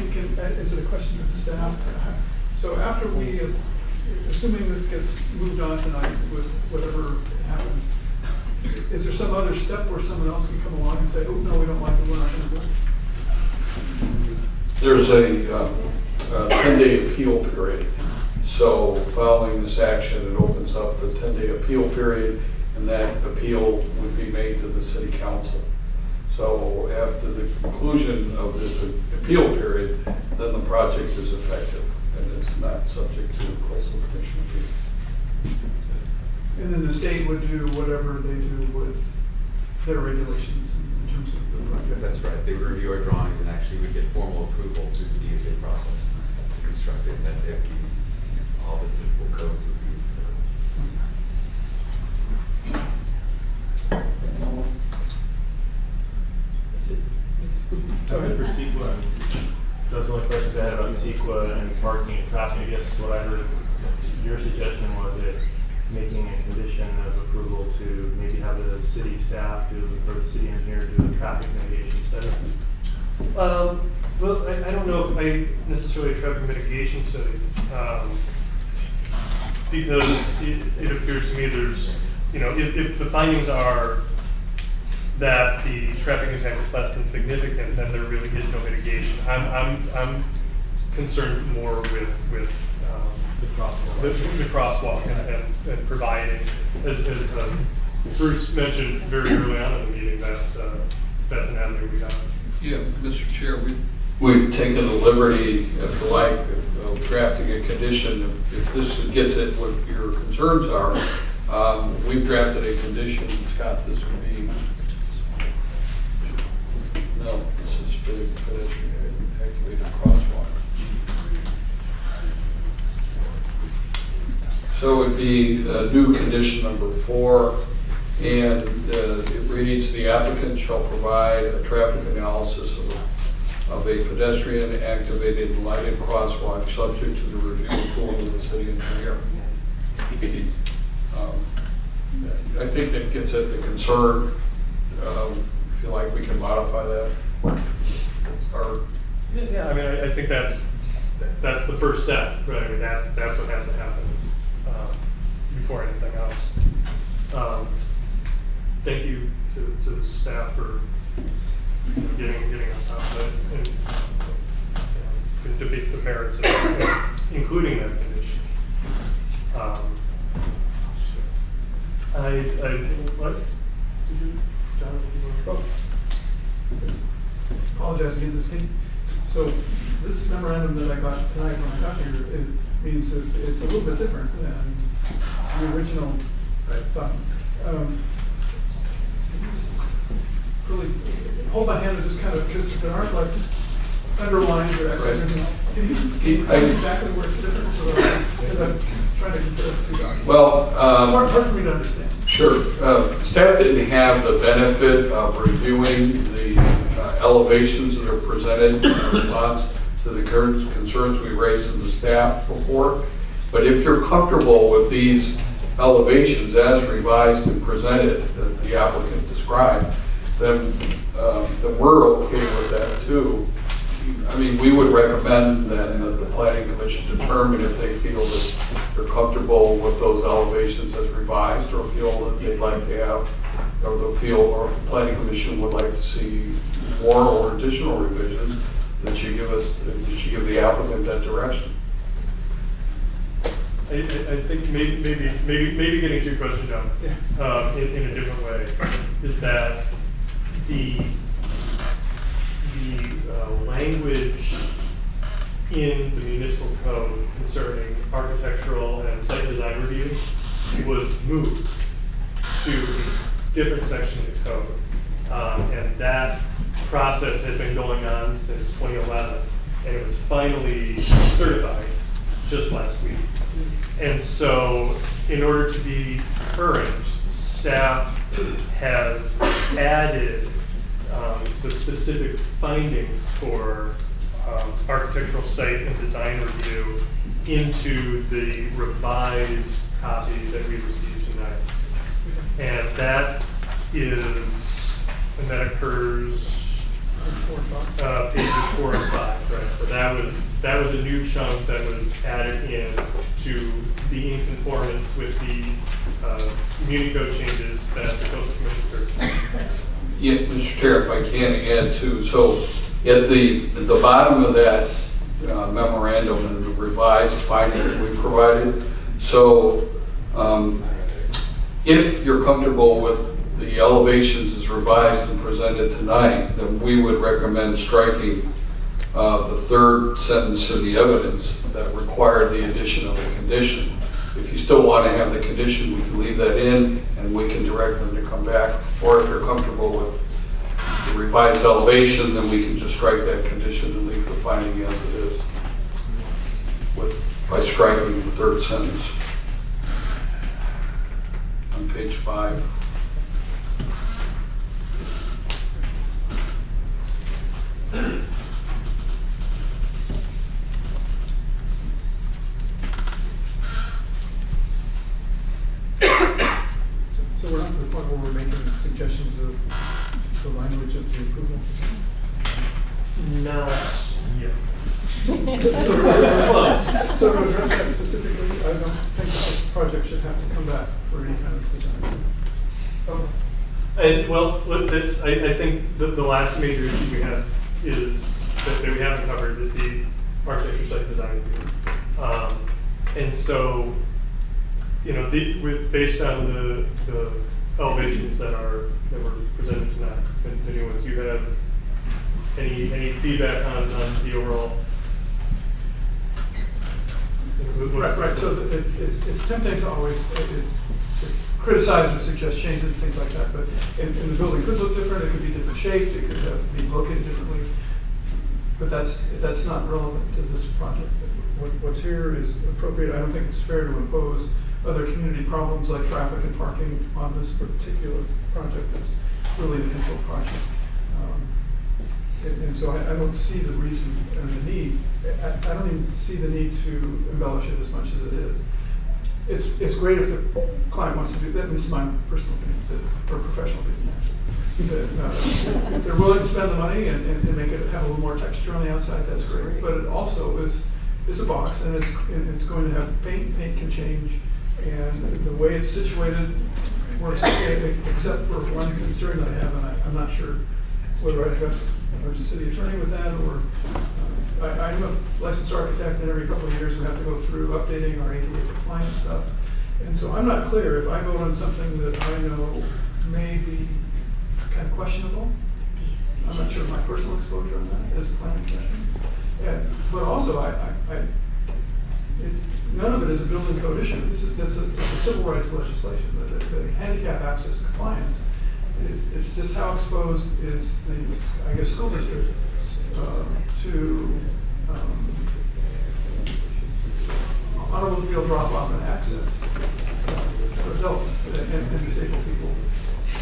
is it a question of the staff? So after we, assuming this gets moved on tonight with whatever happens, is there some other step where someone else can come along and say, oh, no, we don't like it, we're not going to do it? There's a 10-day appeal period. So following this action, it opens up the 10-day appeal period, and that appeal would be made to the city council. So after the conclusion of this appeal period, then the project is effective, and it's not subject to coastal commission appeal. And then the state would do whatever they do with their regulations in terms of the project. That's right. They would review our drawings and actually would get formal approval through the DSA process to construct it. That all the typical codes would be. That's it. For CEQA, those are the only questions I had about CEQA and parking and traffic. I guess what I heard, your suggestion was that making a condition of approval to maybe have the city staff do, or the city engineer do a traffic mitigation study. Well, I don't know if I necessarily a traffic mitigation study, because it appears to me there's, if the findings are that the traffic impact is less than significant, then there really is no mitigation. I'm concerned more with the crosswalk and providing, as Bruce mentioned very early on in the meeting, that that's an avenue we have. Yeah, Mr. Chair, we've taken the liberty, if you like, of drafting a condition. If this gets at what your concerns are, we've drafted a condition. Scott, this would be, no, this is for the pedestrian activated crosswalk. So it would be new condition number 4, and it reads, the applicant shall provide a traffic analysis of a pedestrian activated lighted crosswalk subject to the review approval of the city engineer. I think that gets at the concern. Feel like we can modify that? Or Yeah, I mean, I think that's the first step, right? I mean, that's what has to happen before anything else. Thank you to the staff for getting us out of it and debate the merits of it, including that condition. What? Did you, John, did you want to? Apologize again, this thing. So this memorandum that I got tonight when I got here, it means that it's a little bit different than the original document. Really hold my hand and just kind of, because there aren't like underlines or X's or anything. Can you tell me exactly where it's different? So because I'm trying to compare the two documents. Well, hard for me to understand. Sure. Staff didn't have the benefit of reviewing the elevations that are presented in response to the current concerns we raised in the staff report. But if you're comfortable with these elevations as revised and presented that the applicant described, then we're okay with that too. I mean, we would recommend then that the planning commission determine if they feel that they're comfortable with those elevations as revised, or feel that they'd like to have, or the planning commission would like to see more or additional revisions, that you give the applicant that direction. I think maybe getting to your question, John, in a different way, is that the language in the municipal code concerning architectural and site design review was moved to a different section of the code. And that process had been going on since 2011, and it was finally certified just last week. And so in order to be current, staff has added the specific findings for architectural site and design review into the revised copy that we received tonight. And that occurs pages 4 and 5, right? So that was a new chunk that was added in to be in conformance with the community code changes that the Coastal Commission certified. Yeah, Mr. Chair, if I can add too, so at the bottom of that memorandum and the revised findings we provided, so if you're comfortable with the elevations as revised and presented tonight, then we would recommend striking the third sentence of the evidence that required the addition of a condition. If you still want to have the condition, we can leave that in and we can direct them to come back. Or if you're comfortable with the revised elevation, then we can just strike that condition and leave the finding as it is by striking the third sentence on page 5. So we're not to the point where we're making suggestions of the language of the approval? Not yet. So to address that specifically, I don't think this project should have to come back for any kind of design. Oh. And well, I think the last major issue we have is that we haven't covered is the architecture site design review. And so, based on the elevations that were presented tonight, the new ones, you have any feedback on the overall? Right. So it's tempting to always criticize or suggest changes and things like that, but in the building could look different. It could be different shaped. It could be located differently. But that's not relevant to this project. What's here is appropriate. I don't think it's fair to impose other community problems like traffic and parking on this particular project that's really an infill project. And so I don't see the reason and the need. I don't even see the need to embellish it as much as it is. It's great if the client wants to do that. This is my personal opinion, or professional opinion, actually. If they're willing to spend the money and make it have a little more texture on the outside, that's great. But it also is a box, and it's going to have paint. Paint can change, and the way it's situated works okay, except for one concern that I have, and I'm not sure whether I address our city attorney with that, or I'm a licensed architect, and every couple of years we have to go through updating our ADA compliance stuff. And so I'm not clear if I vote on something that I know may be kind of questionable. I'm not sure of my personal exposure on that as a planning commission. Yeah, but also none of it is a building code issue. That's a civil rights legislation. The handicap access compliance. It's just how exposed is the, I guess, school district to automobile drop-off and access for adults and disabled people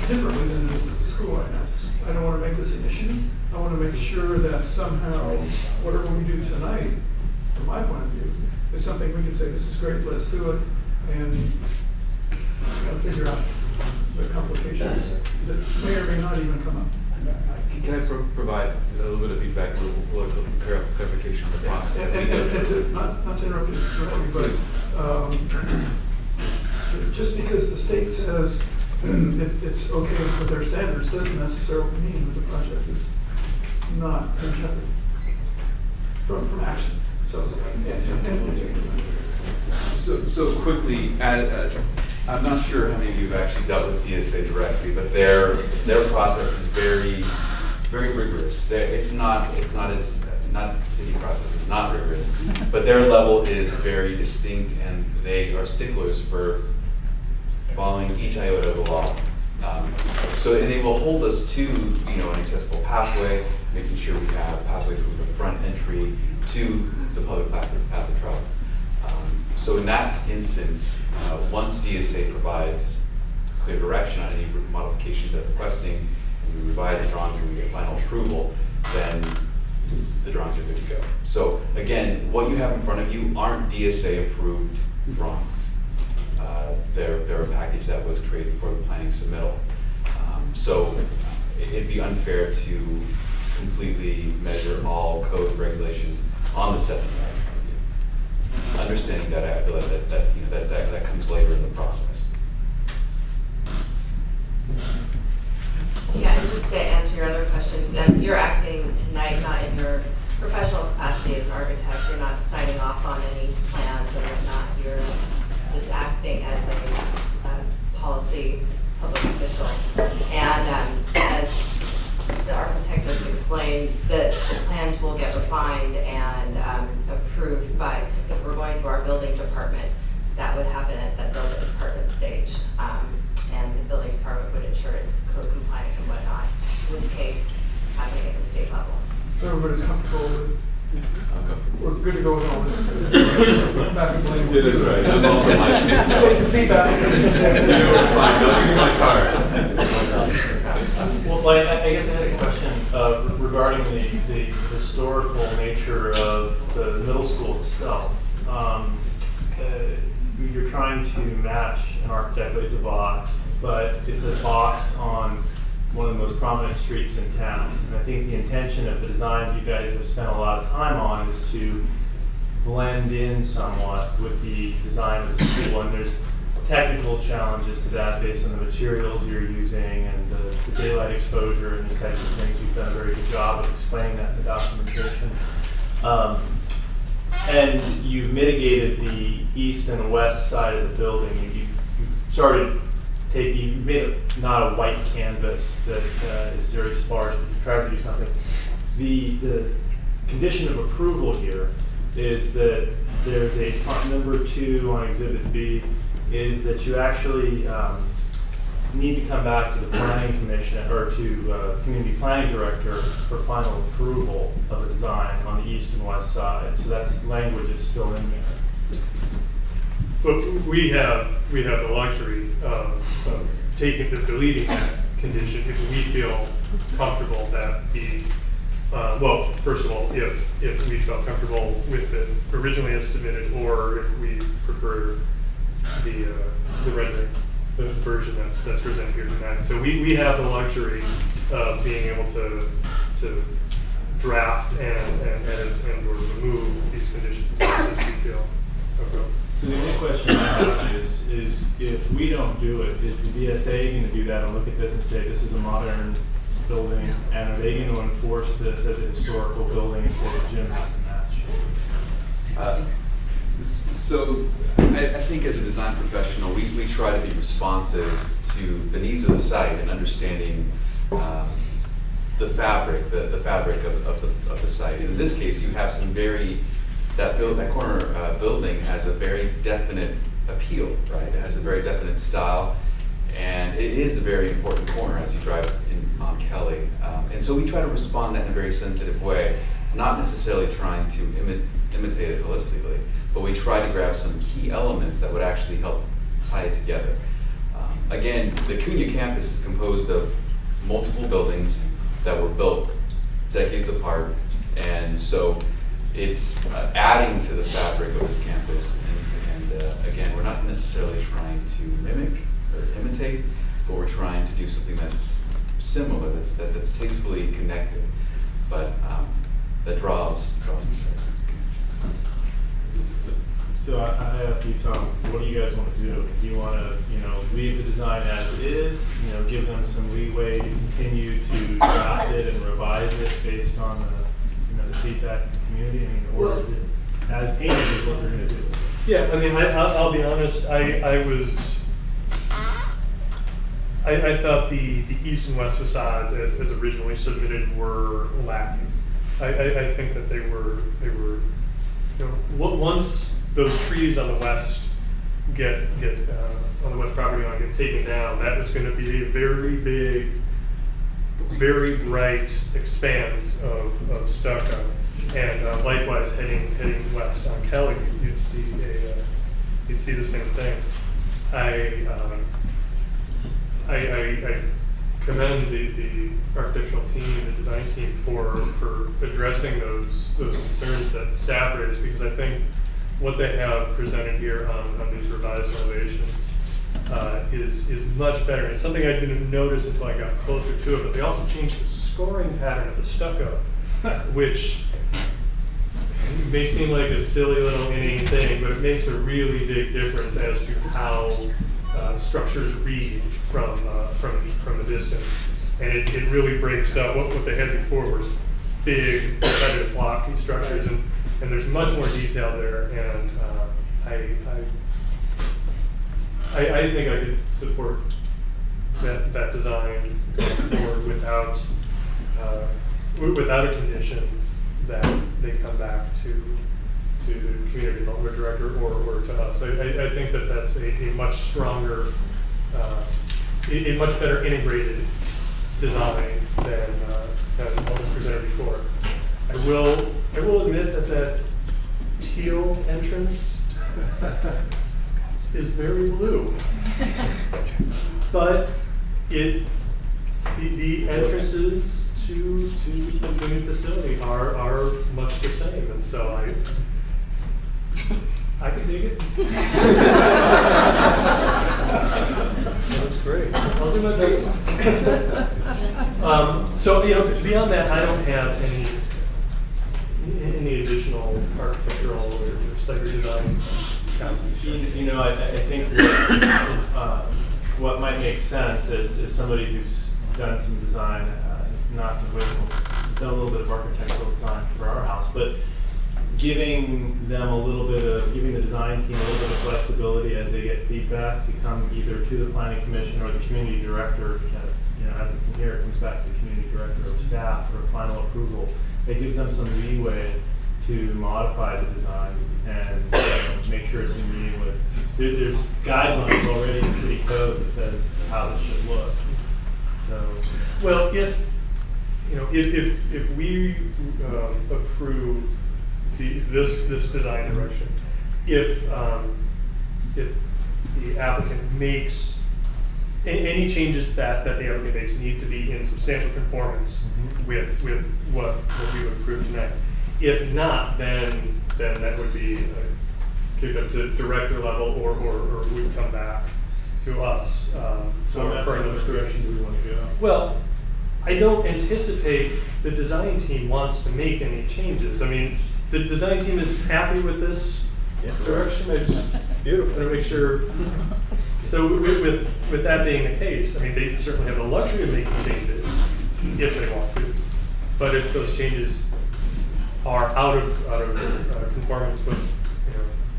differently than it is as a school right now. I don't want to make this an issue. I want to make sure that somehow whatever we do tonight, from my point of view, is something we can say, this is great, let's do it, and kind of figure out the complications that may or may not even come up. Can I provide a little bit of feedback, a little clarification of the process? Not to interrupt you, but just because the state says it's okay with their standards doesn't necessarily mean that the project is not in jeopardy from action. So quickly, I'm not sure how many of you have actually dealt with DSA directly, but their process is very rigorous. It's not the city process is not rigorous, but their level is very distinct, and they are sticklers for following each iota of the law. So and they will hold us to an accessible pathway, making sure we have a pathway through the front entry to the public path of travel. So in that instance, once DSA provides clear direction on any modifications they're requesting, and we revise the drawings and we get final approval, then the drawings are good to go. So again, what you have in front of you aren't DSA approved drawings. They're a package that was created for the planning submittal. So it'd be unfair to completely measure all code regulations on the 7 yard. Understanding that, I feel that comes later in the process. Yeah, and just to answer your other questions, you're acting tonight not in your professional capacity as an architect. You're not signing off on any plans or whatnot. You're just acting as a policy public official. And as the architect has explained, the plans will get refined and approved by, if we're going to our building department, that would happen at the building department stage. And the building department would ensure it's code compliant and whatnot. In this case, happening at the state level. So everybody's comfortable with we're good to go with all this. Back and blame. Yeah, that's right. I'm also licensed. Take the feedback. Well, I guess I had a question regarding the historical nature of the middle school itself. You're trying to match an architect with a box, but it's a box on one of the most prominent streets in town. And I think the intention of the design you guys have spent a lot of time on is to blend in somewhat with the design of the school. And there's technical challenges to that based on the materials you're using and the daylight exposure and these types of things. You've done a very good job of explaining that in the documentation. And you've mitigated the east and the west side of the building. You've made it not a white canvas that is very sparse, but you've tried to do something. The condition of approval here is that there's a number 2 on Exhibit B, is that you actually need to come back to the Planning Commission or to Community Planning Director for final approval of a design on the east and west side. So that's language is still in there. but we have the luxury of deleting that condition if we feel comfortable that well, first of all, if we felt comfortable with it originally as submitted, or if we prefer the rendering, the version that's presented here tonight. So we have the luxury of being able to draft and edit and or remove these conditions as we feel appropriate. So the only question I have is if we don't do it, is the DSA going to do that and look at this and say this is a modern building, and are they going to enforce this as a historical building and say the gym has to match? So I think as a design professional, we try to be responsive to the needs of the site and understanding the fabric of the site. And in this case, you have some that corner building has a very definite appeal, right? It has a very definite style, and it is a very important corner as you drive in on Kelly. And so we try to respond that in a very sensitive way, not necessarily trying to imitate it holistically, but we try to grab some key elements that would actually help tie it together. Again, the Cunha campus is composed of multiple buildings that were built decades apart, and so it's adding to the fabric of this campus. And again, we're not necessarily trying to mimic or imitate, but we're trying to do something that's similar, that's tastefully connected, but that draws comparisons. So I asked you, Tom, what do you guys want to do? Do you want to, leave the design as it is, give them some leeway to continue to draft it and revise it based on the feedback of the community? Or is it as painted as what they're going to do? Yeah, I'll be honest. I thought the east and west facades as originally submitted were lacking. I think that they were once those trees on the west get on the west property line get taken down, that is going to be a very big, very bright expanse of stucco. And likewise, heading west on Kelly, you'd see the same thing. I commend the architectural team, the design team for addressing those concerns that staff raised, because I think what they have presented here on these revised elevations is much better. It's something I didn't notice until I got closer to it, but they also changed the scoring pattern of the stucco, which may seem like a silly little inane thing, but it makes a really big difference as to how structures read from the distance, and it really breaks up what they had before was big, repetitive blocky structures, and there's much more detail there, and I think I could support that design forward without a condition that they come back to the community development director or to us. I think that's a much stronger, a much better integrated design than what was presented before. I will admit that teal entrance is very blue, but the entrances to the new facility are much the same, and so I can dig it. That's great. I'll do my best. So beyond that, I don't have any additional architectural or site design comments. I think what might make sense is somebody who's done some design, not in the way done a little bit of architectural design for our house, but giving the design team a little bit of flexibility as they get feedback to come either to the planning commission or the community director. As it's in here, it comes back to the community director or staff for final approval. It gives them some leeway to modify the design and make sure it's in meeting with. There's guidelines already in city code that says how this should look. So, well, if we approve this design direction, if the applicant makes, any changes that the applicant makes need to be in substantial conformance with what we would approve tonight. If not, then that would be kicked up to director level or would come back to us. So that's for the direction we want to go. Well, I don't anticipate the design team wants to make any changes. I mean, the design team is happy with this direction. I just want to make sure. So with that being the case, I mean, they certainly have the luxury of making changes if they want to. But if those changes are out of conformance with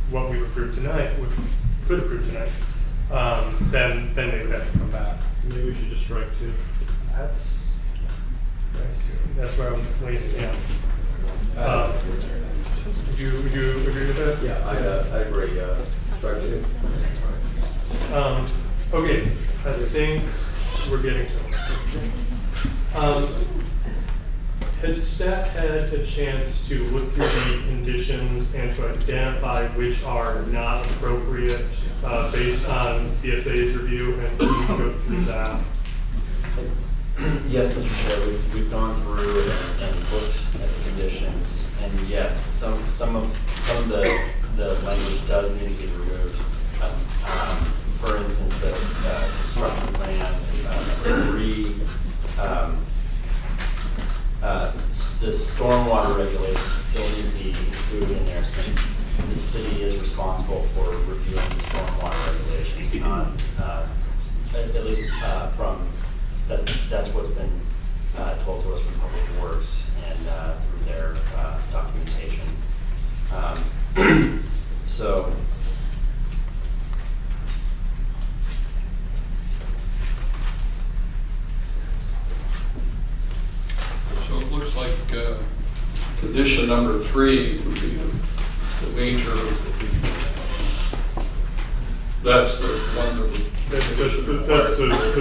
what we approved tonight, could approve tonight, then they would have to come back. Maybe we should just strike 2. That's where I'm leaning. Yeah. Would you agree with that? Yeah, I agree. Strike 2. Okay, I think we're getting to it. Has staff had a chance to look through the conditions and to identify which are not appropriate based on DSA's review, and we can go through that? Yes, Mr. Chair, we've gone through and looked at the conditions, and yes, some of the language does need to be removed. For instance, the construction plans, the stormwater regulations still need to be included in there, since the city is responsible for reviewing the stormwater regulations, not at least from that's what's been told to us from Public Works and through their documentation. So. So it looks like condition number 3 would be the major, that's the one that would. That's the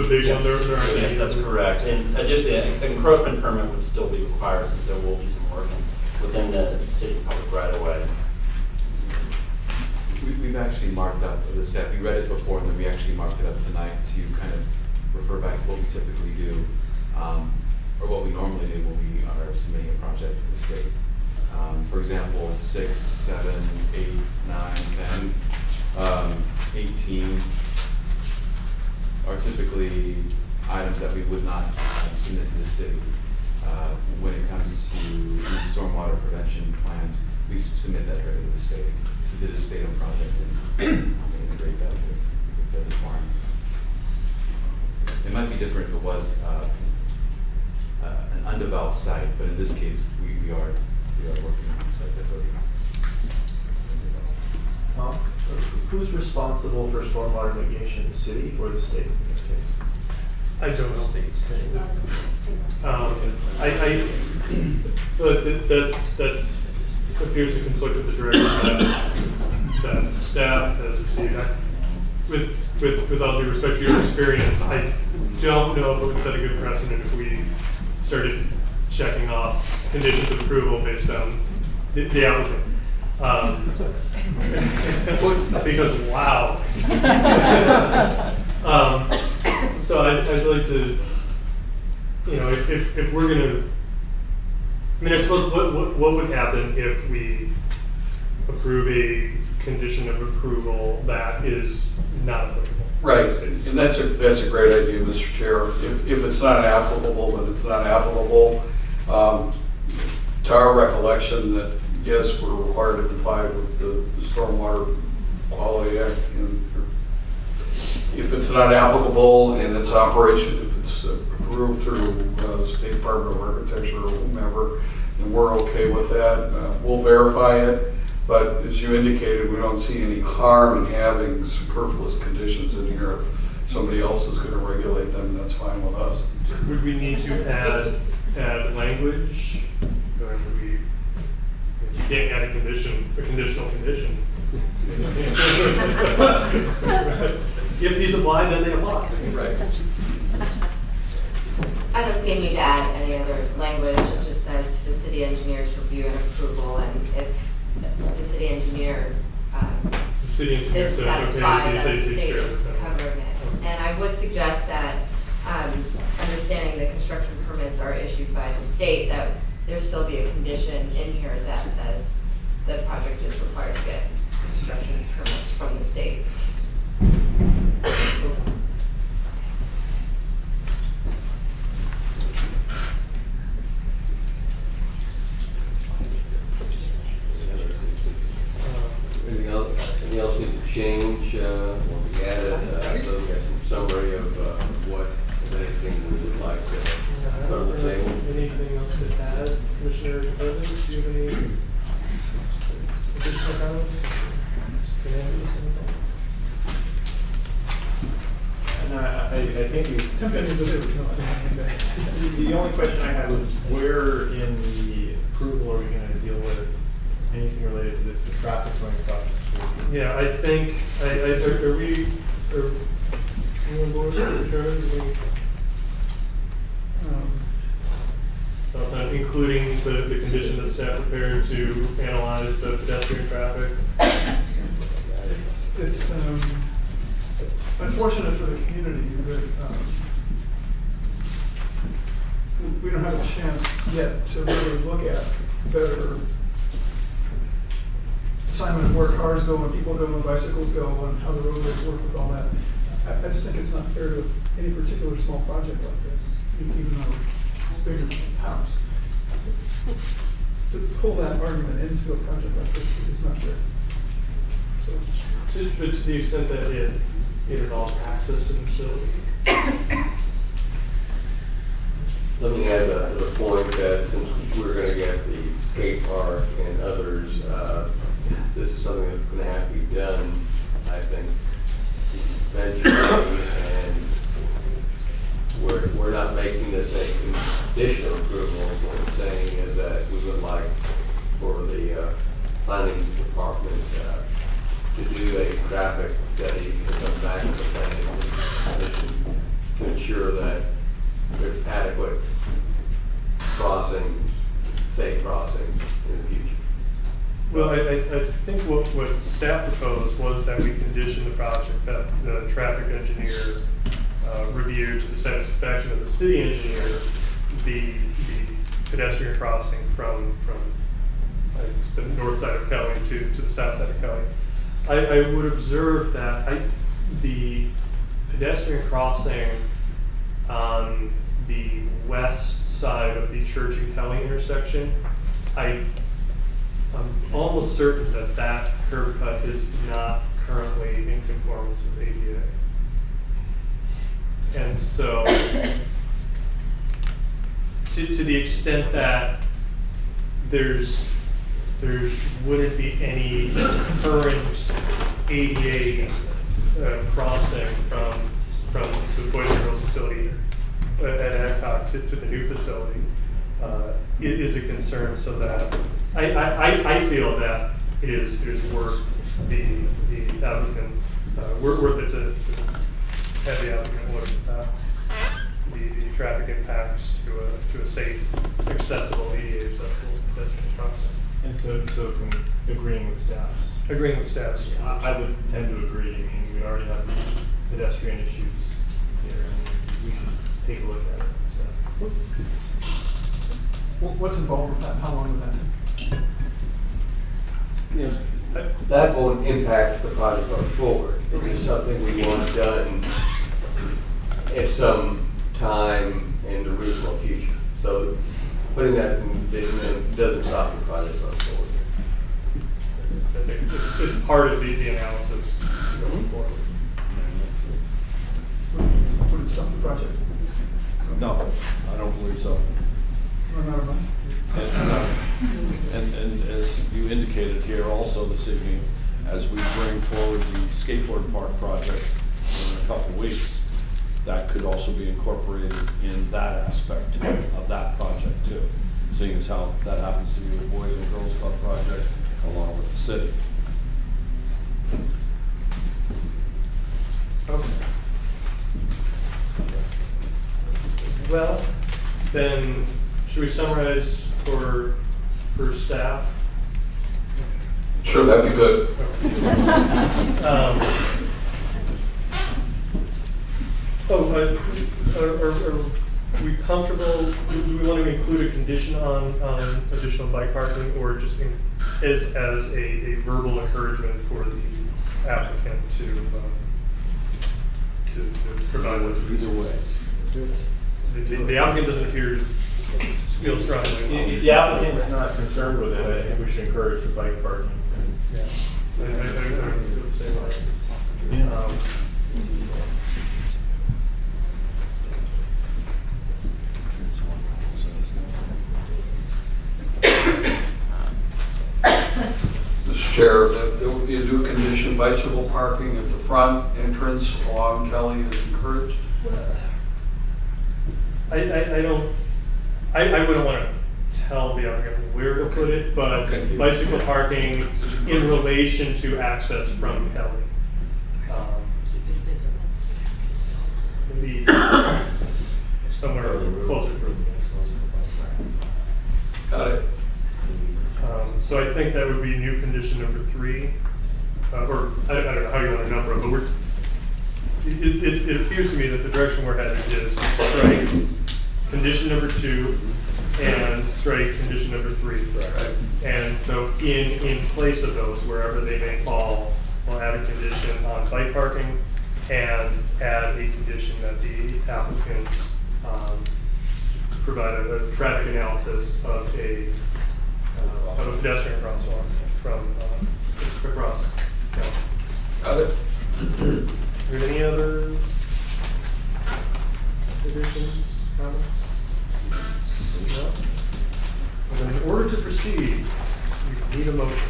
big one there. Yes, that's correct. And additionally, an encroachment permit would still be required, since there will be some work within the city's public right of way. We've actually marked up the set. We read it before, and then we actually marked it up tonight to kind of refer back to what we typically do, or what we normally do when we are submitting a project to the state. For example, 6, 7, 8, 9, 10, 18 are typically items that we would not submit to the city. When it comes to stormwater prevention plans, we submit that directly to the state. Since it is a state-owned project, and we integrate that with the requirements. It might be different if it was an undeveloped site, but in this case, we are working on a site that's already Who's responsible for stormwater mitigation, the city or the state in this case? I don't know. But that's appears to conflict with the direction that staff has received. With all due respect to your experience, I don't know if it would set a good precedent if we started checking off conditions of approval based on the applicant. Because wow. So I'd like to, if we're gonna, I mean, I suppose what would happen if we approve a condition of approval that is not applicable? Right, and that's a great idea, Mr. Chair. If it's not applicable, then it's not applicable. To our recollection, that yes, we're required to comply with the Stormwater Quality Act. And if it's not applicable in its operation, if it's approved through the State Department of Architecture or whomever, then we're okay with that. We'll verify it. But as you indicated, we don't see any harm in having superfluous conditions in here. If somebody else is going to regulate them, that's fine with us. Would we need to add language? Or would we? You can't add a conditional condition. If these apply, then they apply. Right. I don't see a need to add any other language. It just says the city engineer's review and approval, and if the city engineer city engineer is says, okay, satisfied that DSA the takes state care of is it. covering it. And I would suggest that, understanding the construction permits are issued by the state, that there still be a condition in here that says the project is required to get construction permits from the state. Anything else need to change or be added? So we got some summary of what, if anything, we would like to put on the table. Anything else to add, Commissioner Evans? Do you have any additional comments? And I think you. The only question I have is where in the approval are we going to deal with anything related to the traffic going across the street? Yeah, I think, are we on board with the terms? Including the condition that staff prepared to analyze the pedestrian traffic? It's unfortunate for the community that we don't have a chance yet to really look at better assignment of where cars go and people go and bicycles go and how the roadways work with all that. I just think it's not fair to any particular small project like this, even though it's bigger than the house. To pull that argument into a project like this is not fair. So, But to the extent that it involves access to the facility. Let me add to the point that since we're going to get the skate park and others, this is something that's going to have to be done, I think, eventually, and we're not making this a conditional approval. What we're saying is that we would like for the planning department to do a traffic study to come back to the planning commission to ensure that there's adequate crossing, safe crossing in the future. Well, I think what staff proposed was that we condition the project that the traffic engineer review to the satisfaction of the city engineer the pedestrian crossing from I guess, the north side of Kelly to the south side of Kelly. I would observe that the pedestrian crossing on the west side of the Church and Kelly intersection, I'm almost certain that that curb cut is not currently in conformance with ADA. And so, to the extent that there wouldn't be any current ADA crossing from the Boys and Girls facility at Adcock to the new facility, it is a concern. So that I feel that it is worth the applicant worth it to have the applicant look at the traffic impacts to a safe, accessible, ADA accessible pedestrian crossing. And so agreeing with staffs. Agreeing with staffs. I would tend to agree. I mean, we already have pedestrian issues here, and we should take a look at it. So. what's involved with that? How long would that take? That won't impact the project going forward. It is something we want done at some time in the reasonable future. So putting that condition in doesn't stop the project going forward. I think it's part of the analysis going forward. Would it stop the project? No, I don't believe so. Run out of money? And as you indicated here also this evening, as we bring forward the skateboard park project in a couple of weeks, that could also be incorporated in that aspect of that project too, seeing as how that happens to be the Boys and Girls Club project along with the city. Okay. Well, then, should we summarize for staff? Sure, that'd be good. Are we comfortable, do we want to include a condition on additional bike parking, or just as a verbal encouragement for the applicant to provide what? Either way. The applicant doesn't appear to feel strongly. If the applicant is not concerned with it, I think we should encourage the bike parking. Yeah. I feel the same way. Mr. Chair, there would be a new condition, bicycle parking at the front entrance along Kelly is encouraged. I wouldn't want to tell the applicant where to put it, but bicycle parking in relation to access from Kelly. Maybe somewhere closer to residence. Got it. So I think that would be new condition number 3, or I don't know how you want to number it, but it appears to me that the direction we're headed is strike condition number 2 and strike condition number 3. Right? And so in place of those, wherever they may fall, we'll add a condition on bike parking and add a condition that the applicant provide a traffic analysis of a pedestrian crosswalk from across town. Got it. Are there any other additions, comments? No? Well, then in order to proceed, we need a motion.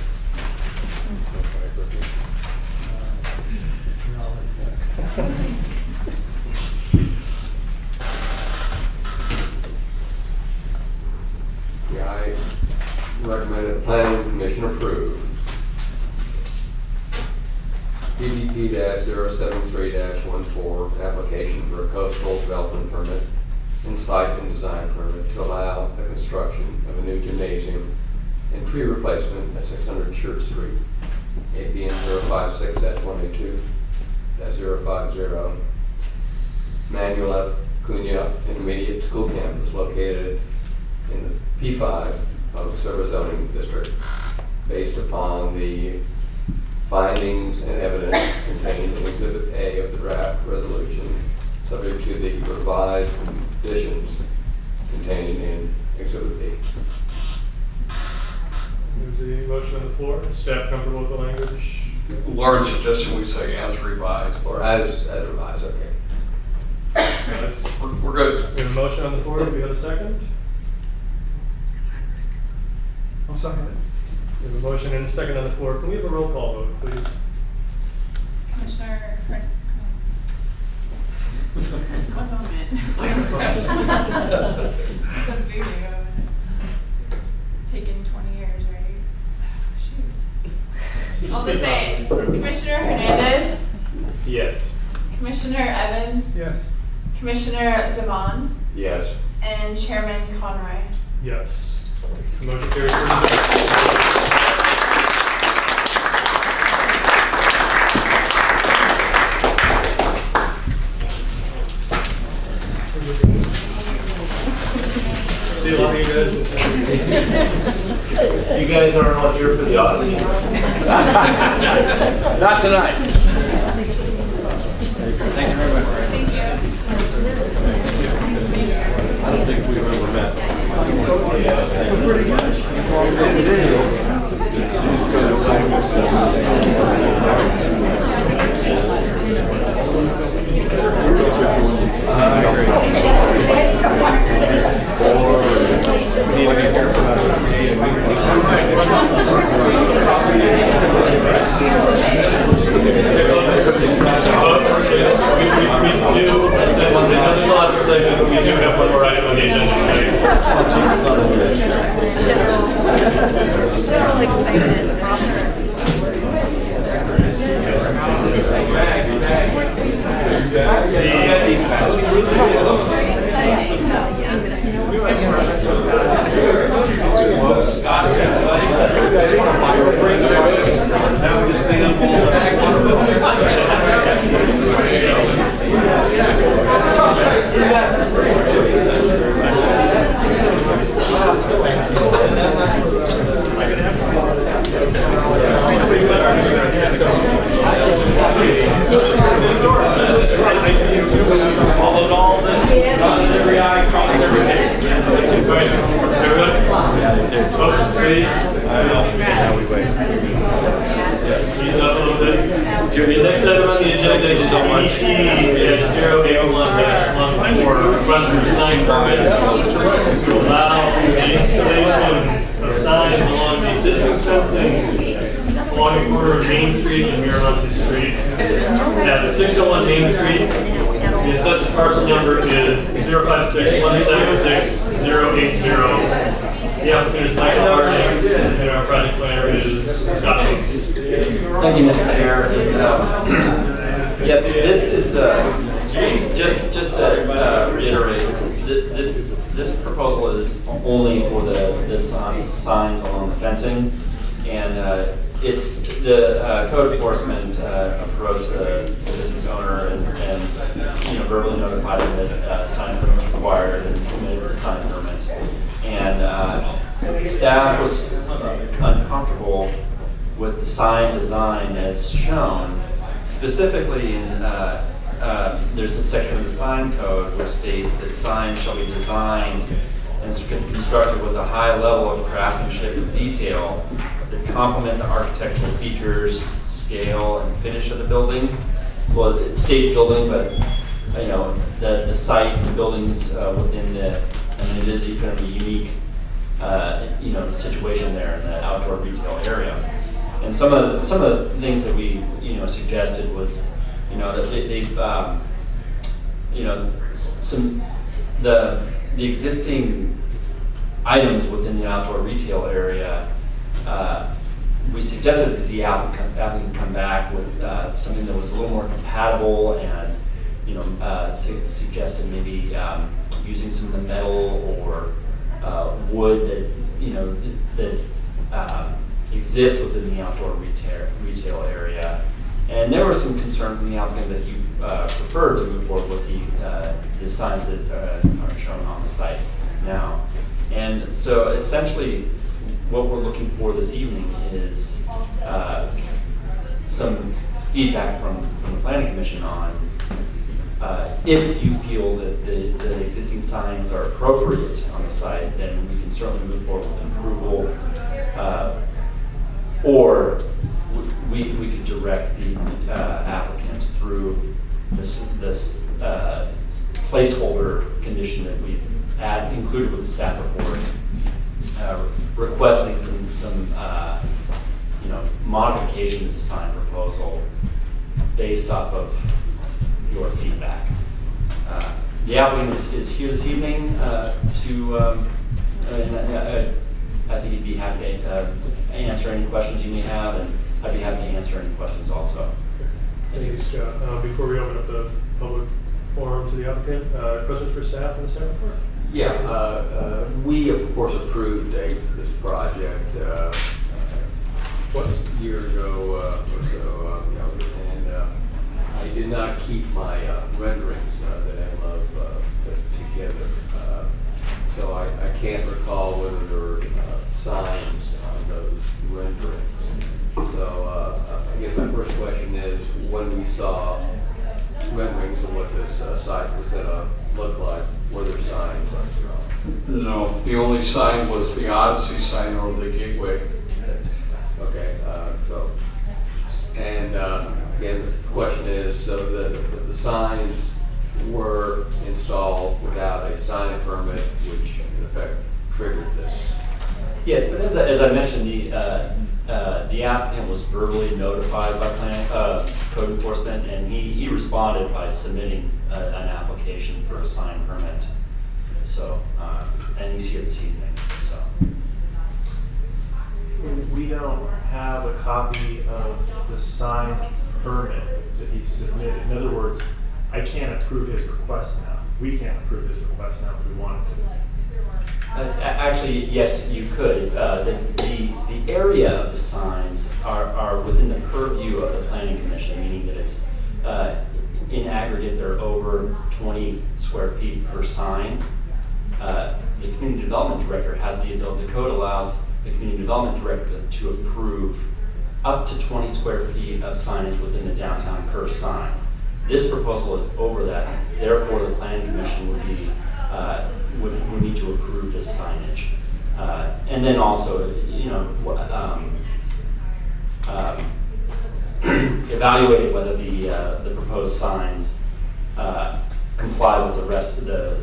Yeah, I recommend that the planning commission approve PDP-073-14 application for a coastal development permit and site and design permit to allow the construction of a new gymnasium and tree replacement at 600 Church Street, APN 056-182-050, Manuel F. Cunha Intermediate School Campus located in the P5 Public Service Zoning District, based upon the findings and evidence contained in Exhibit A of the draft resolution, subject to the revised conditions contained in Exhibit B. There's the motion on the floor. Is staff comfortable with the language? Lauren's suggestion we say as revised. Or as revised, okay. We're good. We have a motion on the floor. Do we have a second? I'll second it. We have a motion and a second on the floor. Can we have a roll call vote, please? Commissioner Frank. One moment. The video taken 20 years, right? Shoot. All the same. Commissioner Hernandez. Yes. Commissioner Evans. Yes. Commissioner Devon. Yes. And Chairman Conroy. Yes. The motion carries. See you later, you guys. You guys aren't all here for the Odyssey. Not tonight. Thank you very much. Thank you. I don't think we've ever met. We do have one more item on the agenda tonight. you so much. For request for sign permit to allow the installation of signs along the existing fencing along the corner of Main Street and Miramonte Street at 601 Main Street. The assessed parcel number is 056-176-080. The applicant is Michael Harding, and our project planner is Scott Williams. Thank you, Mr. Chair. Yeah, this is just to reiterate. This proposal is only for the signs along the fencing, and it's the code enforcement approached the business owner and verbally notified him that sign permit was required and submitted the sign permit. And staff was uncomfortable with the sign design as shown. Specifically, there's a section of the sign code which states that signs shall be designed and constructed with a high level of craftsmanship and detail that complement the architectural features, scale, and finish of the building. Well, it states building, but the site, the buildings within it is kind of a unique situation there in the outdoor retail area. And some of the things that we suggested was that they've the existing items within the outdoor retail area. We suggested that the applicant come back with something that was a little more compatible, and suggested maybe using some of the metal or wood that exists within the outdoor retail area. And there was some concern from the applicant that he preferred to move forward with the signs that are shown on the site now. And so essentially what we're looking for this evening is some feedback from the Planning Commission on if you feel that the existing signs are appropriate on the site, then we can certainly move forward with approval. Or we could direct the applicant through this placeholder condition that we've included with the staff report, requesting some modification to the sign proposal based off of your feedback. The applicant is here this evening I think he'd be happy to answer any questions you may have, and I'd be happy to answer any questions also. Thank you, Scott. Before we open up the public forum to the applicant, questions for staff and the staff report? Yeah, we of course approved this project a year ago or so, and I did not keep my renderings that I love put together. So I can't recall whether there were signs on those renderings. So again, my first question is, when we saw renderings of what this site was going to look like, were there signs on it? No, the only sign was the Odyssey sign over the gateway. Okay, and again, the question is, so the signs were installed without a sign permit, which in effect triggered this. Yes, but as I mentioned, the applicant was verbally notified by code enforcement, and he responded by submitting an application for a sign permit. So, and he's here this evening. So, we don't have a copy of the signed permit that he submitted. In other words, I can't approve his request now. We can't approve his request now if we wanted to. Actually, yes, you could. The area of the signs are within the purview of the Planning Commission, meaning that it's in aggregate they're over 20 square feet per sign. The Community Development Director has the ability. The code allows the Community Development Director to approve up to 20 square feet of signage within the downtown per sign. This proposal is over that. Therefore, the Planning Commission would be would need to approve this signage. And then also, evaluating whether the proposed signs comply with the rest of the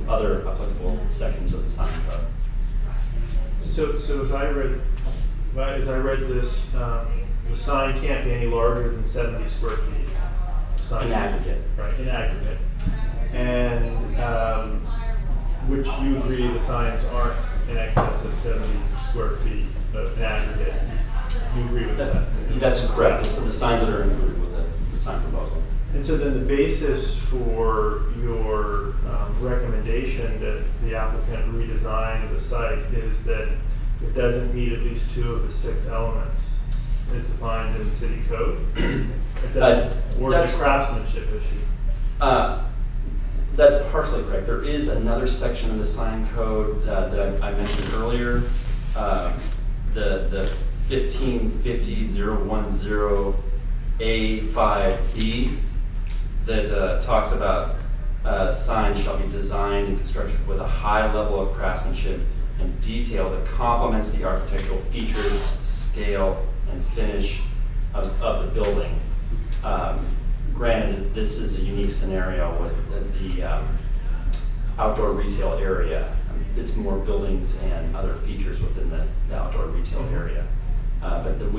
other applicable sections of the sign code. So as I read this, the sign can't be any larger than 70 square feet. Sign. In aggregate. Right, in aggregate. And which you agree the signs aren't in excess of 70 square feet in aggregate. You agree with that? That's correct. So the signs that are included with the sign proposal. And so then the basis for your recommendation that the applicant redesign the site is that it doesn't meet at least 2 of the 6 elements as defined in the city code? Or is it a craftsmanship issue? That's partially correct. There is another section of the sign code that I mentioned earlier, the 1550.010A5B that talks about signs shall be designed and constructed with a high level of craftsmanship and detail that complements the architectural features, scale, and finish of the building. Granted, this is a unique scenario with the outdoor retail area. It's more buildings and other features within the outdoor retail area. But the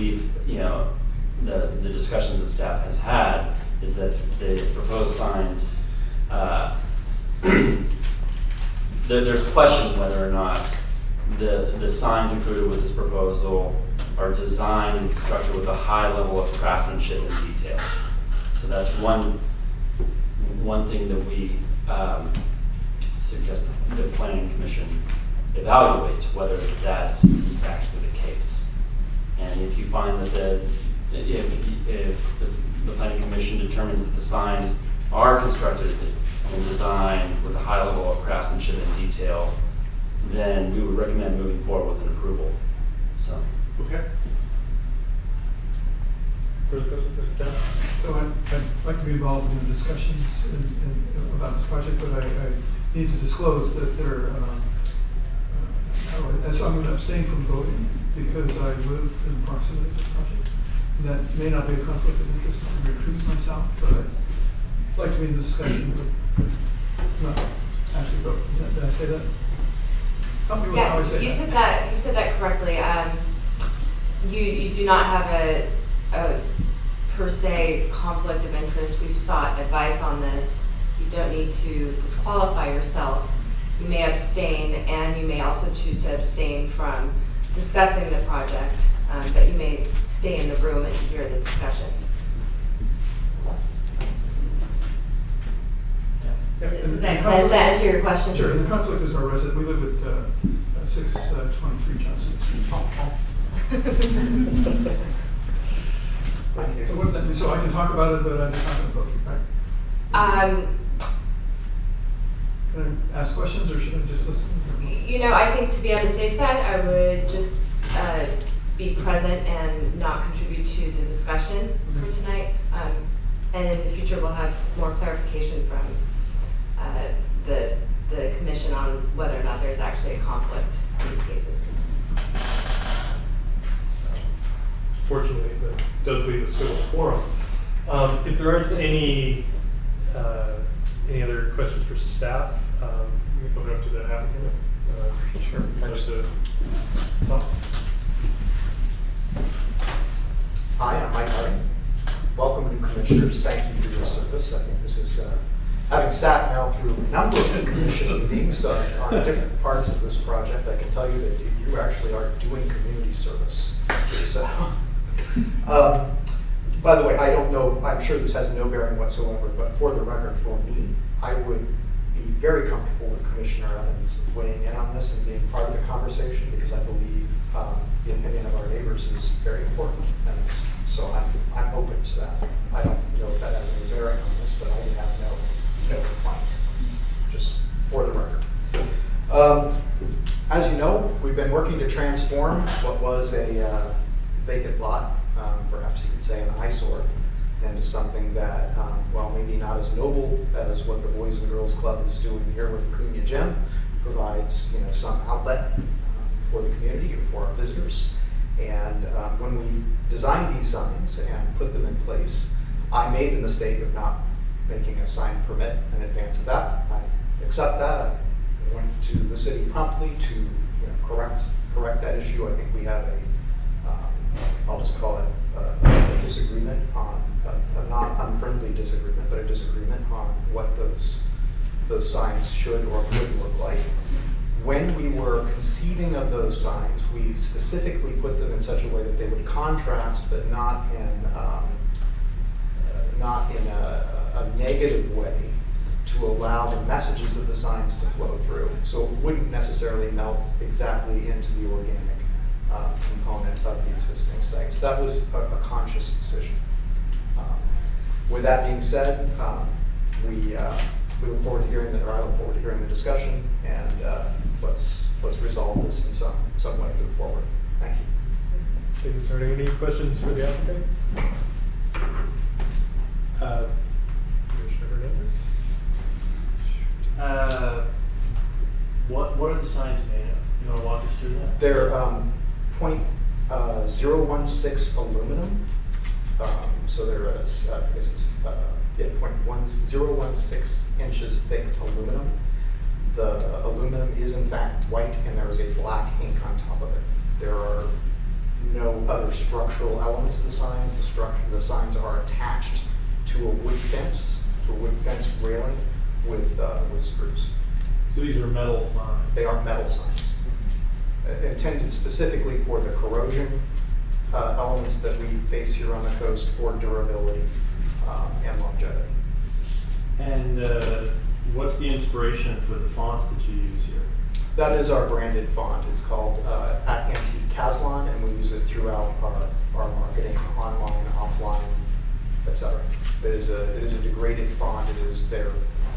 discussions that staff has had is that the proposed signs, there's question whether or not the signs included with this proposal are designed and constructed with a high level of craftsmanship and detail. So that's one thing that we suggest the Planning Commission evaluate whether that is actually the case. And if you find that if the Planning Commission determines that the signs are constructed and designed with a high level of craftsmanship and detail, then we would recommend moving forward with an approval. So. Okay. Further questions, Mr. John? So I'd like to be involved in the discussions about this project, but I need to disclose that so I'm going to abstain from voting because I live in proximity to this project. And that may not be a conflict of interest. I'm going to recuse myself, but I'd like to be in the discussion, but not actually vote. Did I say that? Help me with how I say you that. You said that correctly. You do not have a per se conflict of interest. We've sought advice on this. You don't need to disqualify yourself. You may abstain, and you may also choose to abstain from discussing the project, but you may stay in the room and hear the discussion. Does that answer your question? Sure. And the conflict is our resident. We live at 623 Johnson Street. So what does that mean? So I can talk about it, but I'm just not going to vote, right? Can I ask questions, or should I just listen? I think to be on the safe side, I would just be present and not contribute to the discussion for tonight. And in the future, we'll have more clarification from the commission on whether or not there's actually a conflict in these cases. Fortunately, that does leave us with a quorum. If there aren't any other questions for staff, we can open up to the applicant. Sure. Hi, I'm Mike Harding. Welcome, new commissioners. Thank you for your service. I think this is, having sat now through a number of commission meetings on different parts of this project, I can tell you that you actually are doing community service. So, by the way, I don't know, I'm sure this has no bearing whatsoever, but for the record, for me, I would be very comfortable with Commissioner Evans weighing in on this and being part of the conversation, because I believe the opinion of our neighbors is very important. And so I'm open to that. I don't know if that has any bearing on this, but I would have no complaint, just for the record. As you know, we've been working to transform what was a vacant lot, perhaps you could say an eyesore, into something that, well, maybe not as noble as what the Boys and Girls Club is doing here with the Cunha Gym, provides some outlet for the community and for our visitors. And when we designed these signs and put them in place, I made the mistake of not making a sign permit in advance of that. I accept that. I went to the city promptly to correct that issue. I think we have I'll just call it a disagreement on, a not unfriendly disagreement, but a disagreement on what those signs should or could look like. When we were conceiving of those signs, we specifically put them in such a way that they would contrast, but not in a negative way, to allow the messages of the signs to flow through. So it wouldn't necessarily melt exactly into the organic component of the existing sites. That was a conscious decision. With that being said, we look forward to hearing I look forward to hearing the discussion, and let's resolve this in some way moving forward. Thank you. Are there any questions for the applicant? Commissioner Hernandez? What are the signs made of? You want to walk us through that? They're .016 aluminum. So they're I guess it's 0.1016 inches thick aluminum. The aluminum is in fact white, and there is a black ink on top of it. There are no other structural elements of the signs. The signs are attached to a wood fence railing with screws. So these are metal signs? They are metal signs, intended specifically for the corrosion elements that we face here on the coast, for durability and longevity. And what's the inspiration for the fonts that you use here? That is our branded font. It's called Antique Caslon, and we use it throughout our marketing, online, offline, etc. It is a degraded font. It is there,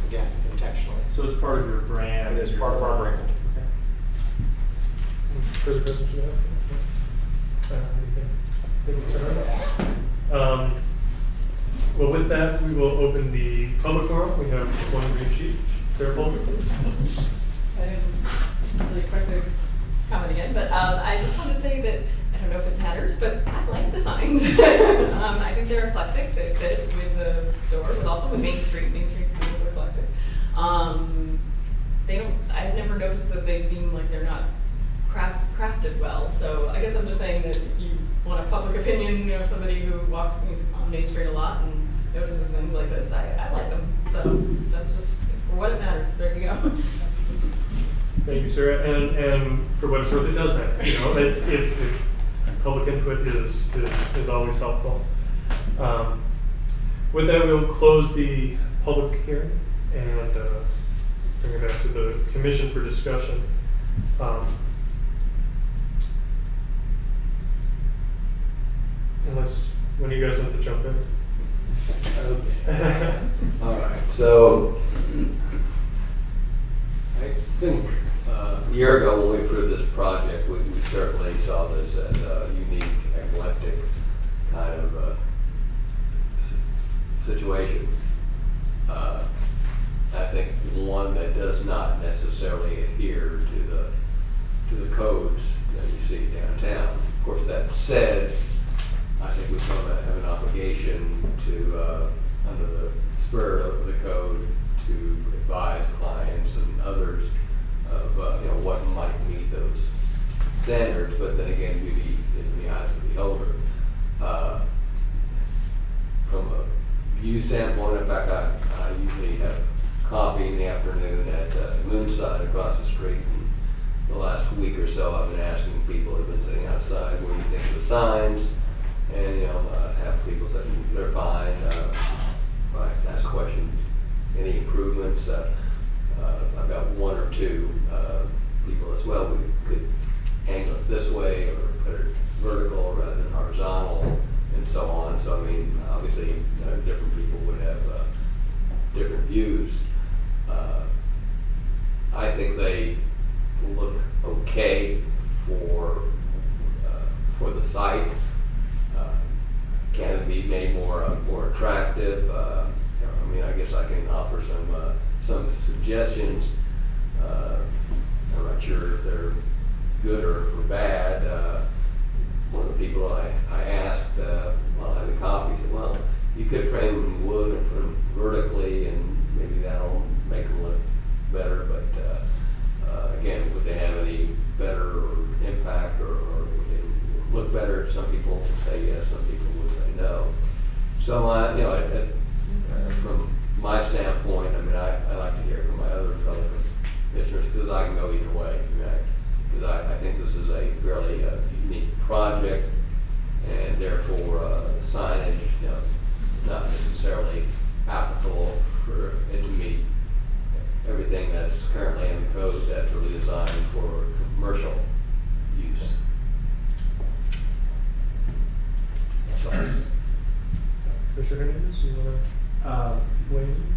again, intentionally. So it's part of your brand? It is part of our brand. Okay. Further questions you have? Well, with that, we will open the public forum. We have one green sheet. Sarah Bolger, please. I didn't really expect to comment again, but I just want to say that I don't know if it matters, but I like the signs. I think they're eclectic. They fit with the store, but also with Main Street. Main Street's kind of eclectic. I've never noticed that they seem like they're not crafted well. So I guess I'm just saying that if you want a public opinion, somebody who walks on Main Street a lot and notices things like this, I like them. So that's just for what it matters. There you go. Thank you, Sarah. And for what it's worth, it does matter. If public input is always helpful. With that, we'll close the public hearing and bring it back to the commission for discussion. Unless one of you guys wants to jump in. All right, so I think a year ago when we approved this project, we certainly saw this as a unique, eclectic kind of situation. I think one that does not necessarily adhere to the codes that you see downtown. Of course, that said, I think we have an obligation to, under the spirit of the code, to advise clients and others of what might meet those standards. But then again, beauty is in the eyes of the beholder. From a view standpoint, in fact, I usually have coffee in the afternoon at Moonside across the street. And the last week or so, I've been asking people who've been sitting outside, what do you think of the signs? And have people say they're fine. I ask questions, any improvements? I've got one or two people as well. We could angle it this way or put it vertical rather than horizontal, and so on. So I mean, obviously, different people would have different views. I think they look okay for the site. Can it be made more attractive? I mean, I guess I can offer some suggestions. I'm not sure if they're good or bad. could frame them in wood and put them vertically, and maybe that'll make them look better, but, again, would they have any better impact, or would they look better? Some people would say yes, some people would say no. So, you know, from my standpoint, I mean, I like to hear from my other fellow commissioners, because I can go either way, because I think this is a fairly unique project, and therefore signage, you know, not necessarily applicable for it to meet everything that's currently in the code that's really designed for commercial use. Commissioner Hernandez, you want to weigh in?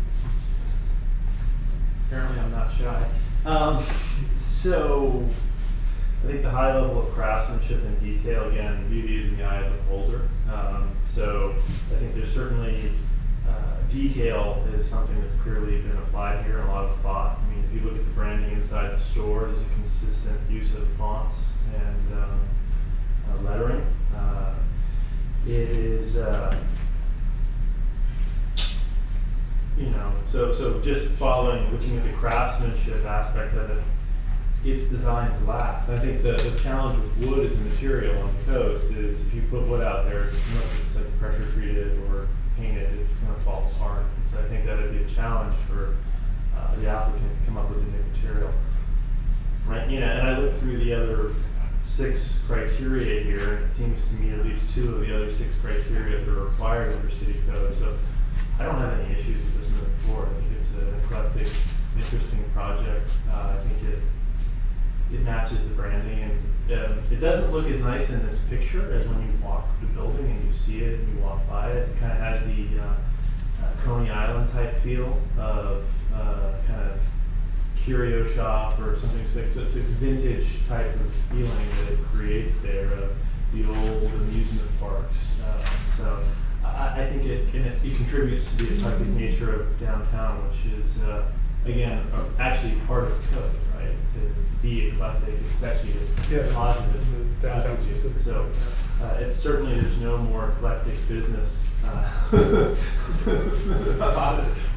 Apparently I'm not shy. So I think the high level of craftsmanship and detail, again, beauty is in the eye of the beholder. So I think there's certainly detail is something that's clearly been applied here, and a lot of thought. I mean, if you look at the branding inside the store, there's a consistent use of fonts and lettering. It is, you know, so just looking at the craftsmanship aspect of it, it's designed to last. I think the challenge with wood as a material on the coast is if you put wood out there, unless it's like pressure treated or painted, it's going to fall apart. And so I think that would be a challenge for the applicant to come up with a new material. Right? You know, and I looked through the other 6 criteria here, and it seems to me at least 2 of the other 6 criteria that are required under city code. So I don't have any issues with this moving forward. I think it's an eclectic, interesting project. I think it matches the branding, and it doesn't look as nice in this picture as when you walk the building and you see it and you walk by it. It kind of has the Coney Island type feel of kind of curio shop or something. So it's a vintage type of feeling that it creates there of the old amusement parks. So I think it contributes to the eclectic nature of downtown, which is again actually part of the code, right? To be eclectic, it's actually a positive attribute. So it's certainly, there's no more eclectic business.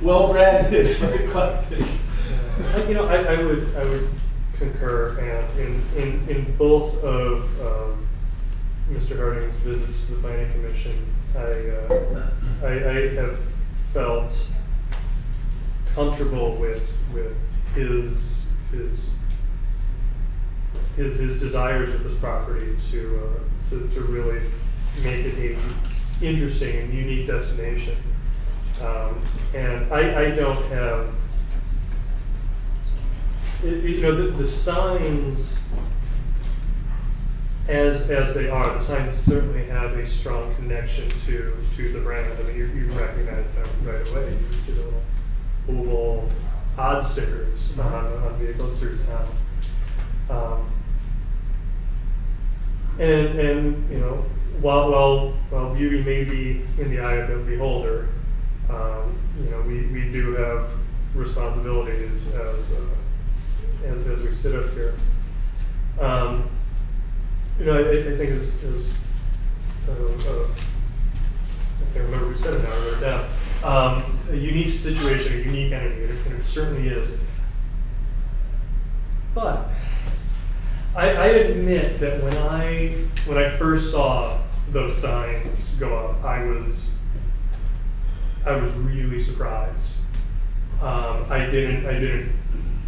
Well-branded, eclectic. You know, I would concur, and in both of Mr. Harding's visits to the Planning Commission, I have felt comfortable with his desires of this property to really make it a interesting and unique destination. And I don't have, you know, the signs as they are, the signs certainly have a strong connection to the brand. I mean, you recognize them right away. You see the little oval odd stickers on vehicles through town. And you know, while beauty may be in the eye of the beholder, you know, we do have responsibilities as we sit up here. You know, I think it's I can't remember who said it now, I wrote it down. A unique situation, a unique entity, and it certainly is. But I admit that when I first saw those signs go up, I was really surprised. I didn't,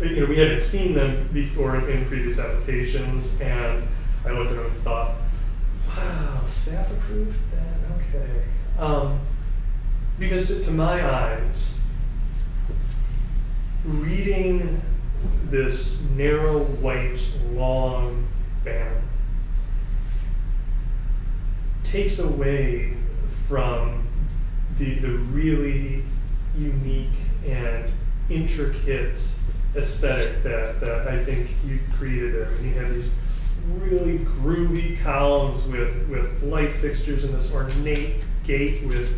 you know, we hadn't seen them before in previous applications, and I looked at them and thought, wow, staff approved that, okay. Because to my eyes, reading this narrow, white, long banner takes away from the really unique and intricate aesthetic that I think you created there. You have these really groovy columns with light fixtures and this ornate gate with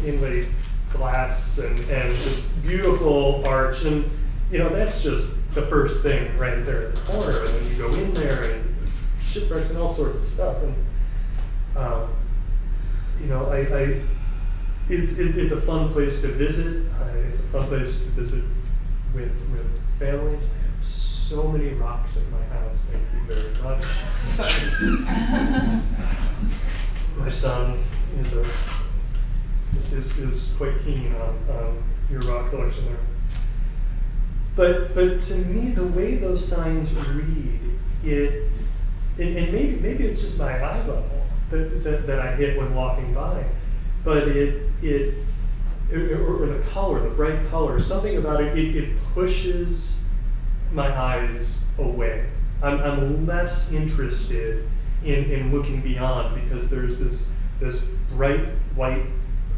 inlaid glass and this beautiful arch, and you know, that's just the first thing right there at the corner, and then you go in there and shipwrecks and all sorts of stuff, and you know, it's a fun place to visit. It's a fun place to visit with families. I have so many rocks at my house. Thank you very much. My son is quite keen on your rock collection there. But to me, the way those signs read, and maybe it's just my eye level that I hit when walking by, but or the color, the bright color, something about it pushes my eyes away. I'm less interested in looking beyond because there's this bright white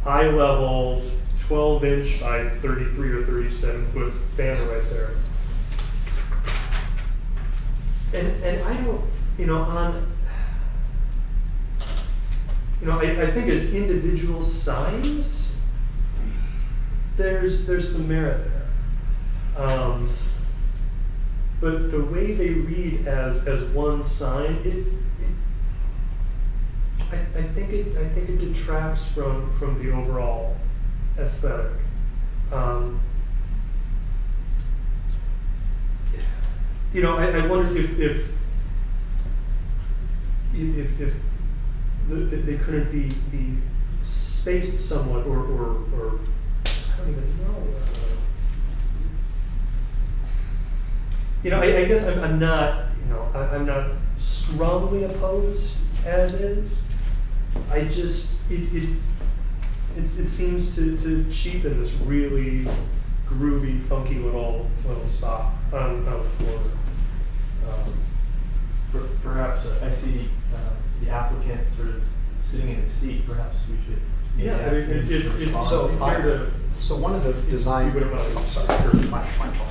eye level 12-inch by 33 or 37 foot banner right there. And I don't, I think as individual signs, there's some merit there. But the way they read as one sign, I think it detracts from the overall aesthetic. I wonder if they couldn't be spaced somewhat, or I don't even know. I guess I'm not, I'm not strongly opposed as is. I just it seems to cheapen this really groovy, funky little spot on the floor. Perhaps I see the applicant sort of sitting in his seat. Perhaps we should. Yeah, ask him to respond. So one of the design. I'm sorry. My apologies.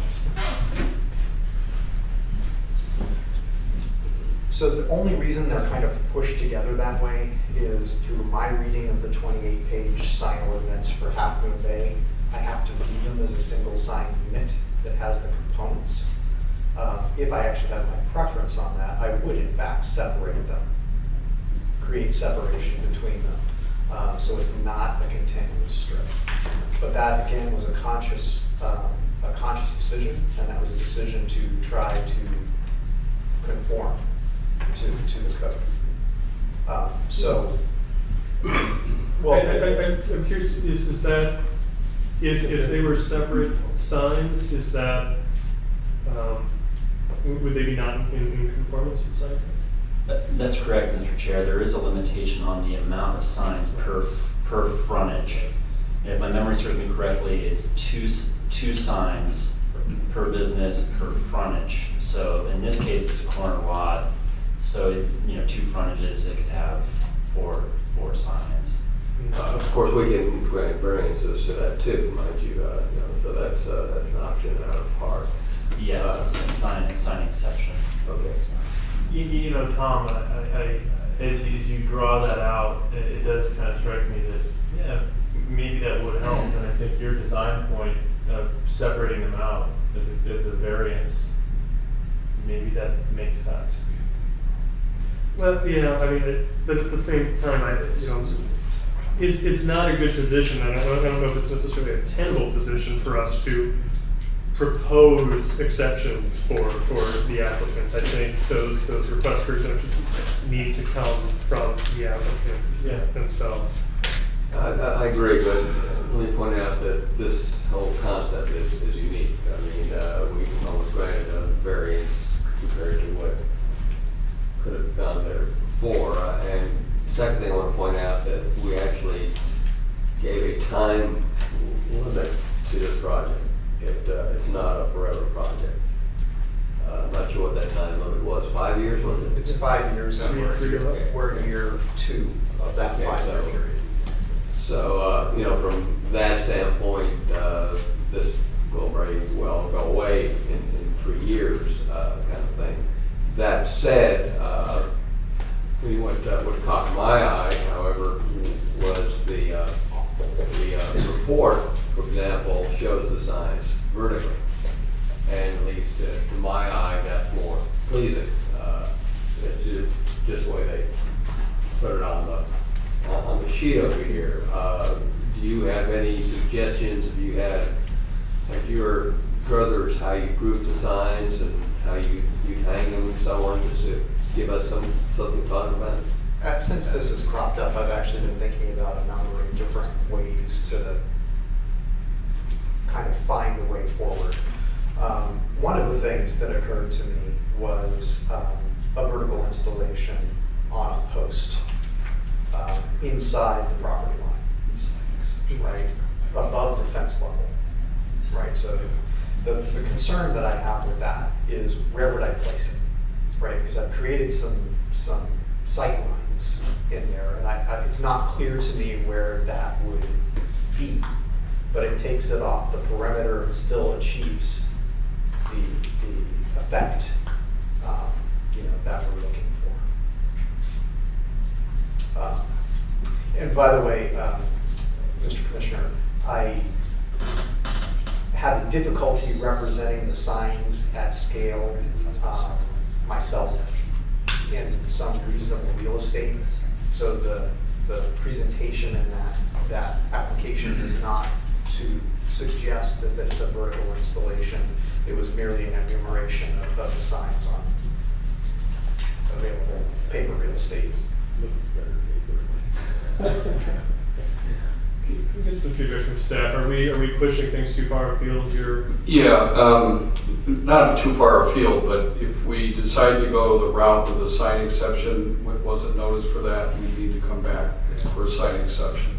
So the only reason they're kind of pushed together that way is through my reading of the 28-page sign ordinance for Half Moon Bay. I have to read them as a single sign unit that has the components. If I actually had my preference on that, I would in fact separate them, create separation between them. So it's not a continuous strip. But that again was a conscious decision, and that was a decision to try to conform to the code. Well, I'm curious, is that, if they were separate signs, is that, would they be not in conformance with sign? That's correct, Mr. Chair. There is a limitation on the amount of signs per frontage. If my memory serves me correctly, it's two signs per business per frontage. So in this case, it's a corner lot. So, two frontages, it could have four signs. Of course, we can grant variances to that too, mind you, so that's an option out of park. Yes, sign exception. Okay. Tom, as you draw that out, it does kind of strike me that, maybe that would help. And I think your design point of separating them out as a variance, maybe that makes sense. Well, but at the same time, it's not a good position, and I don't know if it's necessarily a tenable position for us to propose exceptions for the applicant. I think those requests for exemptions need to come from the applicant themselves. I agree, but let me point out that this whole concept is unique. I mean, we almost granted a variance compared to what could have done there before. And second thing I want to point out that we actually gave a time limit to this project. It's not a forever project. I'm not sure what that time limit was. 5 years, was it? It's 5 years, and we're in year 2 of that 5-year period. So, from that standpoint, this will very well go away in 3 years, kind of thing. That said, what caught my eye, however, was the report, for example, shows the signs vertically. And at least to my eye, that's more pleasing. It's just the way they put it on the sheet over here. Do you as this has cropped up, I've actually been thinking about a number of different ways to kind of find a way forward. One of the things that occurred to me was a vertical installation on a post inside the property line, right, above the fence level, right? So the concern that I have with that is where would I place it, right? Because I've created some sight lines in there, and it's not clear to me where that would be, but it takes it off the perimeter and still achieves the effect, that we're looking for. And by the way, Mr. Commissioner, I had difficulty representing the signs at scale myself in some reasonable real estate. So the presentation in that application is not to suggest that it's a vertical installation. It was merely an enumeration of the signs on available paper real estate. Can we get some feedback from staff? Are we pushing things too far afield here? Yeah, not too far afield, but if we decide to go the route of the sign exception, wasn't noticed for that, we need to come back for a sign exception.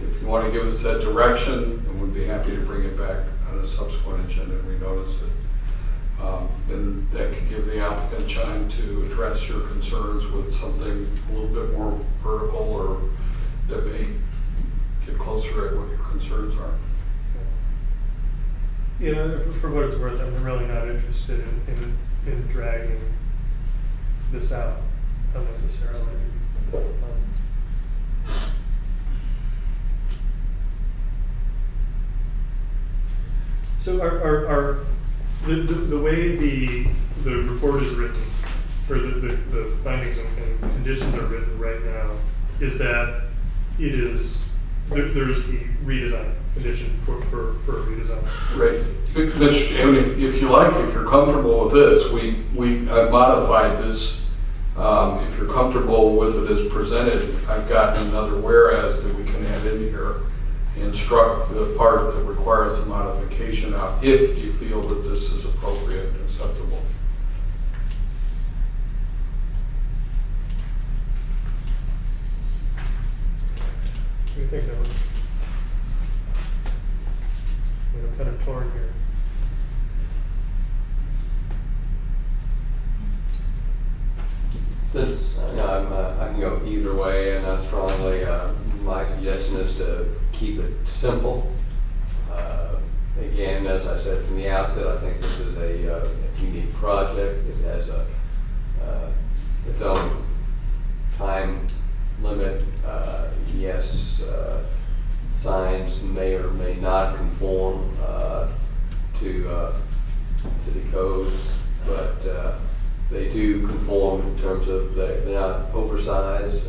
If you want to give us that direction, then we'd be happy to bring it back on a subsequent agenda and renotice it. Then that could give the applicant time to address your concerns with something a little bit more vertical or that may get closer at what your concerns are. For what it's worth, I'm really not interested in dragging this out unnecessarily. So the way the report is written, or the findings and conditions are written right now, is that there's the redesign condition for a redesign. Right. Mr. Chairman, if you like, if you're comfortable with this, I've modified this. If you're comfortable with it as presented, I've gotten another whereas that we can add in here and struck the part that requires the modification out if you feel that this is appropriate and acceptable. What do you think, Ellen? I'm kind of torn here. Since I can go either way, and strongly, my suggestion is to keep it simple. Again, as I said from the outset, I think this is a unique project. It has its own time limit. Yes, signs may or may not conform to city codes, but they do conform in terms of they're not oversized,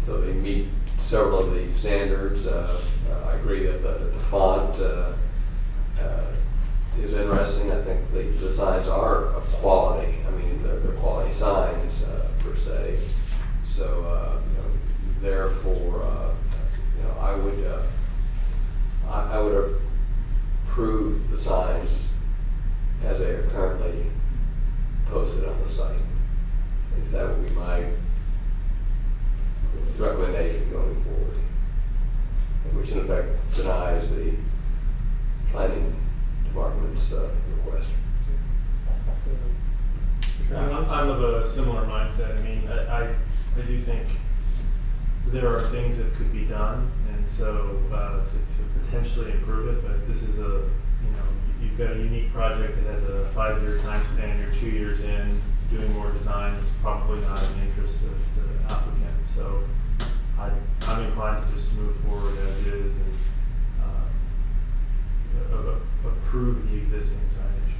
so they meet several of the standards. I agree that the font is interesting. I think the signs are of quality. I mean, they're quality signs per se. So therefore, I would approve the signs as they are currently posted on the site. If that would be my recommendation going forward, which in effect denies the planning department's request. I'm of a similar mindset. I mean, I do think there are things that could be done, and so to potentially improve it. But this is you've got a unique project that has a 5-year time span. You're 2 years in, doing more design is probably not in the interest of the applicant. So I'm inclined to just move forward as is and approve the existing signage.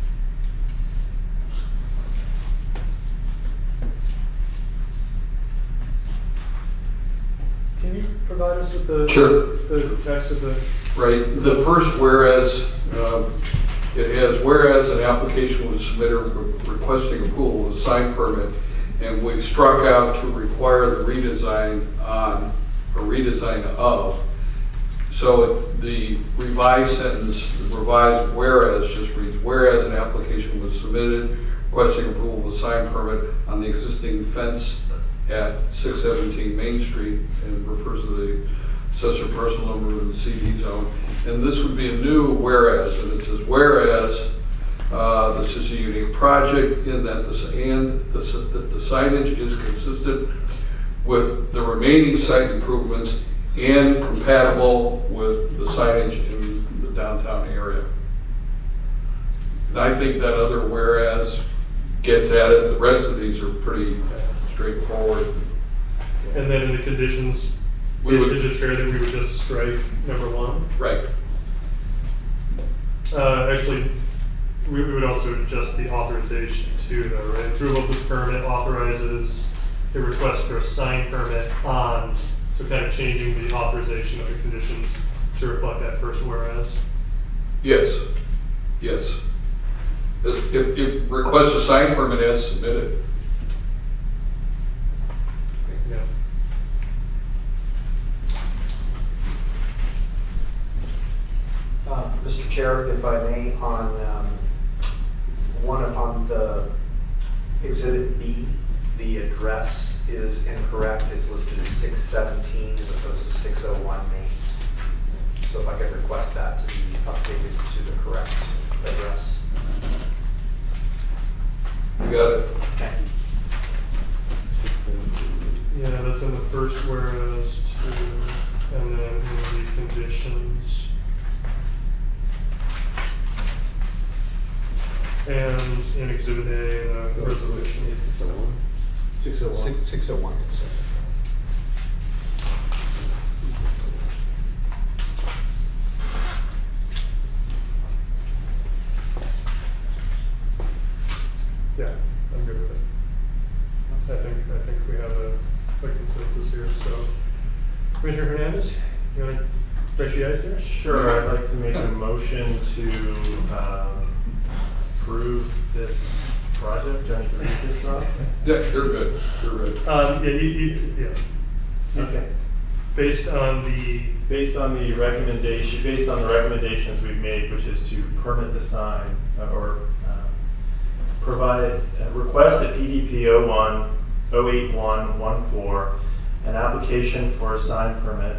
Can you provide us with the text of the... Right. The first whereas, it has, whereas an application was submitted requesting approval of a sign permit and we've struck out to require the redesign on, or redesign of. So the revised sentence, the revised whereas just reads, whereas an application was submitted requesting approval of a sign permit on the existing fence at 617 Main Street, and refers to the assessor parcel number of the CD zone. And this would be a new whereas, and it says, whereas this is a unique project in that the signage is consistent with the remaining site improvements and compatible with the signage in the downtown area. And I think that other whereas gets at it. The rest of these are pretty straightforward. And then in the conditions, is it fair that we would just strike number 1? Right. Actually, we would also adjust the authorization too, though, right? Approval of this permit authorizes a request for a sign permit on, so kind of changing the authorization of the conditions to reflect that first whereas. Yes, yes. If request a sign permit as submitted. Yeah. Mr. Chair, if I may, on the Exhibit B, the address is incorrect. It's listed as 617 as opposed to 601 Main. So if I could request that to be updated to the correct address. You got it. Thank you. Yeah, that's in the first whereas too, and then in the conditions. And in Exhibit A, the resolution. 601. 601. Yeah, I'm good with it. I think we have a consensus here, so. Commissioner Hernandez, you want to break the ice here? Sure, I'd like to make a motion to approve this project. Do I need to read this off? Yeah, you're good. You're good. Yeah. Okay. Based on the recommendations we've made, which is to permit the sign or provide request at PDP 08114 an application for a sign permit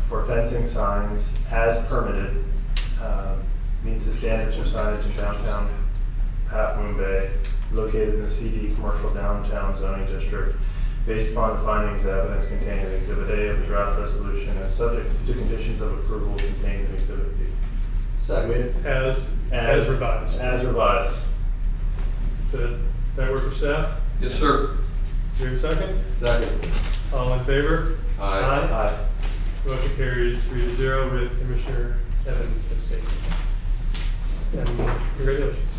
for fencing signs as permitted, meets the standards of signage in downtown Half Moon Bay, located in the CD Commercial Downtown Zoning District, based upon the findings and evidence contained in Exhibit A of the draft resolution and subject to conditions of approval contained in Exhibit B. Second. As revised. As revised. Does that work for staff? Yes, sir. Do you have a second? Second. All in favor? Aye. Aye. Motion carries 3-0 with Commissioner Evans abstaining. And congratulations.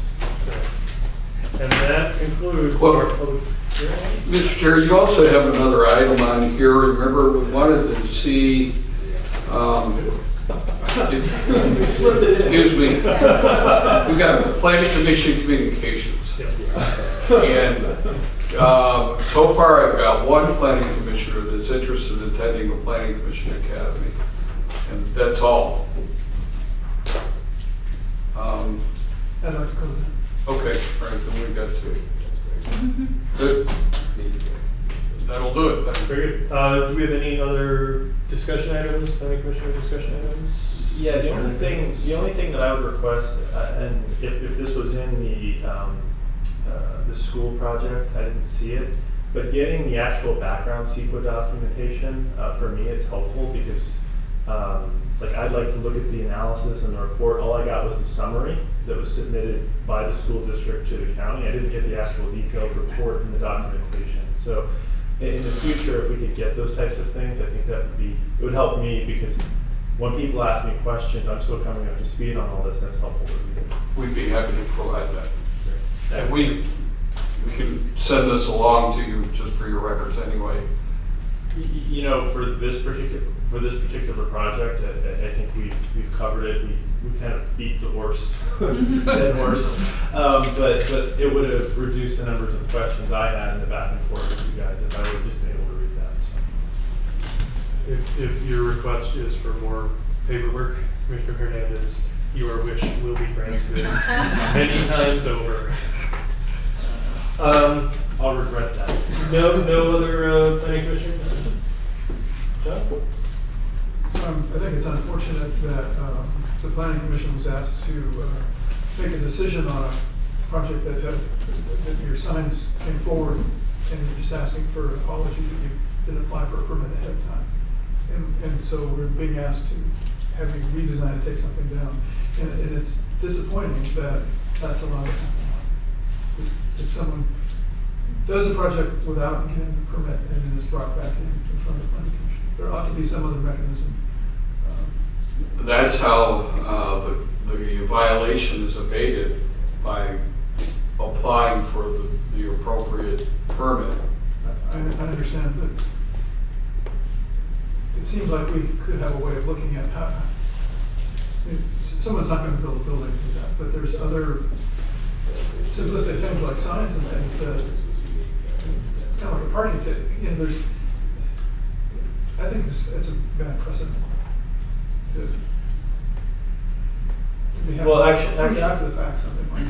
And that concludes Well, our public hearing. Mr. Chair, you also have another item on here. Remember, we wanted to see, excuse me, we got Planning Commission communications. Yes. And so far, I've got one planning commissioner that's interested in attending the Planning Commission Academy, and that's all. I'd like to go with that. Okay, all right, then we've got two. Good. That'll do it then. Very good. Do we have any other discussion items, planning commissioner discussion items? Yeah, the only thing that I would request, and if this was in the school project, I didn't see it, but getting the actual background CEQA documentation, for me, it's helpful because, like, I'd like to look at the analysis and the report. All I got was the summary that was submitted by the school district to the county. I didn't get the actual detailed report in the documentation. So, in the future, if we could get those types of things, I think it would help me, because when people ask me questions, I'm still coming up to speed on all this. That's helpful to me. We'd be happy to provide that. And we can send this along to you just for your records anyway. You know, for this particular project, I think we've covered it. We kind of beat the horse, dead horse. But it would have reduced the numbers of questions I had in the back and forth with you guys if I would have just been able to read that. So. If your request is for more paperwork, Commissioner Hernandez, your wish will be granted many times over. I'll regret that. No other planning commission? John? I think it's unfortunate that the planning commission was asked to make a decision on a project that your signs came forward and you're just asking for an apology that you didn't apply for a permit ahead of time. And so we're being asked to have you redesign and take something down. And it's disappointing that that's allowed to happen. If someone does a project without getting a permit and then is brought back in front of the planning commission, there ought to be some other mechanism. That's how the violation is abated, by applying for the appropriate permit. I understand, but it seems like we could have a way of looking at how, someone's not going to build a building with that, but there's other simplistic things like signs and things that it's kind of like a party tick. You know, I think it's a bad precedent. Well, actually, after the fact, something like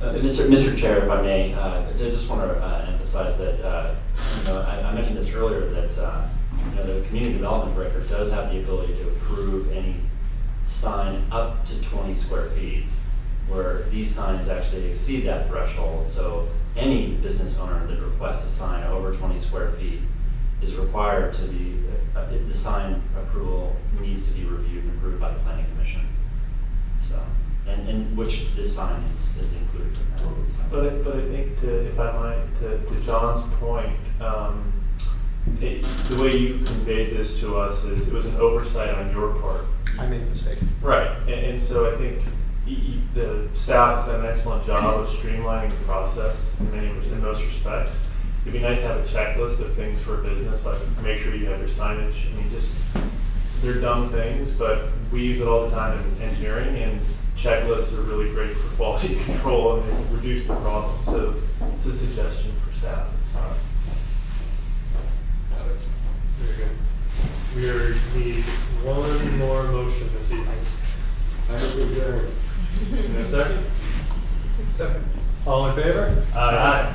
that. Mr. Chair, if I may, I just want to emphasize that, I mentioned this earlier, that, the community development director does have the ability to approve any sign up to 20 square feet, where these signs actually exceed that threshold. So any business owner that requests a sign over 20 square feet is required to be, the sign approval needs to be reviewed and approved by the planning commission. So, and which this sign is included in that. But I think if I might, to John's point, the way you conveyed this to us is it was an oversight on your part. I made a mistake. Right, and so I think the staff has done an excellent job of streamlining the process in most respects. It'd be nice to have a checklist of things for a business, like make sure you have your signage. I mean, they're dumb things, but we use it all the time in engineering, and checklists are really great for quality control and they reduce the problem. So it's a suggestion for staff. Very good. We need one more motion this evening. I hope we're good. Second? Second. All in favor? Aye.